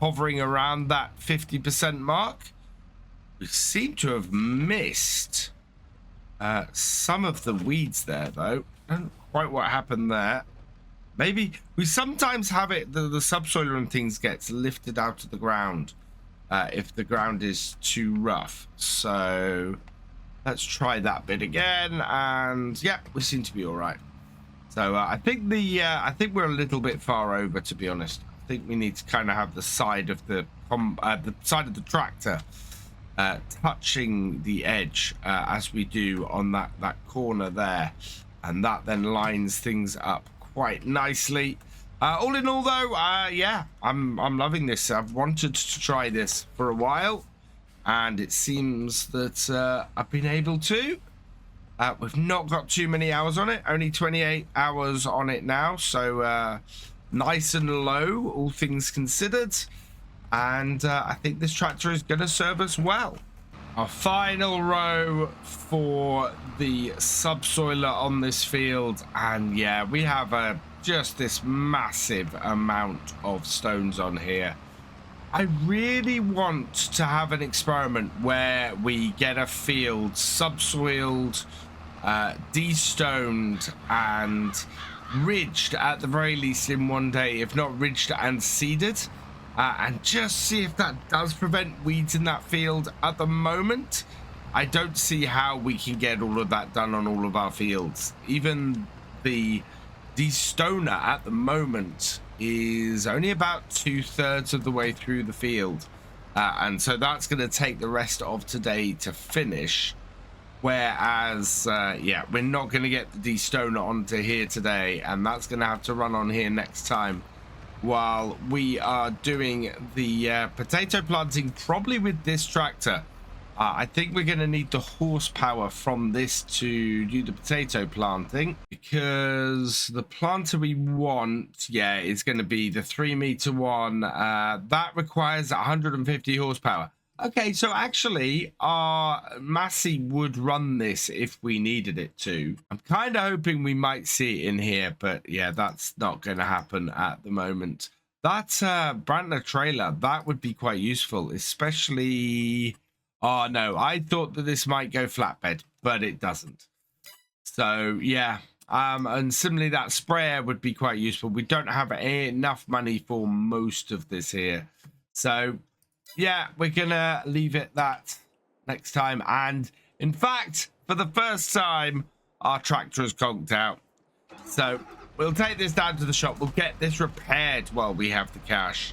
hovering around that 50% mark. We seem to have missed some of the weeds there, though. I don't know quite what happened there. Maybe we sometimes have it, the subsoiler and things gets lifted out of the ground if the ground is too rough. So let's try that bit again, and yeah, we seem to be all right. So I think we're a little bit far over, to be honest. I think we need to kind of have the side of the side of the tractor touching the edge as we do on that corner there, and that then lines things up quite nicely. All in all, though, yeah, I'm loving this. I've wanted to try this for a while, and it seems that I've been able to. We've not got too many hours on it, only 28 hours on it now, so nice and low, all things considered. And I think this tractor is going to serve us well. Our final row for the subsoiler on this field, and yeah, we have just this massive amount of stones on here. I really want to have an experiment where we get a field subsoiled, destoned and ridged at the very least in one day, if not ridged and seeded, and just see if that does prevent weeds in that field. At the moment, I don't see how we can get all of that done on all of our fields. Even the destoner at the moment is only about 2/3 of the way through the field, and so that's going to take the rest of today to finish. Whereas yeah, we're not going to get the destoner onto here today, and that's going to have to run on here next time, while we are doing the potato planting, probably with this tractor. I think we're going to need the horsepower from this to do the potato planting, because the planter we want, yeah, is going to be the 3-meter one. That requires 150 horsepower. Okay, so actually, our Massey would run this if we needed it to. I'm kind of hoping we might see it in here, but yeah, that's not going to happen at the moment. That Brantner trailer, that would be quite useful, especially... Oh, no, I thought that this might go flatbed, but it doesn't. So, yeah. And similarly, that sprayer would be quite useful. We don't have enough money for most of this here. So... yeah, we're gonna leave it that next time. And in fact, for the first time, our tractor has conked out. So we'll take this down to the shop. We'll get this repaired while we have the cash.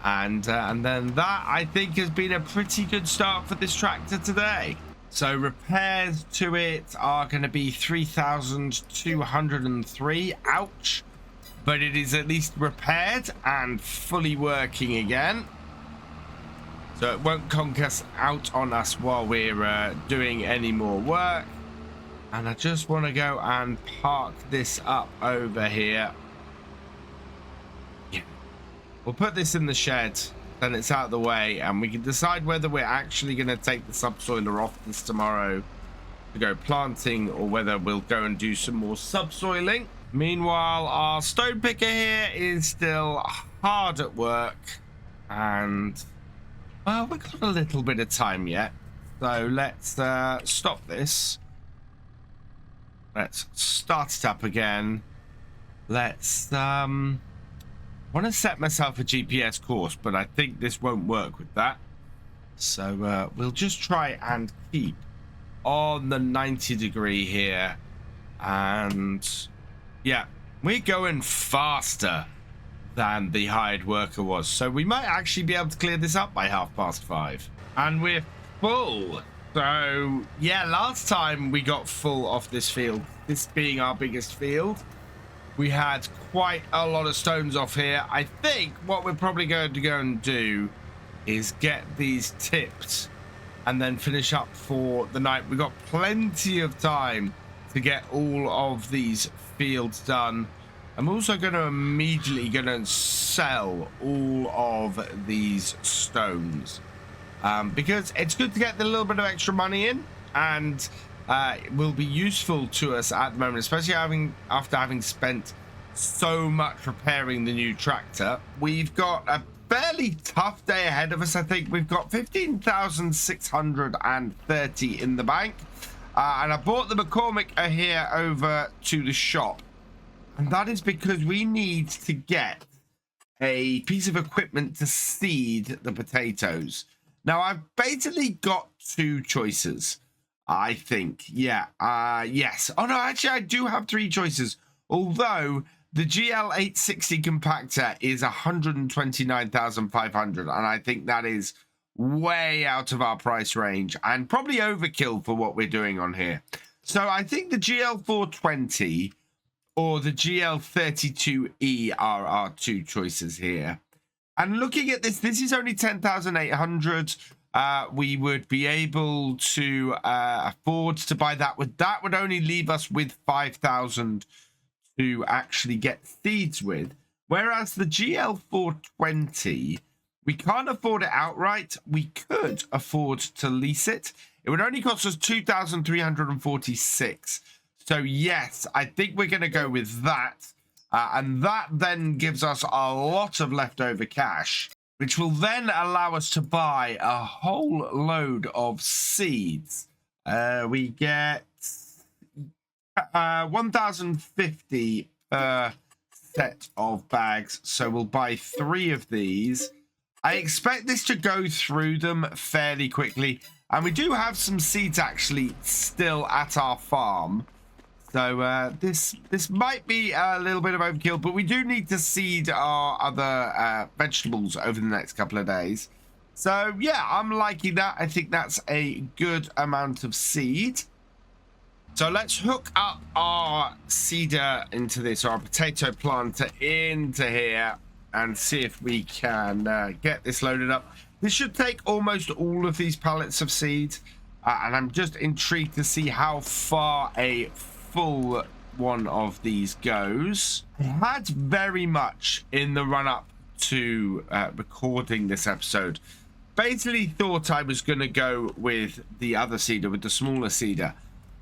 And then that, I think, has been a pretty good start for this tractor today. So repairs to it are going to be 3,203. Ouch. But it is at least repaired and fully working again. So it won't conk us out on us while we're doing any more work. And I just want to go and park this up over here. Yeah. We'll put this in the shed, then it's out of the way, and we can decide whether we're actually going to take the subsoiler off this tomorrow to go planting, or whether we'll go and do some more subsoiling. Meanwhile, our stone picker here is still hard at work, and... well, we've got a little bit of time yet, so let's stop this. Let's start it up again. Let's want to set myself a GPS course, but I think this won't work with that. So we'll just try and keep on the 90-degree here, and yeah, we're going faster than the hired worker was, so we might actually be able to clear this up by 5:30. And we're full. So yeah, last time we got full off this field, this being our biggest field, we had quite a lot of stones off here. I think what we're probably going to go and do is get these tipped and then finish up for the night. We've got plenty of time to get all of these fields done. I'm also going to immediately sell all of these stones because it's good to get a little bit of extra money in, and it will be useful to us at the moment, especially after having spent so much repairing the new tractor. We've got a fairly tough day ahead of us. I think we've got 15,630 in the bank, and I bought the McCormick here over to the shop. And that is because we need to get a piece of equipment to seed the potatoes. Now, I've basically got two choices, I think. Yeah, yes. Oh, no, actually, I do have three choices. Although the GL860 compactor is 129,500. And I think that is way out of our price range and probably overkill for what we're doing on here. So I think the GL420... or the GL32E are our two choices here. And looking at this, this is only 10,800. We would be able to afford to buy that. That would only leave us with 5,000 to actually get seeds with. Whereas the GL420, we can't afford it outright. We could afford to lease it. It would only cost us 2,346. So yes, I think we're going to go with that. And that then gives us a lot of leftover cash, which will then allow us to buy a whole load of seeds. We get 1,050 per set of bags. So we'll buy 3 of these. I expect this to go through them fairly quickly. And we do have some seeds actually still at our farm. So this might be a little bit of overkill, but we do need to seed our other vegetables over the next couple of days. So yeah, I'm liking that. I think that's a good amount of seed. So let's hook up our seeder into this, or our potato planter into here, and see if we can get this loaded up. This should take almost all of these pallets of seed, and I'm just intrigued to see how far a full one of these goes. I had very much in the run-up to recording this episode basically thought I was going to go with the other seeder, with the smaller seeder.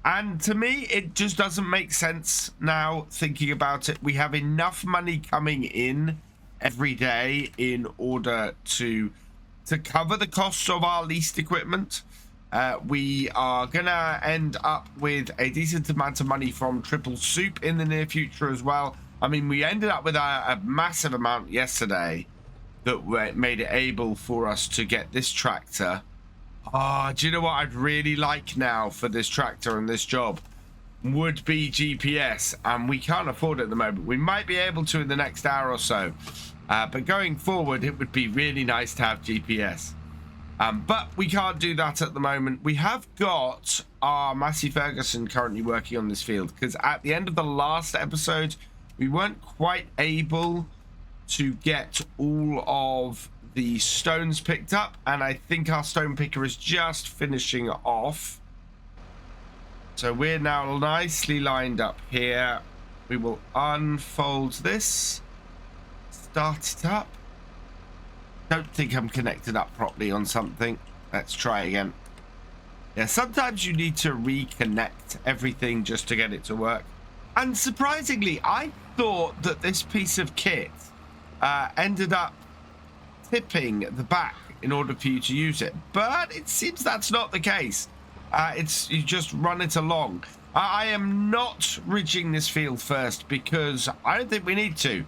And to me, it just doesn't make sense now, thinking about it. We have enough money coming in every day in order to cover the costs of our leased equipment. We are going to end up with a decent amount of money from Triple Soup in the near future as well. I mean, we ended up with a massive amount yesterday that made it able for us to get this tractor. Oh, do you know what I'd really like now for this tractor and this job? Would be GPS, and we can't afford it at the moment. We might be able to in the next hour or so, but going forward it would be really nice to have GPS, but we can't do that at the moment. We have got our Massey Ferguson currently working on this field, because at the end of the last episode we weren't quite able to get all of the stones picked up, and I think our stone picker is just finishing off. So we're now nicely lined up here. We will unfold this, start it up. Don't think I'm connected up properly on something. Let's try again. Yeah, sometimes you need to reconnect everything just to get it to work. And surprisingly, I thought that this piece of kit ended up tipping the back in order for you to use it, but it seems that's not the case. You just run it along. I am not ridging this field first because I don't think we need to.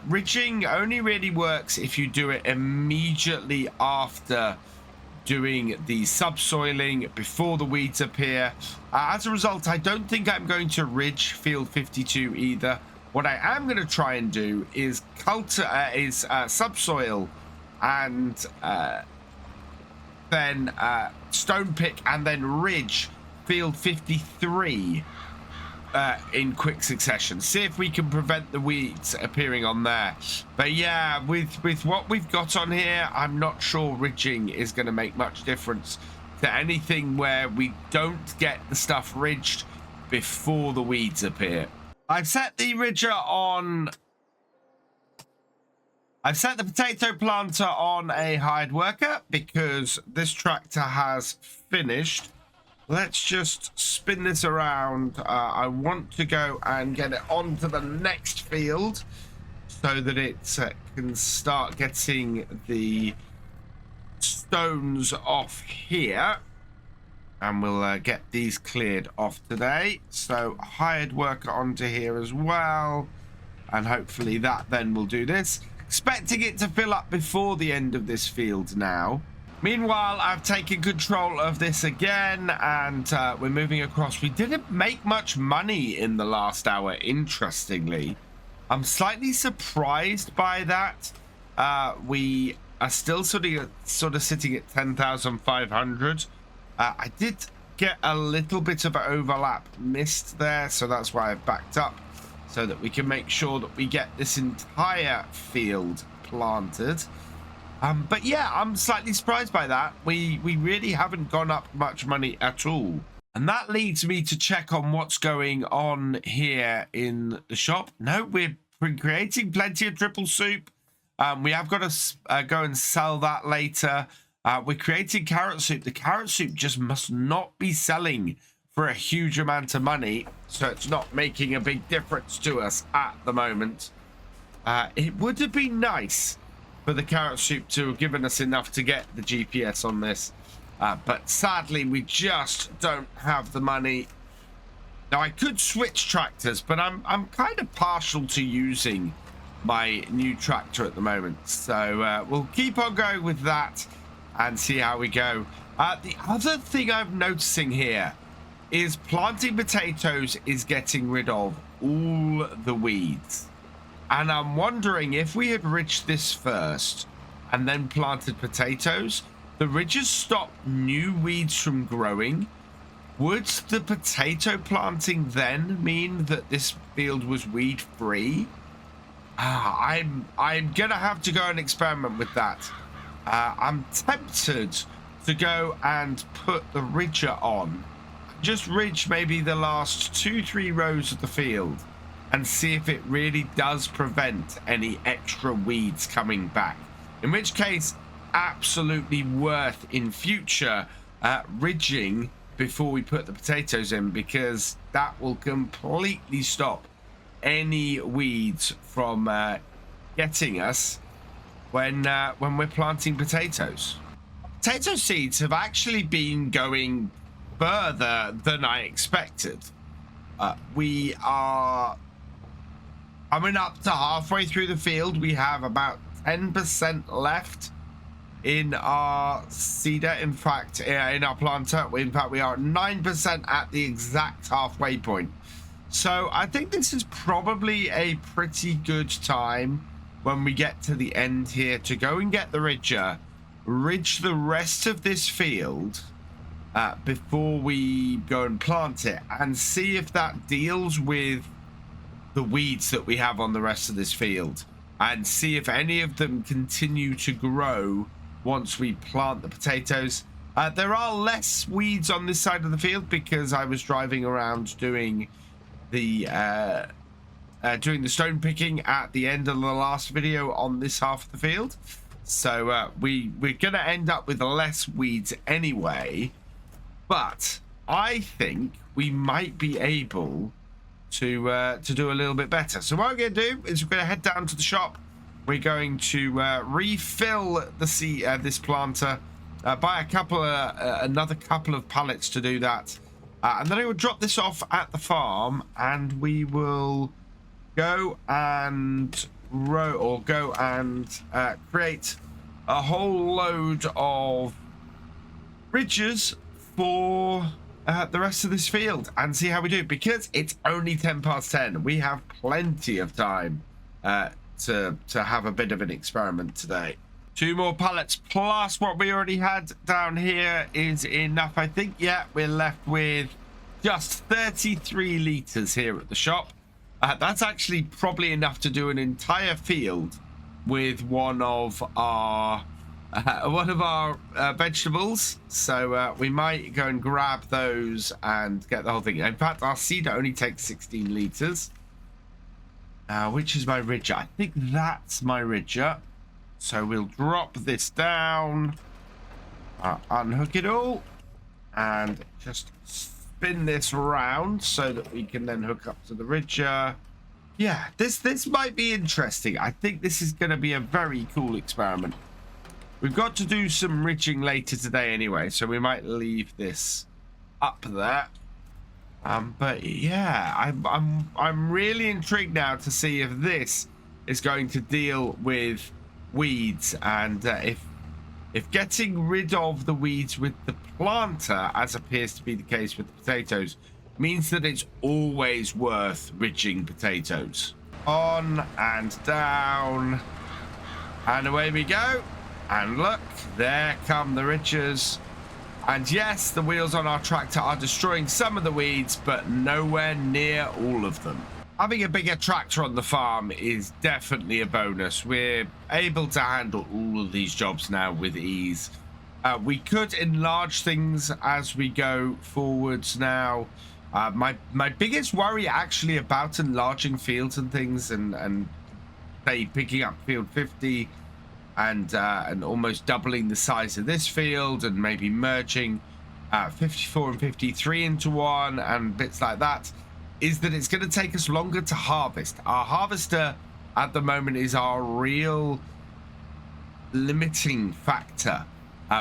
Ridging only really works if you do it immediately after doing the subsoiling, before the weeds appear. As a result, I don't think I'm going to ridge field 52 either. What I am going to try and do is subsoil and then stone pick and then ridge field 53 in quick succession. See if we can prevent the weeds appearing on there. But yeah, with what we've got on here, I'm not sure ridging is going to make much difference to anything where we don't get the stuff ridged before the weeds appear. I've set the ridger on. I've set the potato planter on a hired worker because this tractor has finished. Let's just spin this around. I want to go and get it onto the next field so that it can start getting the stones off here. And we'll get these cleared off today. So hired worker onto here as well. And hopefully that then will do this. Expecting it to fill up before the end of this field now. Meanwhile, I've taken control of this again, and we're moving across. We didn't make much money in the last hour, interestingly. I'm slightly surprised by that. We are still sort of sitting at 10,500. I did get a little bit of an overlap missed there, so that's why I've backed up, so that we can make sure that we get this entire field planted. But yeah, I'm slightly surprised by that. We really haven't gone up much money at all. And that leads me to check on what's going on here in the shop. No, we're creating plenty of triple soup. We have got to go and sell that later. We're creating carrot soup. The carrot soup just must not be selling for a huge amount of money, so it's not making a big difference to us at the moment. It would have been nice for the carrot soup to have given us enough to get the GPS on this, but sadly we just don't have the money. Now I could switch tractors, but I'm kind of partial to using my new tractor at the moment, so we'll keep on going with that and see how we go. The other thing I'm noticing here is planting potatoes is getting rid of all the weeds. And I'm wondering if we had ridged this first and then planted potatoes, the ridges stop new weeds from growing. Would the potato planting then mean that this field was weed free? I'm gonna have to go and experiment with that. I'm tempted to go and put the ridger on. Just ridge maybe the last 2-3 rows of the field and see if it really does prevent any extra weeds coming back. In which case, absolutely worth in future ridging before we put the potatoes in, because that will completely stop any weeds from getting us when we're planting potatoes. Potato seeds have actually been going further than I expected. We are coming up to halfway through the field. We have about 10% left in our seeder. In fact, in our planter, in fact, we are 9% at the exact halfway point. So I think this is probably a pretty good time when we get to the end here to go and get the ridger, ridge the rest of this field before we go and plant it, and see if that deals with the weeds that we have on the rest of this field, and see if any of them continue to grow once we plant the potatoes. There are less weeds on this side of the field because I was driving around doing the stone picking at the end of the last video on this half of the field. So we're gonna end up with less weeds anyway, but I think we might be able to do a little bit better. So what we're gonna do is we're gonna head down to the shop. We're going to refill the this planter, buy another couple of pallets to do that, and then I will drop this off at the farm, and we will go and create a whole load of ridges for the rest of this field and see how we do, because it's only 10 past 10. We have plenty of time to have a bit of an experiment today. 2 more pallets plus what we already had down here is enough, I think. Yeah, we're left with just 33 liters here at the shop. That's actually probably enough to do an entire field with one of our vegetables. So we might go and grab those and get the whole thing. In fact, our seeder only takes 16 liters. Which is my ridger? I think that's my ridger. So we'll drop this down, unhook it all, and just spin this around so that we can then hook up to the ridger. Yeah, this might be interesting. I think this is going to be a very cool experiment. We've got to do some ridging later today anyway, so we might leave this up there. But yeah, I'm really intrigued now to see if this is going to deal with weeds, and if getting rid of the weeds with the planter, as appears to be the case with the potatoes, means that it's always worth ridging potatoes. On and down, and away we go. And look, there come the ridgers. And yes, the wheels on our tractor are destroying some of the weeds, but nowhere near all of them. Having a bigger tractor on the farm is definitely a bonus. We're able to handle all of these jobs now with ease. We could enlarge things as we go forwards now. My biggest worry actually about enlarging fields and things, and say picking up field 50 and almost doubling the size of this field, and maybe merging 54 and 53 into one and bits like that, is that it's going to take us longer to harvest. Our harvester at the moment is our real limiting factor.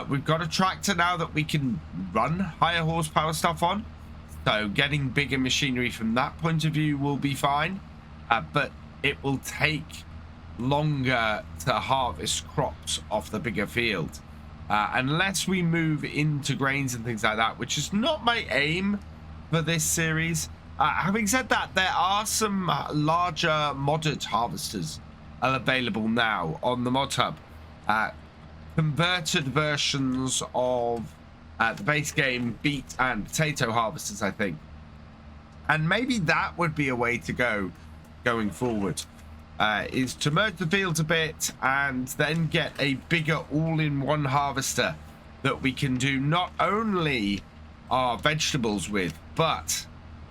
We've got a tractor now that we can run higher horsepower stuff on, so getting bigger machinery from that point of view will be fine, but it will take longer to harvest crops off the bigger field, unless we move into grains and things like that, which is not my aim for this series. Having said that, there are some larger modded harvesters available now on the mod hub, converted versions of the base game beet and potato harvesters, I think, and maybe that would be a way to go going forward. Is to merge the fields a bit and then get a bigger all-in-one harvester that we can do not only our vegetables with, but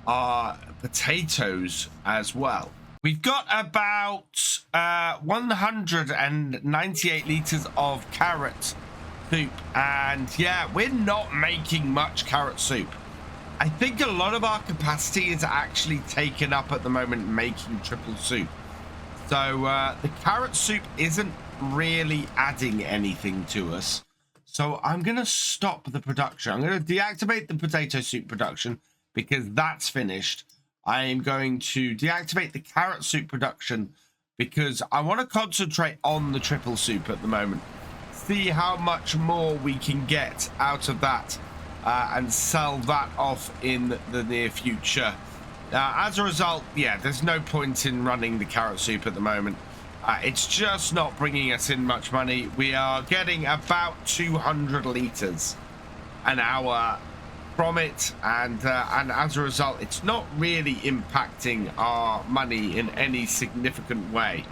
our potatoes as well. We've got about 198 litres of carrot soup. And yeah, we're not making much carrot soup. I think a lot of our capacity is actually taken up at the moment making triple soup. So the carrot soup isn't really adding anything to us. So I'm going to stop the production. I'm going to deactivate the potato soup production because that's finished. I am going to deactivate the carrot soup production because I want to concentrate on the triple soup at the moment. See how much more we can get out of that and sell that off in the near future. As a result, yeah, there's no point in running the carrot soup at the moment. It's just not bringing us in much money. We are getting about 200 litres an hour from it, and as a result, it's not really impacting our money in any significant way.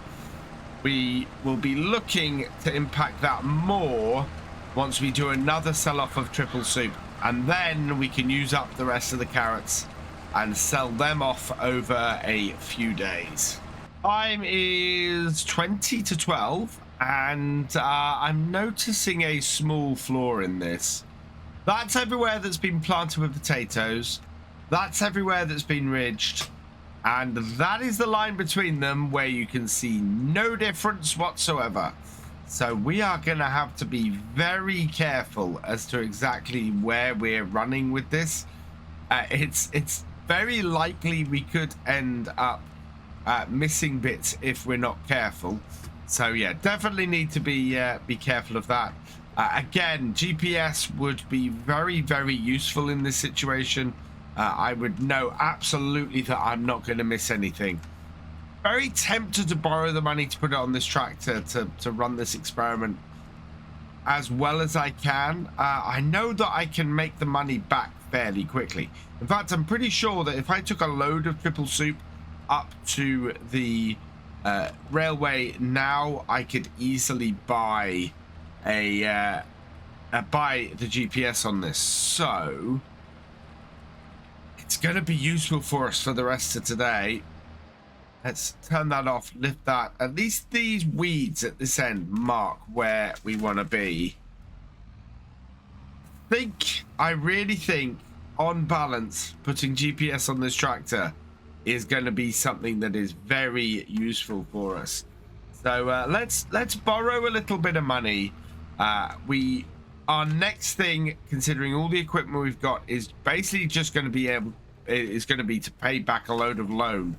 We will be looking to impact that more once we do another sell-off of triple soup, and then we can use up the rest of the carrots and sell them off over a few days. Time is 20 to 12, and I'm noticing a small flaw in this. That's everywhere that's been planted with potatoes. That's everywhere that's been ridged. And that is the line between them where you can see no difference whatsoever. So we are going to have to be very careful as to exactly where we're running with this. It's very likely we could end up missing bits if we're not careful. So yeah, definitely need to be careful of that. Again, GPS would be very, very useful in this situation. I would know absolutely that I'm not going to miss anything. Very tempted to borrow the money to put it on this tractor to run this experiment as well as I can. I know that I can make the money back fairly quickly. In fact, I'm pretty sure that if I took a load of triple soup up to the railway now, I could easily buy the GPS on this. So it's going to be useful for us for the rest of today. Let's turn that off, lift that. At least these weeds at this end mark where we want to be. I really think, on balance, putting GPS on this tractor is going to be something that is very useful for us. So let's borrow a little bit of money. Our next thing, considering all the equipment we've got, is basically just going to be to pay back a load of loan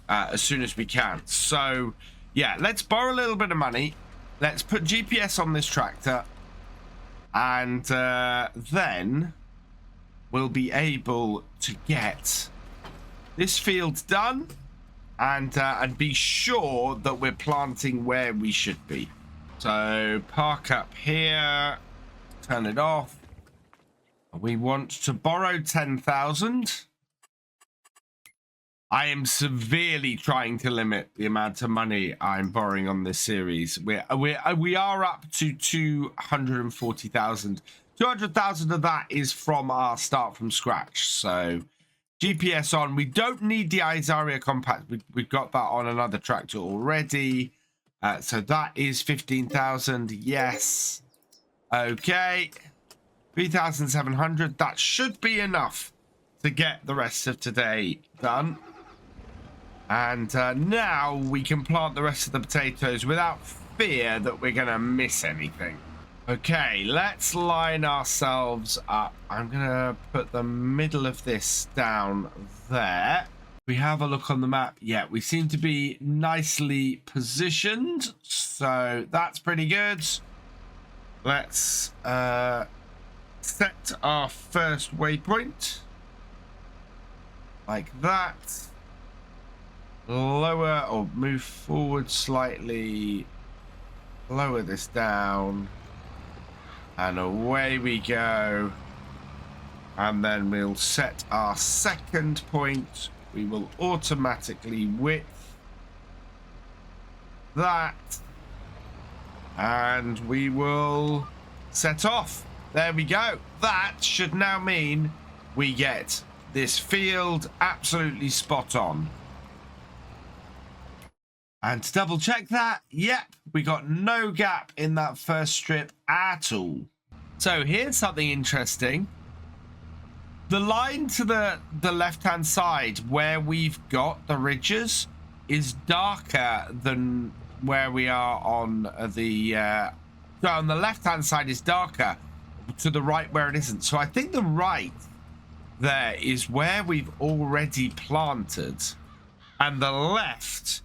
as soon as we can. So yeah, let's borrow a little bit of money. Let's put GPS on this tractor, and then we'll be able to get this field done and be sure that we're planting where we should be. So park up here, turn it off. We want to borrow 10,000. I am severely trying to limit the amount of money I'm borrowing on this series. We are up to 240,000. 200,000 of that is from our start from scratch. So GPS on. We don't need the Isaria compact. We've got that on another tractor already. So that is 15,000. Yes. Okay. 3,700. That should be enough to get the rest of today done. And now we can plant the rest of the potatoes without fear that we're going to miss anything. Okay, let's line ourselves up. I'm going to put the middle of this down there. We have a look on the map. Yeah, we seem to be nicely positioned. So that's pretty good. Let's set our first waypoint. Like that. Lower or move forward slightly. Lower this down. And away we go. And then we'll set our second point. We will automatically width that. And we will set off. There we go. That should now mean we get this field absolutely spot on. And to double check that, yep, we got no gap in that first strip at all. So here's something interesting. The line to the left-hand side where we've got the ridges is darker than where we are on the... so on the left-hand side is darker, to the right where it isn't. So I think the right there is where we've already planted, and the left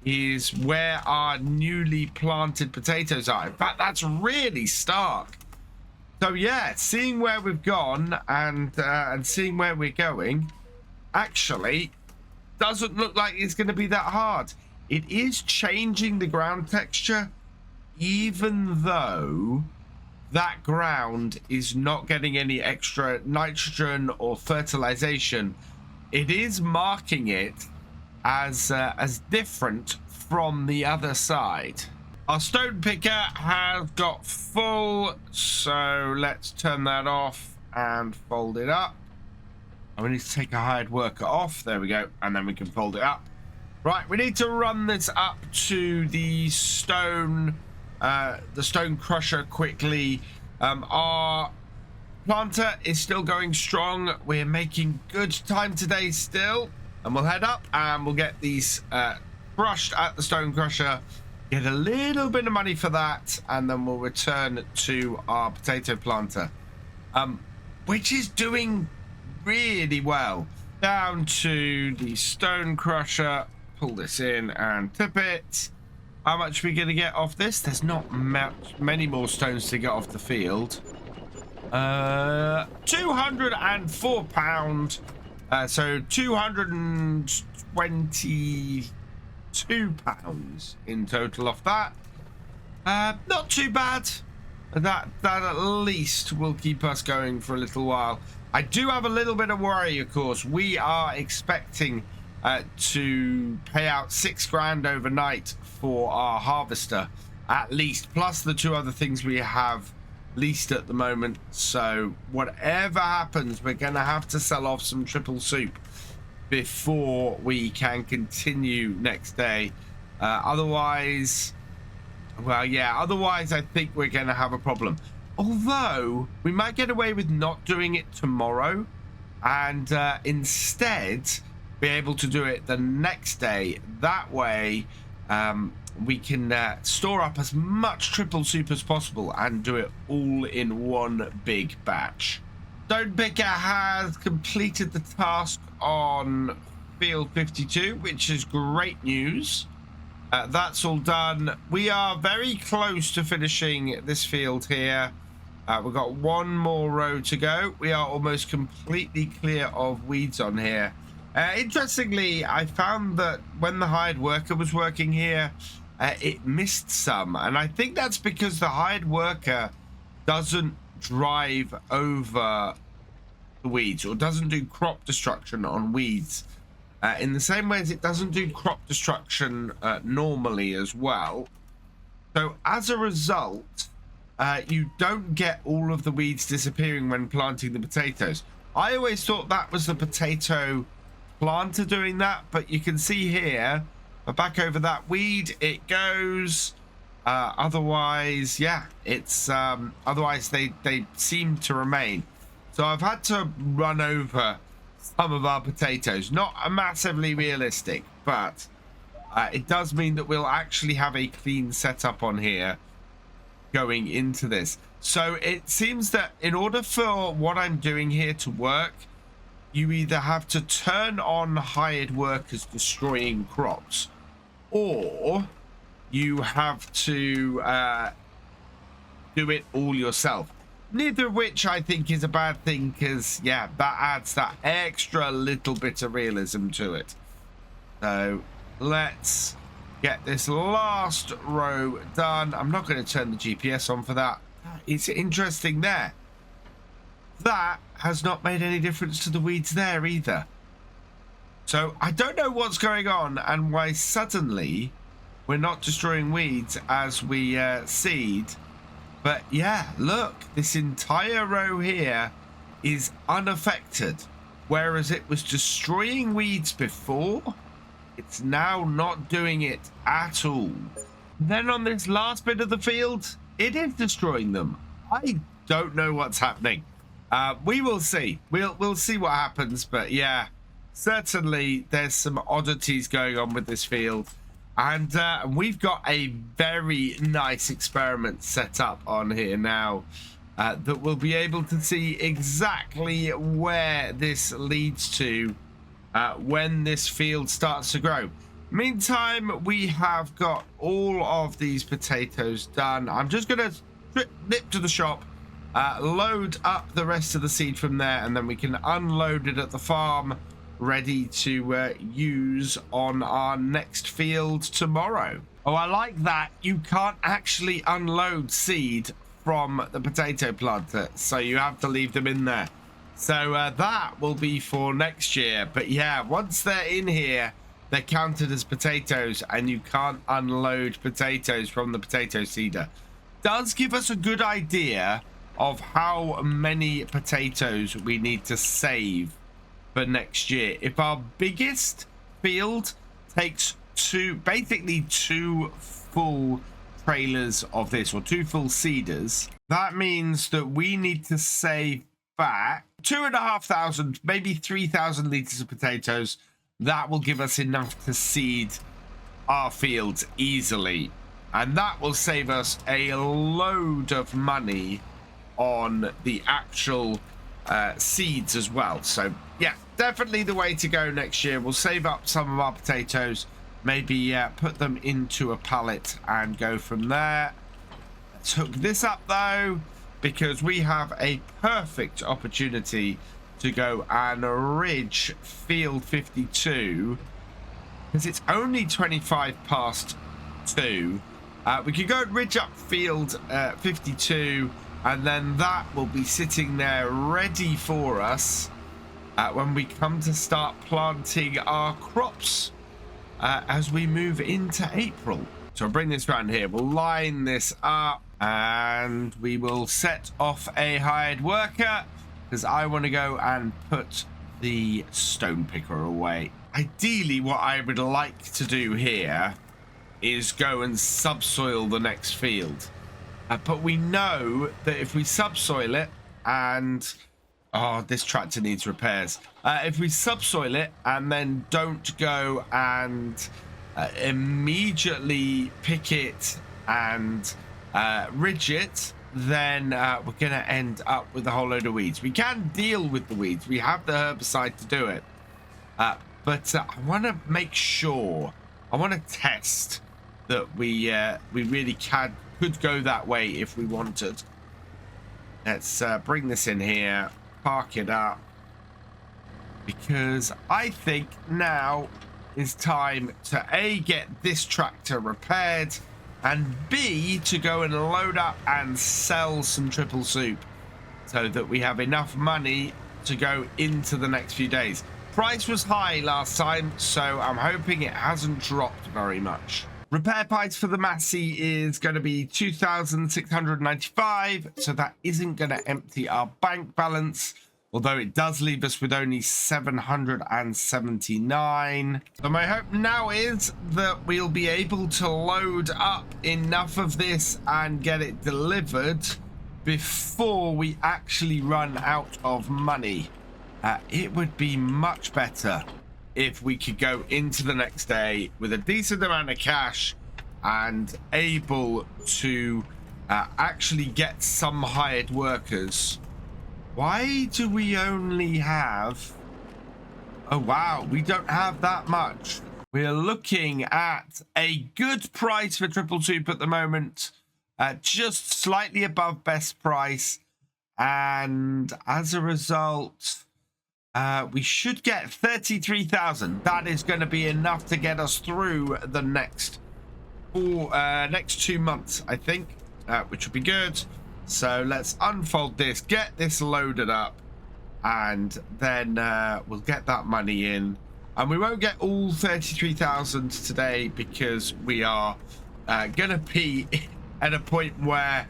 is where our newly planted potatoes are. In fact, that's really stark. So yeah, seeing where we've gone and seeing where we're going, actually doesn't look like it's going to be that hard. It is changing the ground texture, even though that ground is not getting any extra nitrogen or fertilization. It is marking it as different from the other side. Our stone picker has got full, so let's turn that off and fold it up. And we need to take a hired worker off. There we go, and then we can fold it up. Right, we need to run this up to the stone crusher quickly. Our planter is still going strong. We're making good time today still. And we'll head up and we'll get these crushed at the stone crusher, get a little bit of money for that, and then we'll return to our potato planter, which is doing really well. Down to the stone crusher, pull this in and tip it. How much are we going to get off this? There's not many more stones to get off the field. 204 pounds. So 222 pounds in total off that. Not too bad. That at least will keep us going for a little while. I do have a little bit of worry, of course. We are expecting to pay out $6 grand overnight for our harvester, at least, plus the two other things we have leased at the moment. So whatever happens, we're gonna have to sell off some triple soup before we can continue next day. Otherwise, well, yeah, otherwise I think we're gonna have a problem. Although we might get away with not doing it tomorrow and instead be able to do it the next day. That way we can store up as much triple soup as possible and do it all in one big batch. Stone Picker has completed the task on field 52, which is great news. That's all done. We are very close to finishing this field here. We've got one more row to go. We are almost completely clear of weeds on here. Interestingly, I found that when the hired worker was working here, it missed some, and I think that's because the hired worker doesn't drive over the weeds or doesn't do crop destruction on weeds in the same way as it doesn't do crop destruction normally as well. So as a result, you don't get all of the weeds disappearing when planting the potatoes. I always thought that was the potato planter doing that, but you can see here, back over that weed it goes. Otherwise, yeah, it's otherwise they seem to remain. So I've had to run over some of our potatoes. Not massively realistic, but it does mean that we'll actually have a clean setup on here going into this. So it seems that in order for what I'm doing here to work, you either have to turn on hired workers destroying crops, or you have to do it all yourself. Neither of which I think is a bad thing, because yeah, that adds that extra little bit of realism to it. So let's get this last row done. I'm not going to turn the GPS on for that. It's interesting there. That has not made any difference to the weeds there either. So I don't know what's going on and why suddenly we're not destroying weeds as we seed. But yeah, look, this entire row here is unaffected, whereas it was destroying weeds before. it's now not doing it at all. Then on this last bit of the field, it is destroying them. I don't know what's happening. We will see. We'll see what happens. But yeah, certainly there's some oddities going on with this field. And we've got a very nice experiment set up on here now that we'll be able to see exactly where this leads to when this field starts to grow. Meantime, we have got all of these potatoes done. I'm just going to nip to the shop, load up the rest of the seed from there, and then we can unload it at the farm, ready to use on our next field tomorrow. Oh, I like that. You can't actually unload seed from the potato planter, so you have to leave them in there. So that will be for next year. But yeah, once they're in here, they're counted as potatoes, and you can't unload potatoes from the potato seeder. Does give us a good idea of how many potatoes we need to save for next year. If our biggest field takes basically two full trailers of this, or two full seeders, that means that we need to save back 2,500, maybe 3,000 liters of potatoes. That will give us enough to seed our fields easily, and that will save us a load of money on the actual seeds as well. So yeah, definitely the way to go next year. We'll save up some of our potatoes, maybe put them into a pallet and go from there. Let's hook this up though, because we have a perfect opportunity to go and ridge field 52, because it's only 25 past 2. We could go and ridge up field 52, and then that will be sitting there ready for us when we come to start planting our crops as we move into April. So I'll bring this around here. We'll line this up, and we will set off a hired worker, because I want to go and put the stone picker away. Ideally, what I would like to do here is go and subsoil the next field. But we know that if we subsoil it and... Oh, this tractor needs repairs. If we subsoil it and then don't go and immediately pick it and ridge it, then we're going to end up with a whole load of weeds. We can deal with the weeds. We have the herbicide to do it. But I want to make sure, I want to test that we really could go that way if we wanted. Let's bring this in here, park it up, because I think now is time to A, get this tractor repaired, and B, to go and load up and sell some triple soup so that we have enough money to go into the next few days. Price was high last time, so I'm hoping it hasn't dropped very much. Repair price for the Massey is going to be 2,695, so that isn't going to empty our bank balance, although it does leave us with only 779. So my hope now is that we'll be able to load up enough of this and get it delivered before we actually run out of money. It would be much better if we could go into the next day with a decent amount of cash and able to actually get some hired workers. Why do we only have... Oh, wow, we don't have that much. We're looking at a good price for triple soup at the moment, just slightly above best price. And as a result, we should get 33,000. That is going to be enough to get us through the next 2 months, I think, which would be good. So let's unfold this, get this loaded up, and then we'll get that money in. And we won't get all 33,000 today because we are going to be at a point where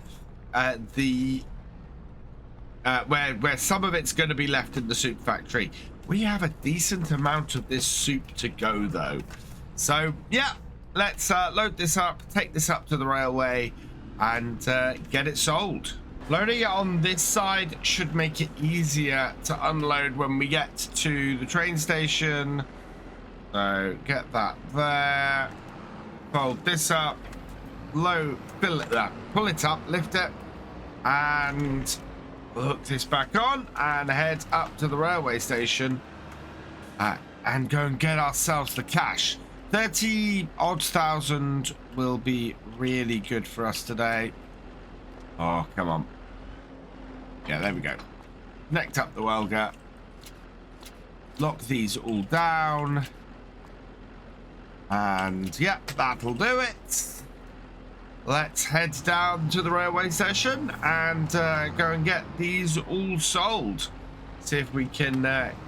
where some of it's going to be left in the soup factory. We have a decent amount of this soup to go, though. So yeah, let's load this up, take this up to the railway, and get it sold. Loading it on this side should make it easier to unload when we get to the train station. So get that there, fold this up, load, fill it up, pull it up, lift it, and hook this back on and head up to the railway station and go and get ourselves the cash. 30-odd thousand will be really good for us today. Oh, come on. Yeah, there we go. Connect up the welder. Lock these all down. And yeah, that'll do it. Let's head down to the railway station and go and get these all sold. See if we can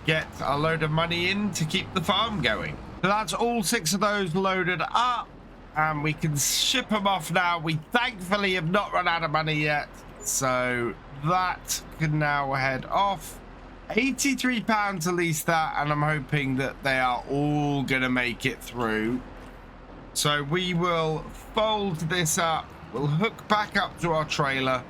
get a load of money in to keep the farm going. So that's all 6 of those loaded up, and we can ship them off now. We thankfully have not run out of money yet, so that can now head off. £83 at least that, and I'm hoping that they are all gonna make it through. So we will fold this up, we'll hook back up to our trailer,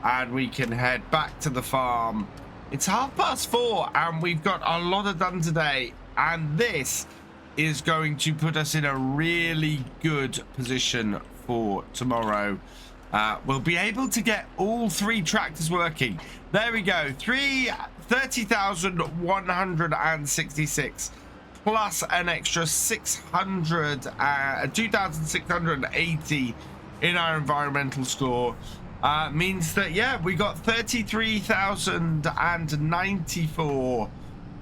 and we can head back to the farm. It's 4:30 and we've got a lot of done today, and this is going to put us in a really good position for tomorrow. We'll be able to get all 3 tractors working. There we go, 30,166 plus an extra 2,680 in our environmental score. Means that, yeah, we got 33,094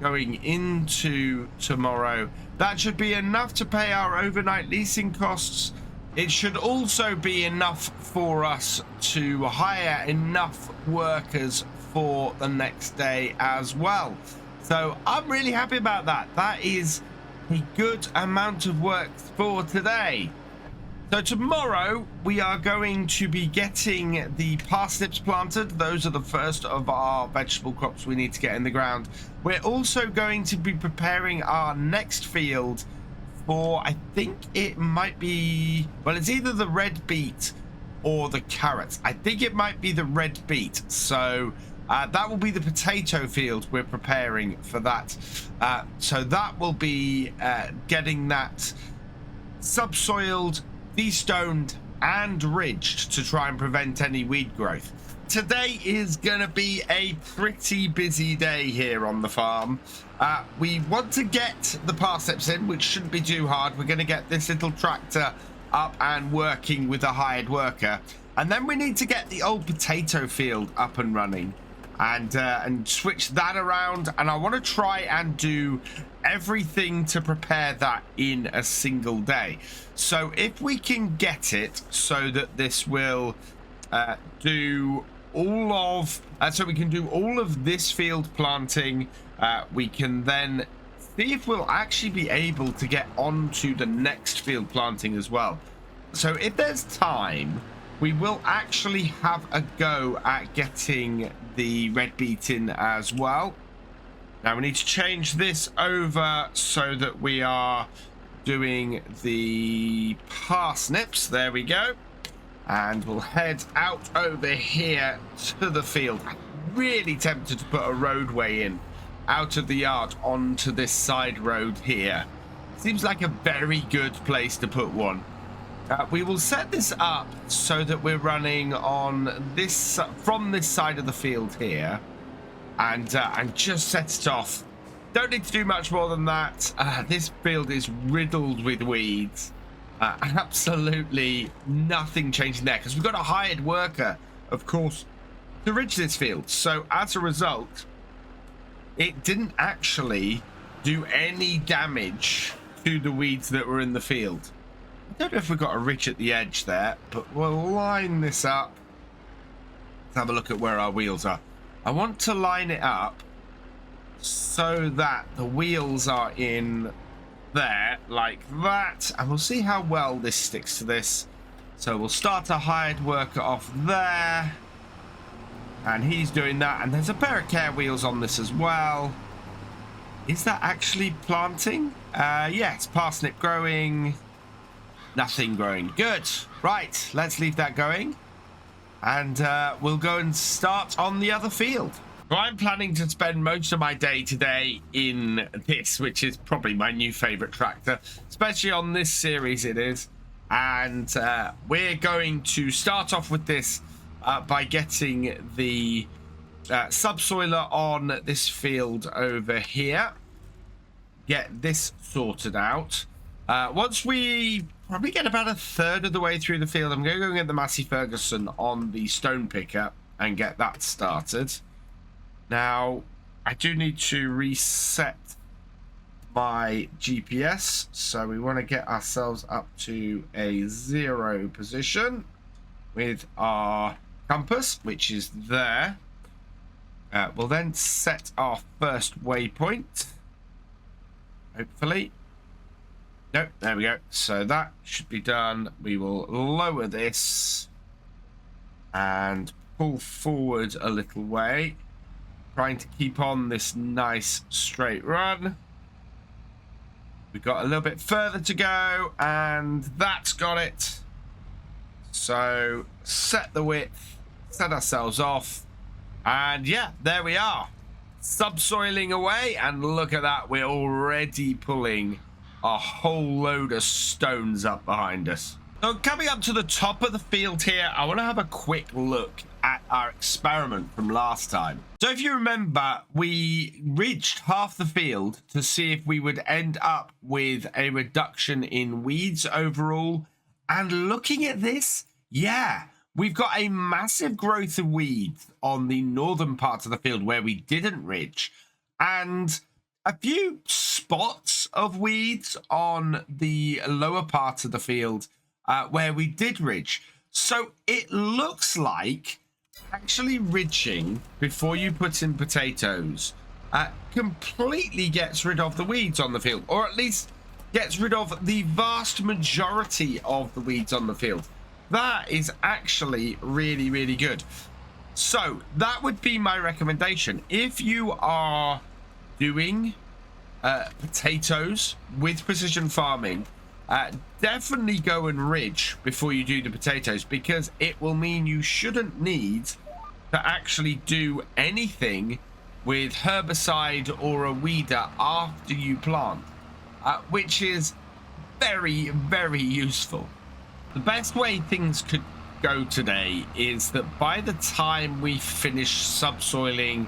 going into tomorrow. That should be enough to pay our overnight leasing costs. It should also be enough for us to hire enough workers for the next day as well. So I'm really happy about that. That is a good amount of work for today. So tomorrow we are going to be getting the parsnips planted. Those are the first of our vegetable crops we need to get in the ground. We're also going to be preparing our next field for, I think it might be, well, it's either the red beet or the carrots. I think it might be the red beet. So that will be the potato field we're preparing for that. So that will be getting that subsoiled, destoned and ridged to try and prevent any weed growth. Today is gonna be a pretty busy day here on the farm. We want to get the parsnips in, which shouldn't be too hard. We're gonna get this little tractor up and working with a hired worker, and then we need to get the old potato field up and running and switch that around. And I want to try and do everything to prepare that in a single day. So if we can get it so that this will do all of so we can do all of this field planting, we can then see if we'll actually be able to get onto the next field planting as well. So if there's time, we will actually have a go at getting the red beet in as well. Now we need to change this over so that we are doing the parsnips. There we go. And we'll head out over here to the field. I'm really tempted to put a roadway in out of the yard onto this side road here. Seems like a very good place to put one. We will set this up so that we're running on this from this side of the field here, and just set it off. Don't need to do much more than that. This field is riddled with weeds. Absolutely nothing changing there because we've got a hired worker, of course, to ridge this field. So as a result, it didn't actually do any damage to the weeds that were in the field. I don't know if we've got a ridge at the edge there, but we'll line this up. Let's have a look at where our wheels are. I want to line it up so that the wheels are in there like that, and we'll see how well this sticks to this. So we'll start a hired worker off there, and he's doing that, and there's a pair of care wheels on this as well. Is that actually planting? Yes, parsnip growing. Nothing growing. Good. Right, let's leave that going. And we'll go and start on the other field. So I'm planning to spend most of my day today in this, which is probably my new favorite tractor, especially on this series it is. And we're going to start off with this by getting the subsoiler on this field over here. Get this sorted out. Once we probably get about a third of the way through the field, I'm going to go get the Massey Ferguson on the stone picker and get that started. Now, I do need to reset my GPS, so we want to get ourselves up to a 0 position with our compass, which is there. We'll then set our first waypoint, hopefully. Nope, there we go. So that should be done. We will lower this and pull forward a little way, trying to keep on this nice straight run. We've got a little bit further to go, and that's got it. So set the width, set ourselves off, and yeah, there we are. Subsoiling away, and look at that. We're already pulling a whole load of stones up behind us. So coming up to the top of the field here, I want to have a quick look at our experiment from last time. So if you remember, we ridged half the field to see if we would end up with a reduction in weeds overall. And looking at this, yeah, we've got a massive growth of weeds on the northern parts of the field where we didn't ridge, and a few spots of weeds on the lower part of the field where we did ridge. So it looks like actually ridging before you put in potatoes completely gets rid of the weeds on the field, or at least gets rid of the vast majority of the weeds on the field. That is actually really, really good. So that would be my recommendation. If you are doing potatoes with precision farming, definitely go and ridge before you do the potatoes, because it will mean you shouldn't need to actually do anything with herbicide or a weeder after you plant, which is very, very useful. The best way things could go today is that by the time we finish subsoiling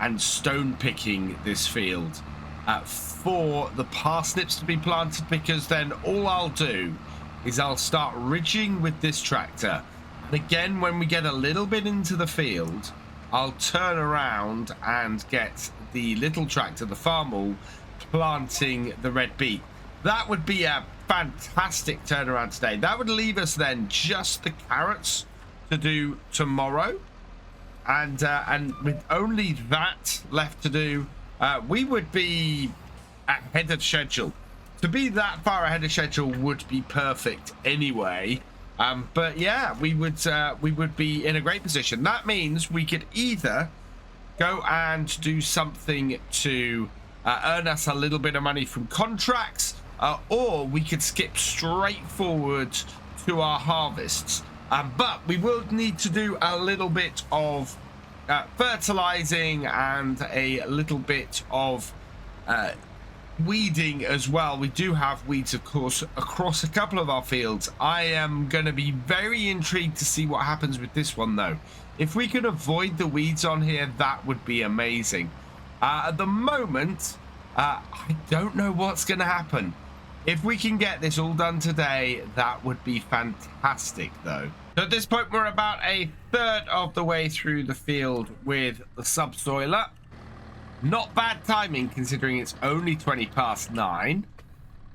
and stone picking this field for the parsnips to be planted, because then all I'll do is I'll start ridging with this tractor, and again when we get a little bit into the field, I'll turn around and get the little tractor, the farmall, planting the red beet. That would be a fantastic turnaround today. That would leave us then just the carrots to do tomorrow, and with only that left to do, we would be ahead of schedule. To be that far ahead of schedule would be perfect anyway. But yeah, we would be in a great position. That means we could either go and do something to earn us a little bit of money from contracts, or we could skip straight forward to our harvests. But we will need to do a little bit of fertilizing and a little bit of weeding as well. We do have weeds, of course, across a couple of our fields. I am going to be very intrigued to see what happens with this one, though. If we could avoid the weeds on here, that would be amazing. At the moment, I don't know what's going to happen. If we can get this all done today, that would be fantastic, though. So at this point, we're about a third of the way through the field with the subsoiler. Not bad timing, considering it's only 9:20.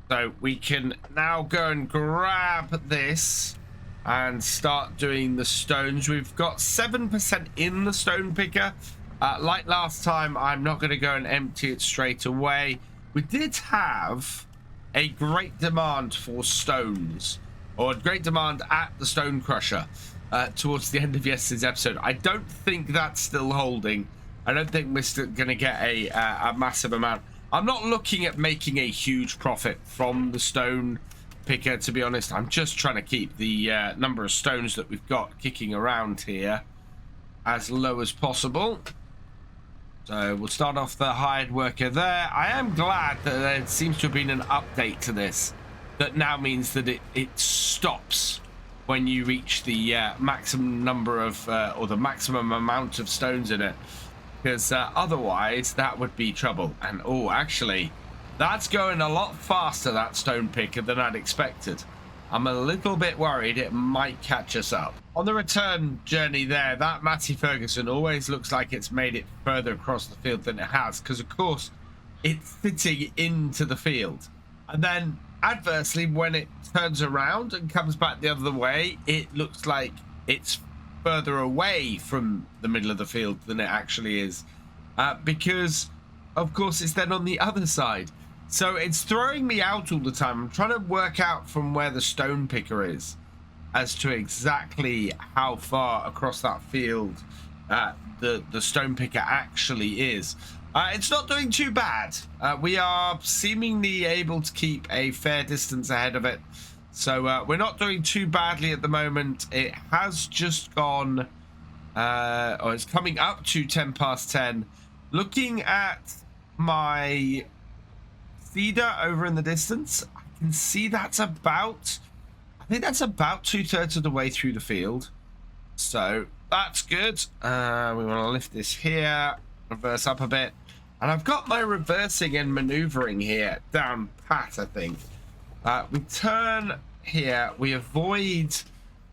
So we can now go and grab this and start doing the stones. We've got 7% in the stone picker. Like last time, I'm not going to go and empty it straight away. We did have a great demand for stones, or a great demand at the stone crusher towards the end of yesterday's episode. I don't think that's still holding. I don't think we're still going to get a massive amount. I'm not looking at making a huge profit from the stone picker, to be honest. I'm just trying to keep the number of stones that we've got kicking around here as low as possible. So we'll start off the hired worker there. I am glad that there seems to have been an update to this that now means that it stops when you reach the maximum number of or the maximum amount of stones in it, because otherwise that would be trouble. And oh, actually that's going a lot faster, that stone picker, than I'd expected. I'm a little bit worried it might catch us up. On the return journey there, that Matty Ferguson always looks like it's made it further across the field than it has, because of course it's fitting into the field. And then adversely, when it turns around and comes back the other way, it looks like it's further away from the middle of the field than it actually is, because of course it's then on the other side. So it's throwing me out all the time. I'm trying to work out from where the stone picker is as to exactly how far across that field the stone picker actually is. It's not doing too bad. We are seemingly able to keep a fair distance ahead of it. So we're not doing too badly at the moment. It has just gone, or it's coming up to 10 past 10. Looking at my feeder over in the distance, I can see that's about, I think that's about 2/3 of the way through the field. So that's good. We want to lift this here, reverse up a bit. And I've got my reversing and maneuvering here down pat, I think. We turn here. We avoid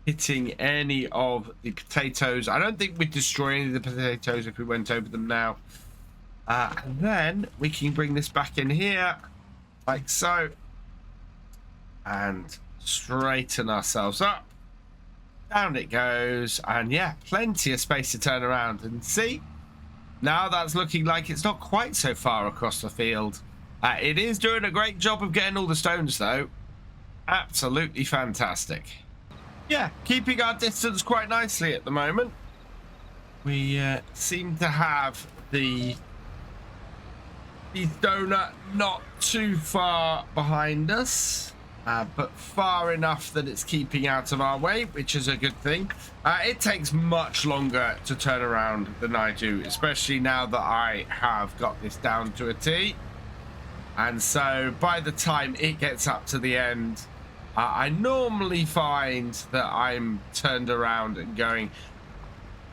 hitting any of the potatoes. I don't think we'd destroy any of the potatoes if we went over them now. And then we can bring this back in here, like so. And straighten ourselves up. Down it goes. And yeah, plenty of space to turn around and see. Now that's looking like it's not quite so far across the field. It is doing a great job of getting all the stones, though. Absolutely fantastic. Yeah, keeping our distance quite nicely at the moment. We seem to have the donut not too far behind us, but far enough that it's keeping out of our way, which is a good thing. It takes much longer to turn around than I do, especially now that I have got this down to a T. And so by the time it gets up to the end, I normally find that I'm turned around and going.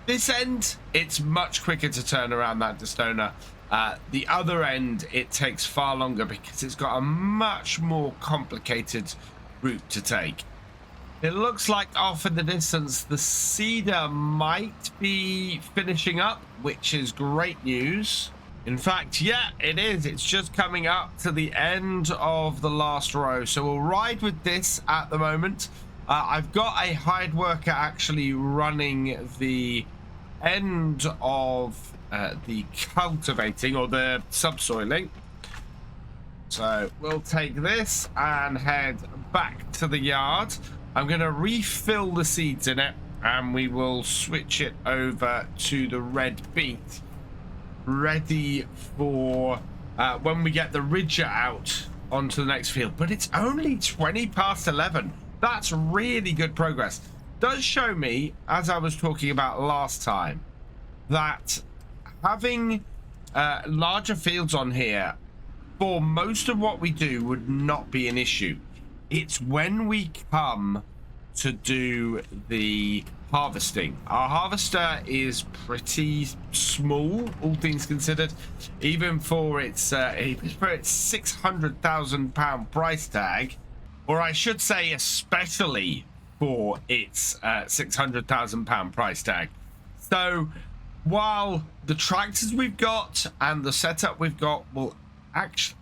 This end, it's much quicker to turn around that donut. The other end, it takes far longer because it's got a much more complicated route to take. It looks like off in the distance, the cedar might be finishing up, which is great news. In fact, yeah, it is. It's just coming up to the end of the last row. So we'll ride with this at the moment. I've got a hired worker actually running the end of the cultivating or the subsoiling. So we'll take this and head back to the yard. I'm going to refill the seeds in it and we will switch it over to the red beet, ready for when we get the ridger out onto the next field. But it's only 20 past 11. That's really good progress. Does show me, as I was talking about last time, that having larger fields on here for most of what we do would not be an issue. It's when we come to do the harvesting. Our harvester is pretty small, all things considered, even for its £600,000 price tag, or I should say especially for its £600,000 price tag. So while the tractors we've got and the setup we've got will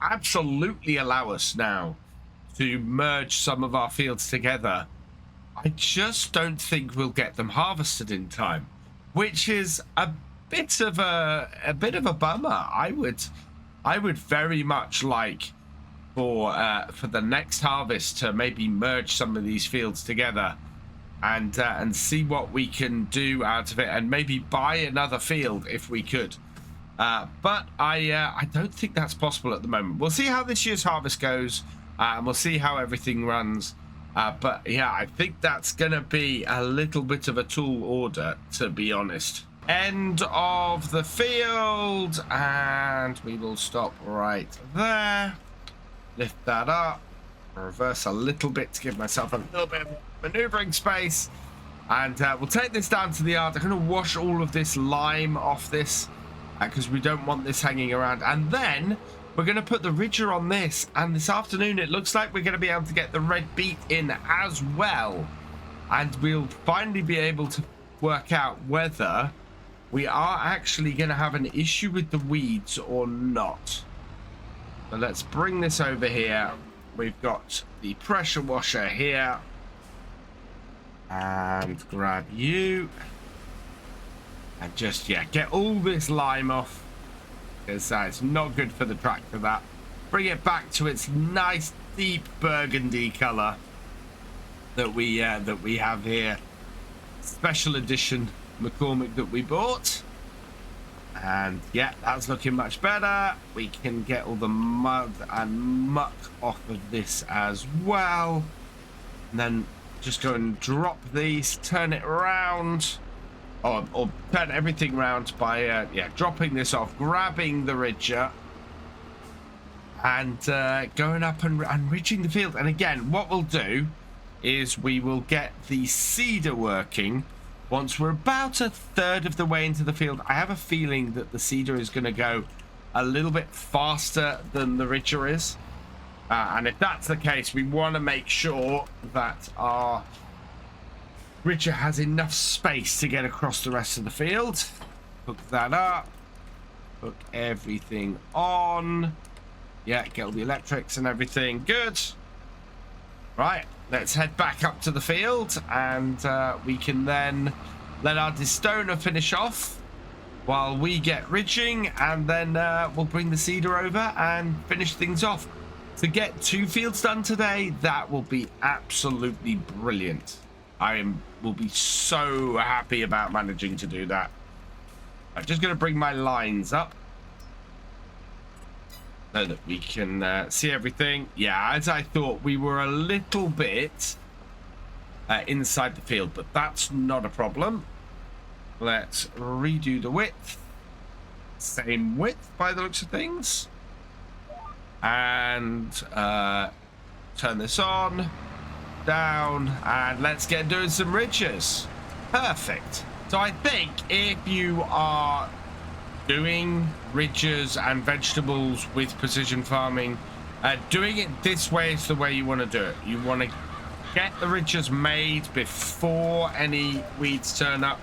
absolutely allow us now to merge some of our fields together, I just don't think we'll get them harvested in time, which is a bit of a bummer. I would very much like for the next harvest to maybe merge some of these fields together and see what we can do out of it, and maybe buy another field if we could. But I don't think that's possible at the moment. We'll see how this year's harvest goes, and we'll see how everything runs. But yeah, I think that's going to be a little bit of a tall order, to be honest. End of the field, and we will stop right there. Lift that up, reverse a little bit to give myself a little bit of maneuvering space, and we'll take this down to the yard. I'm going to wash all of this lime off this because we don't want this hanging around, and then we're going to put the ridger on this, and this afternoon it looks like we're going to be able to get the red beet in as well, and we'll finally be able to work out whether we are actually going to have an issue with the weeds or not. So let's bring this over here. We've got the pressure washer here, and grab you, and just, yeah, get all this lime off, because it's not good for the tractor. That bring it back to its nice deep burgundy color that we have here, special edition McCormick that we bought. And yeah, that's looking much better. We can get all the mud and muck off of this as well, and then just go and drop these, turn it around, or turn everything around by yeah, dropping this off, grabbing the ridger, and going up and ridging the field. And again, what we'll do is we will get the seeder working once we're about a third of the way into the field. I have a feeling that the seeder is going to go a little bit faster than the ridger is, and if that's the case, we want to make sure that our ridger has enough space to get across the rest of the field. Hook that up, hook everything on, yeah, get all the electrics and everything good. Right, let's head back up to the field, and we can then let our distoner finish off while we get ridging, and then we'll bring the seeder over and finish things off. To get 2 fields done today, that will be absolutely brilliant. Will be so happy about managing to do that. I'm just going to bring my lines up so that we can see everything. Yeah, as I thought, we were a little bit inside the field, but that's not a problem. Let's redo the width. Same width by the looks of things. And turn this on, down, and let's get doing some ridges. Perfect. So I think if you are doing ridges and vegetables with precision farming, doing it this way is the way you want to do it. You want to get the ridges made before any weeds turn up.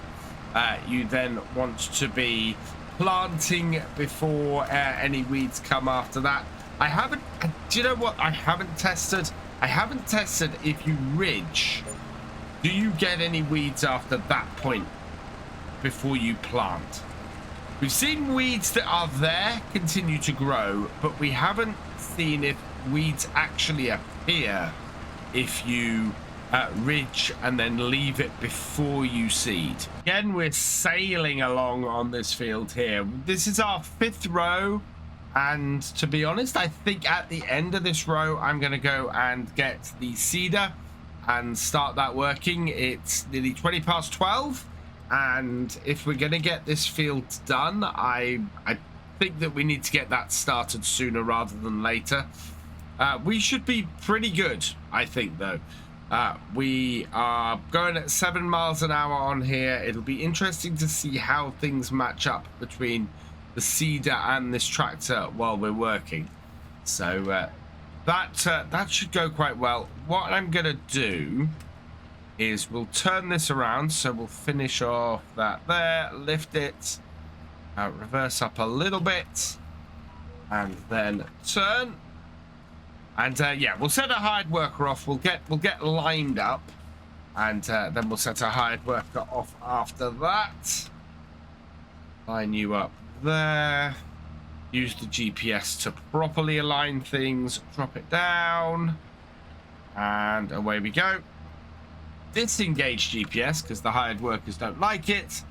You then want to be planting before any weeds come after that. I haven't, do you know what I haven't tested? I haven't tested if you ridge, do you get any weeds after that point before you plant? We've seen weeds that are there continue to grow, but we haven't seen if weeds actually appear if you ridge and then leave it before you seed. Again, we're sailing along on this field here. This is our 5th row, and to be honest, I think at the end of this row I'm going to go and get the seeder and start that working. It's nearly 20 past 12, and if we're going to get this field done, I think that we need to get that started sooner rather than later. We should be pretty good, I think, though. We are going at 7 miles an hour on here. It'll be interesting to see how things match up between the seeder and this tractor while we're working. So that should go quite well. What I'm going to do is we'll turn this around, so we'll finish off that there, lift it, reverse up a little bit, and then turn. And yeah, we'll set a hired worker off. We'll get lined up, and then we'll set a hired worker off after that. Line you up there. Use the GPS to properly align things. Drop it down, and away we go. Disengage GPS because the hired workers don't like it,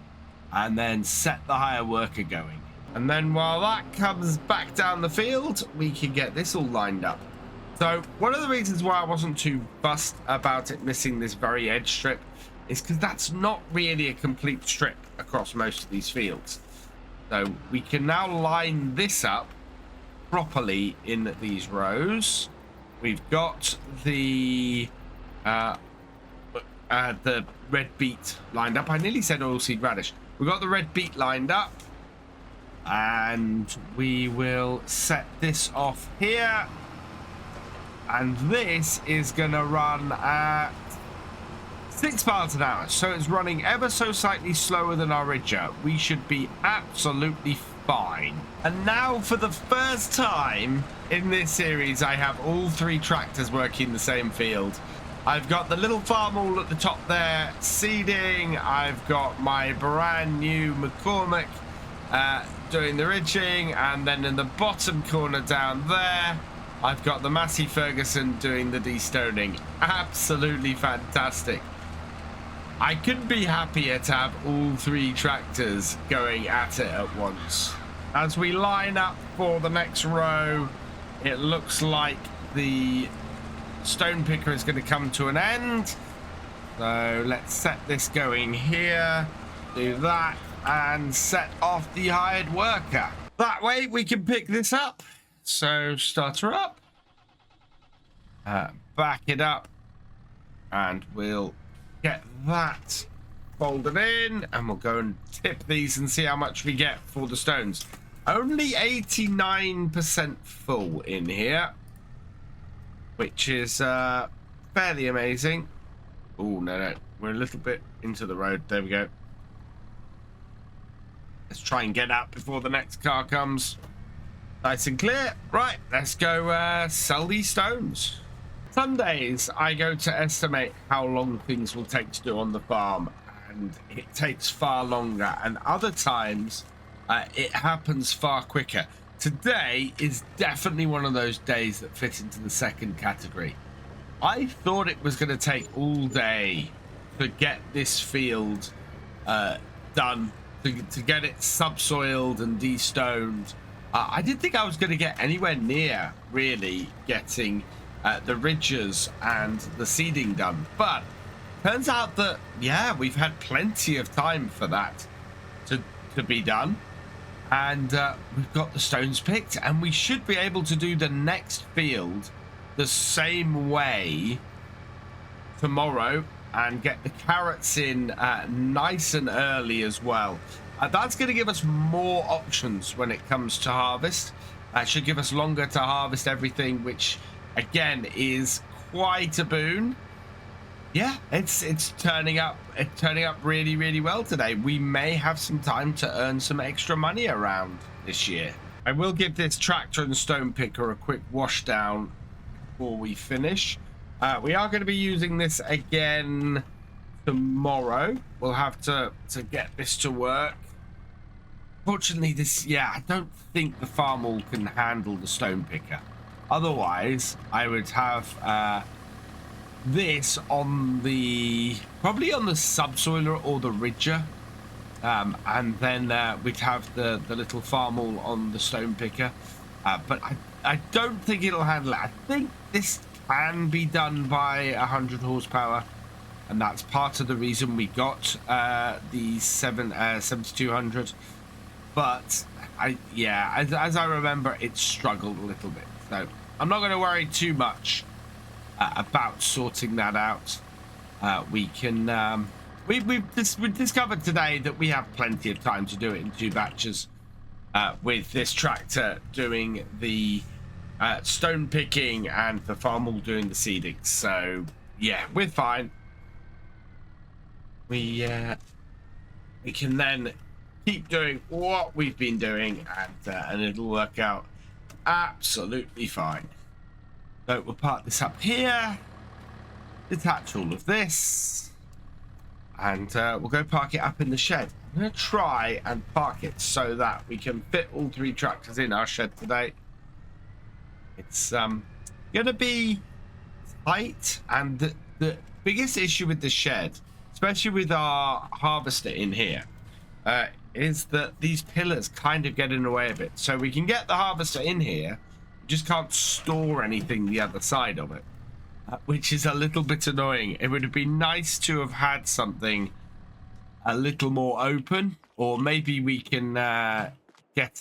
and then set the hired worker going. And then while that comes back down the field, we can get this all lined up. So one of the reasons why I wasn't too fussed about it missing this very edge strip is because that's not really a complete strip across most of these fields. So we can now line this up properly in these rows. We've got the red beet lined up. I nearly said oilseed radish. We've got the red beet lined up. And we will set this off here. And this is going to run at 6 miles an hour. So it's running ever so slightly slower than our ridger. We should be absolutely fine. And now for the first time in this series, I have all 3 tractors working the same field. I've got the little farm all at the top there seeding. I've got my brand new McCormick doing the ridging, and then in the bottom corner down there I've got the Massey Ferguson doing the destoning. Absolutely fantastic. I couldn't be happier to have all 3 tractors going at it at once. As we line up for the next row, it looks like the stone picker is going to come to an end, so let's set this going here, do that, and set off the hired worker. That way we can pick this up. So start her up, back it up, and we'll get that folded in, and we'll go and tip these and see how much we get for the stones. Only 89% full in here, which is fairly amazing. Oh, no, we're a little bit into the road. There we go. Let's try and get out before the next car comes. Nice and clear. Right, let's go sell these stones. Some days I go to estimate how long things will take to do on the farm, and it takes far longer, and other times it happens far quicker. Today is definitely one of those days that fit into the second category. I thought it was going to take all day to get this field done, to get it subsoiled and destoned. I didn't think I was going to get anywhere near really getting the ridges and the seeding done, but turns out that, yeah, we've had plenty of time for that to be done. And we've got the stones picked, and we should be able to do the next field the same way tomorrow and get the carrots in nice and early as well. That's going to give us more options when it comes to harvest. Should give us longer to harvest everything, which again is quite a boon. Yeah, it's turning up really, really well today. We may have some time to earn some extra money around this year. I will give this tractor and stone picker a quick wash down before we finish. We are going to be using this again tomorrow. We'll have to get this to work. Fortunately, I don't think the farm all can handle the stone picker. Otherwise, I would have this on probably on the subsoiler or the ridger, and then we'd have the little farm all on the stone picker, but I don't think it'll handle it. I think this can be done by 100 horsepower, and that's part of the reason we got the 7200. But as I remember, it struggled a little bit, so I'm not going to worry too much about sorting that out. We've discovered today that we have plenty of time to do it in 2 batches, with this tractor doing the stone picking and the farm all doing the seeding. So yeah, we're fine. We can then keep doing what we've been doing, and it'll work out absolutely fine. So we'll park this up here, detach all of this, and we'll go park it up in the shed. I'm going to try and park it so that we can fit all 3 tractors in our shed today. It's going to be tight, and the biggest issue with the shed, especially with our harvester in here, is that these pillars kind of get in the way of it. So we can get the harvester in here, we just can't store anything the other side of it, which is a little bit annoying. It would have been nice to have had something a little more open, or maybe we can get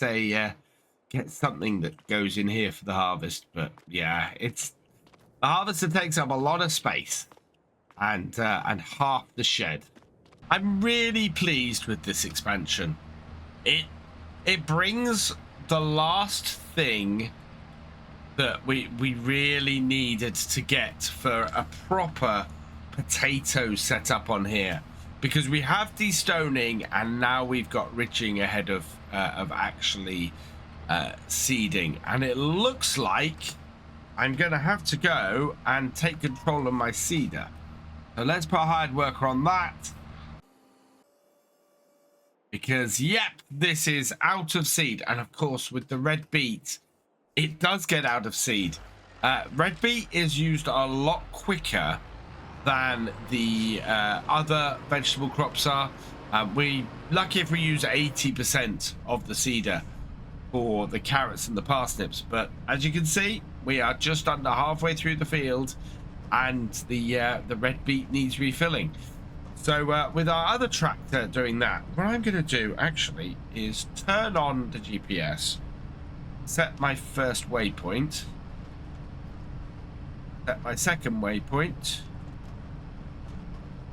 something that goes in here for the harvest. But yeah, the harvester takes up a lot of space and half the shed. I'm really pleased with this expansion. It brings the last thing that we really needed to get for a proper potato setup on here, because we have destoning and now we've got ridging ahead of actually seeding, and it looks like I'm gonna have to go and take control of my seeder. So let's put a hired worker on that, because yep, this is out of seed. And of course with the red beet, it does get out of seed. Red beet is used a lot quicker than the other vegetable crops are. We lucky if we use 80% of the seeder for the carrots and the parsnips, but as you can see, we are just under halfway through the field, and the red beet needs refilling. So with our other tractor doing that, what I'm going to do actually is turn on the GPS, set my first waypoint, set my second waypoint.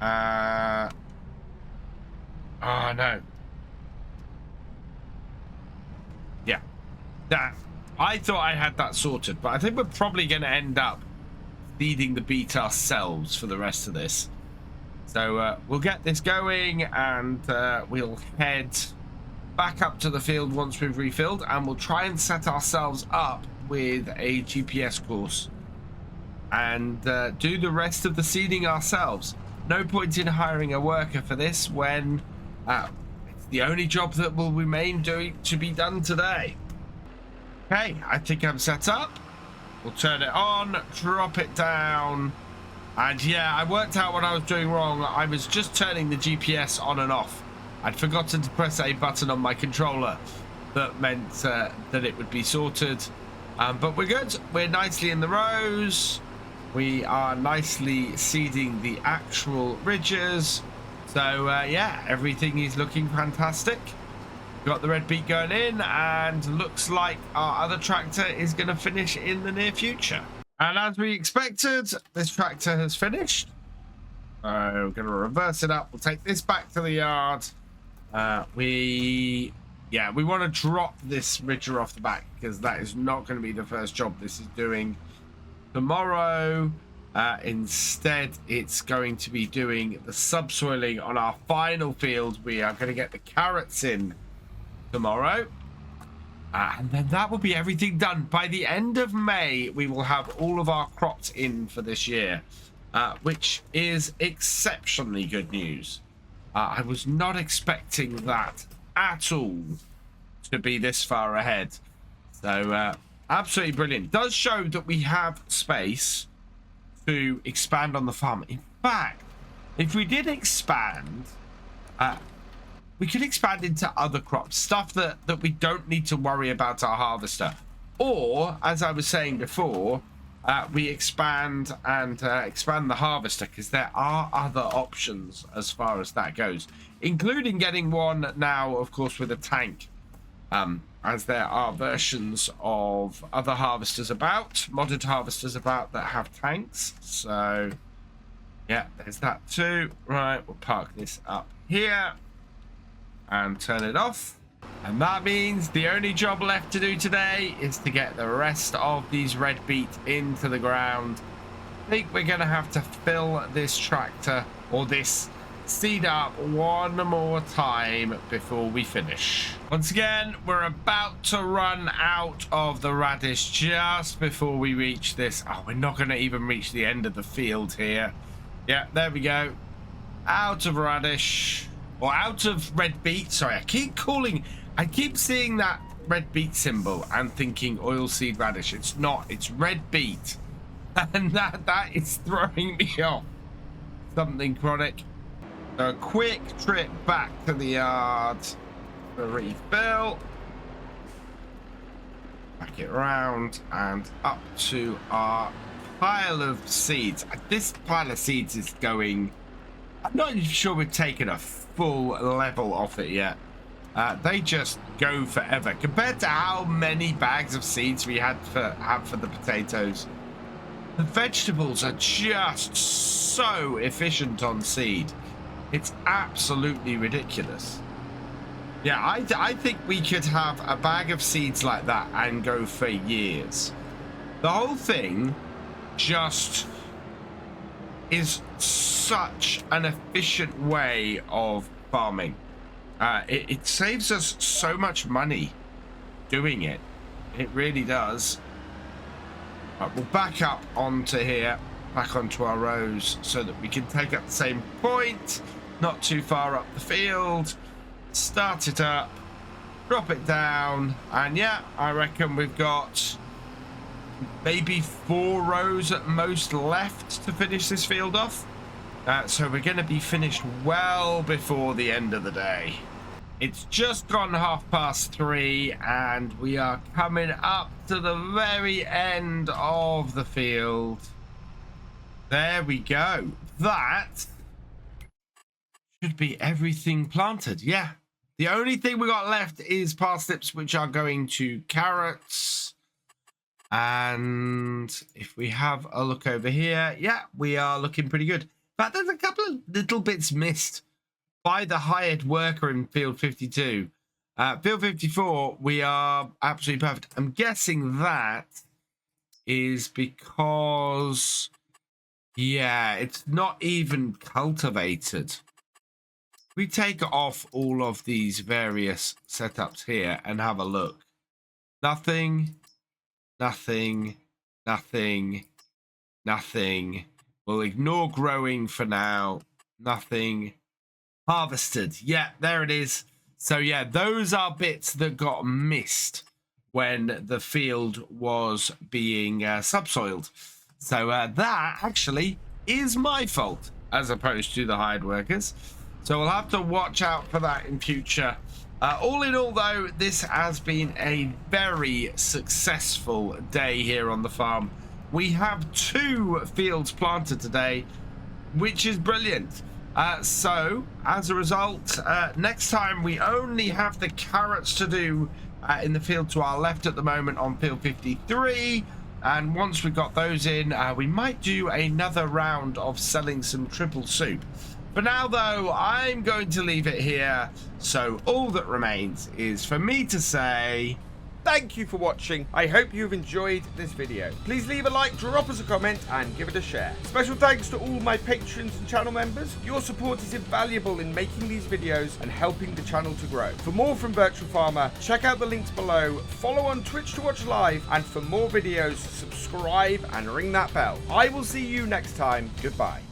Oh no. Yeah, that I thought I had that sorted, but I think we're probably going to end up feeding the beet ourselves for the rest of this. So we'll get this going, and we'll head back up to the field once we've refilled, and we'll try and set ourselves up with a GPS course and do the rest of the seeding ourselves. No point in hiring a worker for this when it's the only job that will remain to be done today. Okay, I think I'm set up. We'll turn it on, drop it down. And yeah, I worked out what I was doing wrong. I was just turning the GPS on and off. I'd forgotten to press a button on my controller that meant that it would be sorted. But we're good. We're nicely in the rows. We are nicely seeding the actual ridges. So yeah, everything is looking fantastic. Got the red beet going in, and looks like our other tractor is going to finish in the near future. And as we expected, this tractor has finished. We're going to reverse it up. We'll take this back to the yard. We want to drop this ridger off the back, because that is not going to be the first job this is doing tomorrow. Instead, it's going to be doing the subsoiling on our final field. We are going to get the carrots in tomorrow. And then that will be everything done. By the end of May, we will have all of our crops in for this year, which is exceptionally good news. I was not expecting that at all to be this far ahead. So absolutely brilliant. Does show that we have space to expand on the farm. In fact, if we did expand, we could expand into other crops, stuff that we don't need to worry about our harvester. Or, as I was saying before, we expand the harvester, because there are other options as far as that goes, including getting one now, of course, with a tank, as there are versions of other harvesters about, modded harvesters about, that have tanks. So, yeah, there's that too. Right, we'll park this up here and turn it off, and that means the only job left to do today is to get the rest of these red beet into the ground. I think we're gonna have to fill this tractor, or this seed, up one more time before we finish. Once again, we're about to run out of the radish just before we reach this. Oh, we're not gonna even reach the end of the field here. Yeah, there we go, out of radish. Or out of red beet. Sorry, I keep seeing that red beet symbol and thinking oilseed radish. It's not, it's red beet. And that is throwing me off. Something chronic. So a quick trip back to the yard. the refill. Back it around and up to our pile of seeds. This pile of seeds is going... I'm not even sure we've taken a full level off it yet. They just go forever compared to how many bags of seeds we have for the potatoes. The vegetables are just so efficient on seed. It's absolutely ridiculous. Yeah, I think we could have a bag of seeds like that and go for years. The whole thing just is such an efficient way of farming. It saves us so much money doing it. It really does. We'll back up onto here, back onto our rows so that we can take up the same point, not too far up the field. Start it up, drop it down, and yeah, I reckon we've got maybe 4 rows at most left to finish this field off. So we're going to be finished well before the end of the day. It's just gone 3:30 and we are coming up to the very end of the field. There we go. That should be everything planted. Yeah. The only thing we got left is parsnips, which are going to carrots. And if we have a look over here, yeah, we are looking pretty good. But there's a couple of little bits missed by the hired worker in field 52. Field 54, we are absolutely perfect. I'm guessing that is because, yeah, it's not even cultivated. We take off all of these various setups here and have a look. Nothing, nothing, nothing, nothing. We'll ignore growing for now. Nothing. Harvested. Yeah, there it is. So yeah, those are bits that got missed when the field was being subsoiled. So that actually is my fault as opposed to the hired workers. So we'll have to watch out for that in future. All in all, though, this has been a very successful day here on the farm. We have 2 fields planted today, which is brilliant. So, as a result, next time we only have the carrots to do in the field to our left at the moment on field 53. And once we've got those in, we might do another round of selling some triple soup. For now, though, I'm going to leave it here. So all that remains is for me to say... Thank you for watching. I hope you've enjoyed this video. Please leave a like, drop us a comment, and give it a share. Special thanks to all my patrons and channel members. Your support is invaluable in making these videos and helping the channel to grow. For more from Virtual Farmer, check out the links below, follow on Twitch to watch live, and for more videos, subscribe and ring that bell. I will see you next time. Goodbye.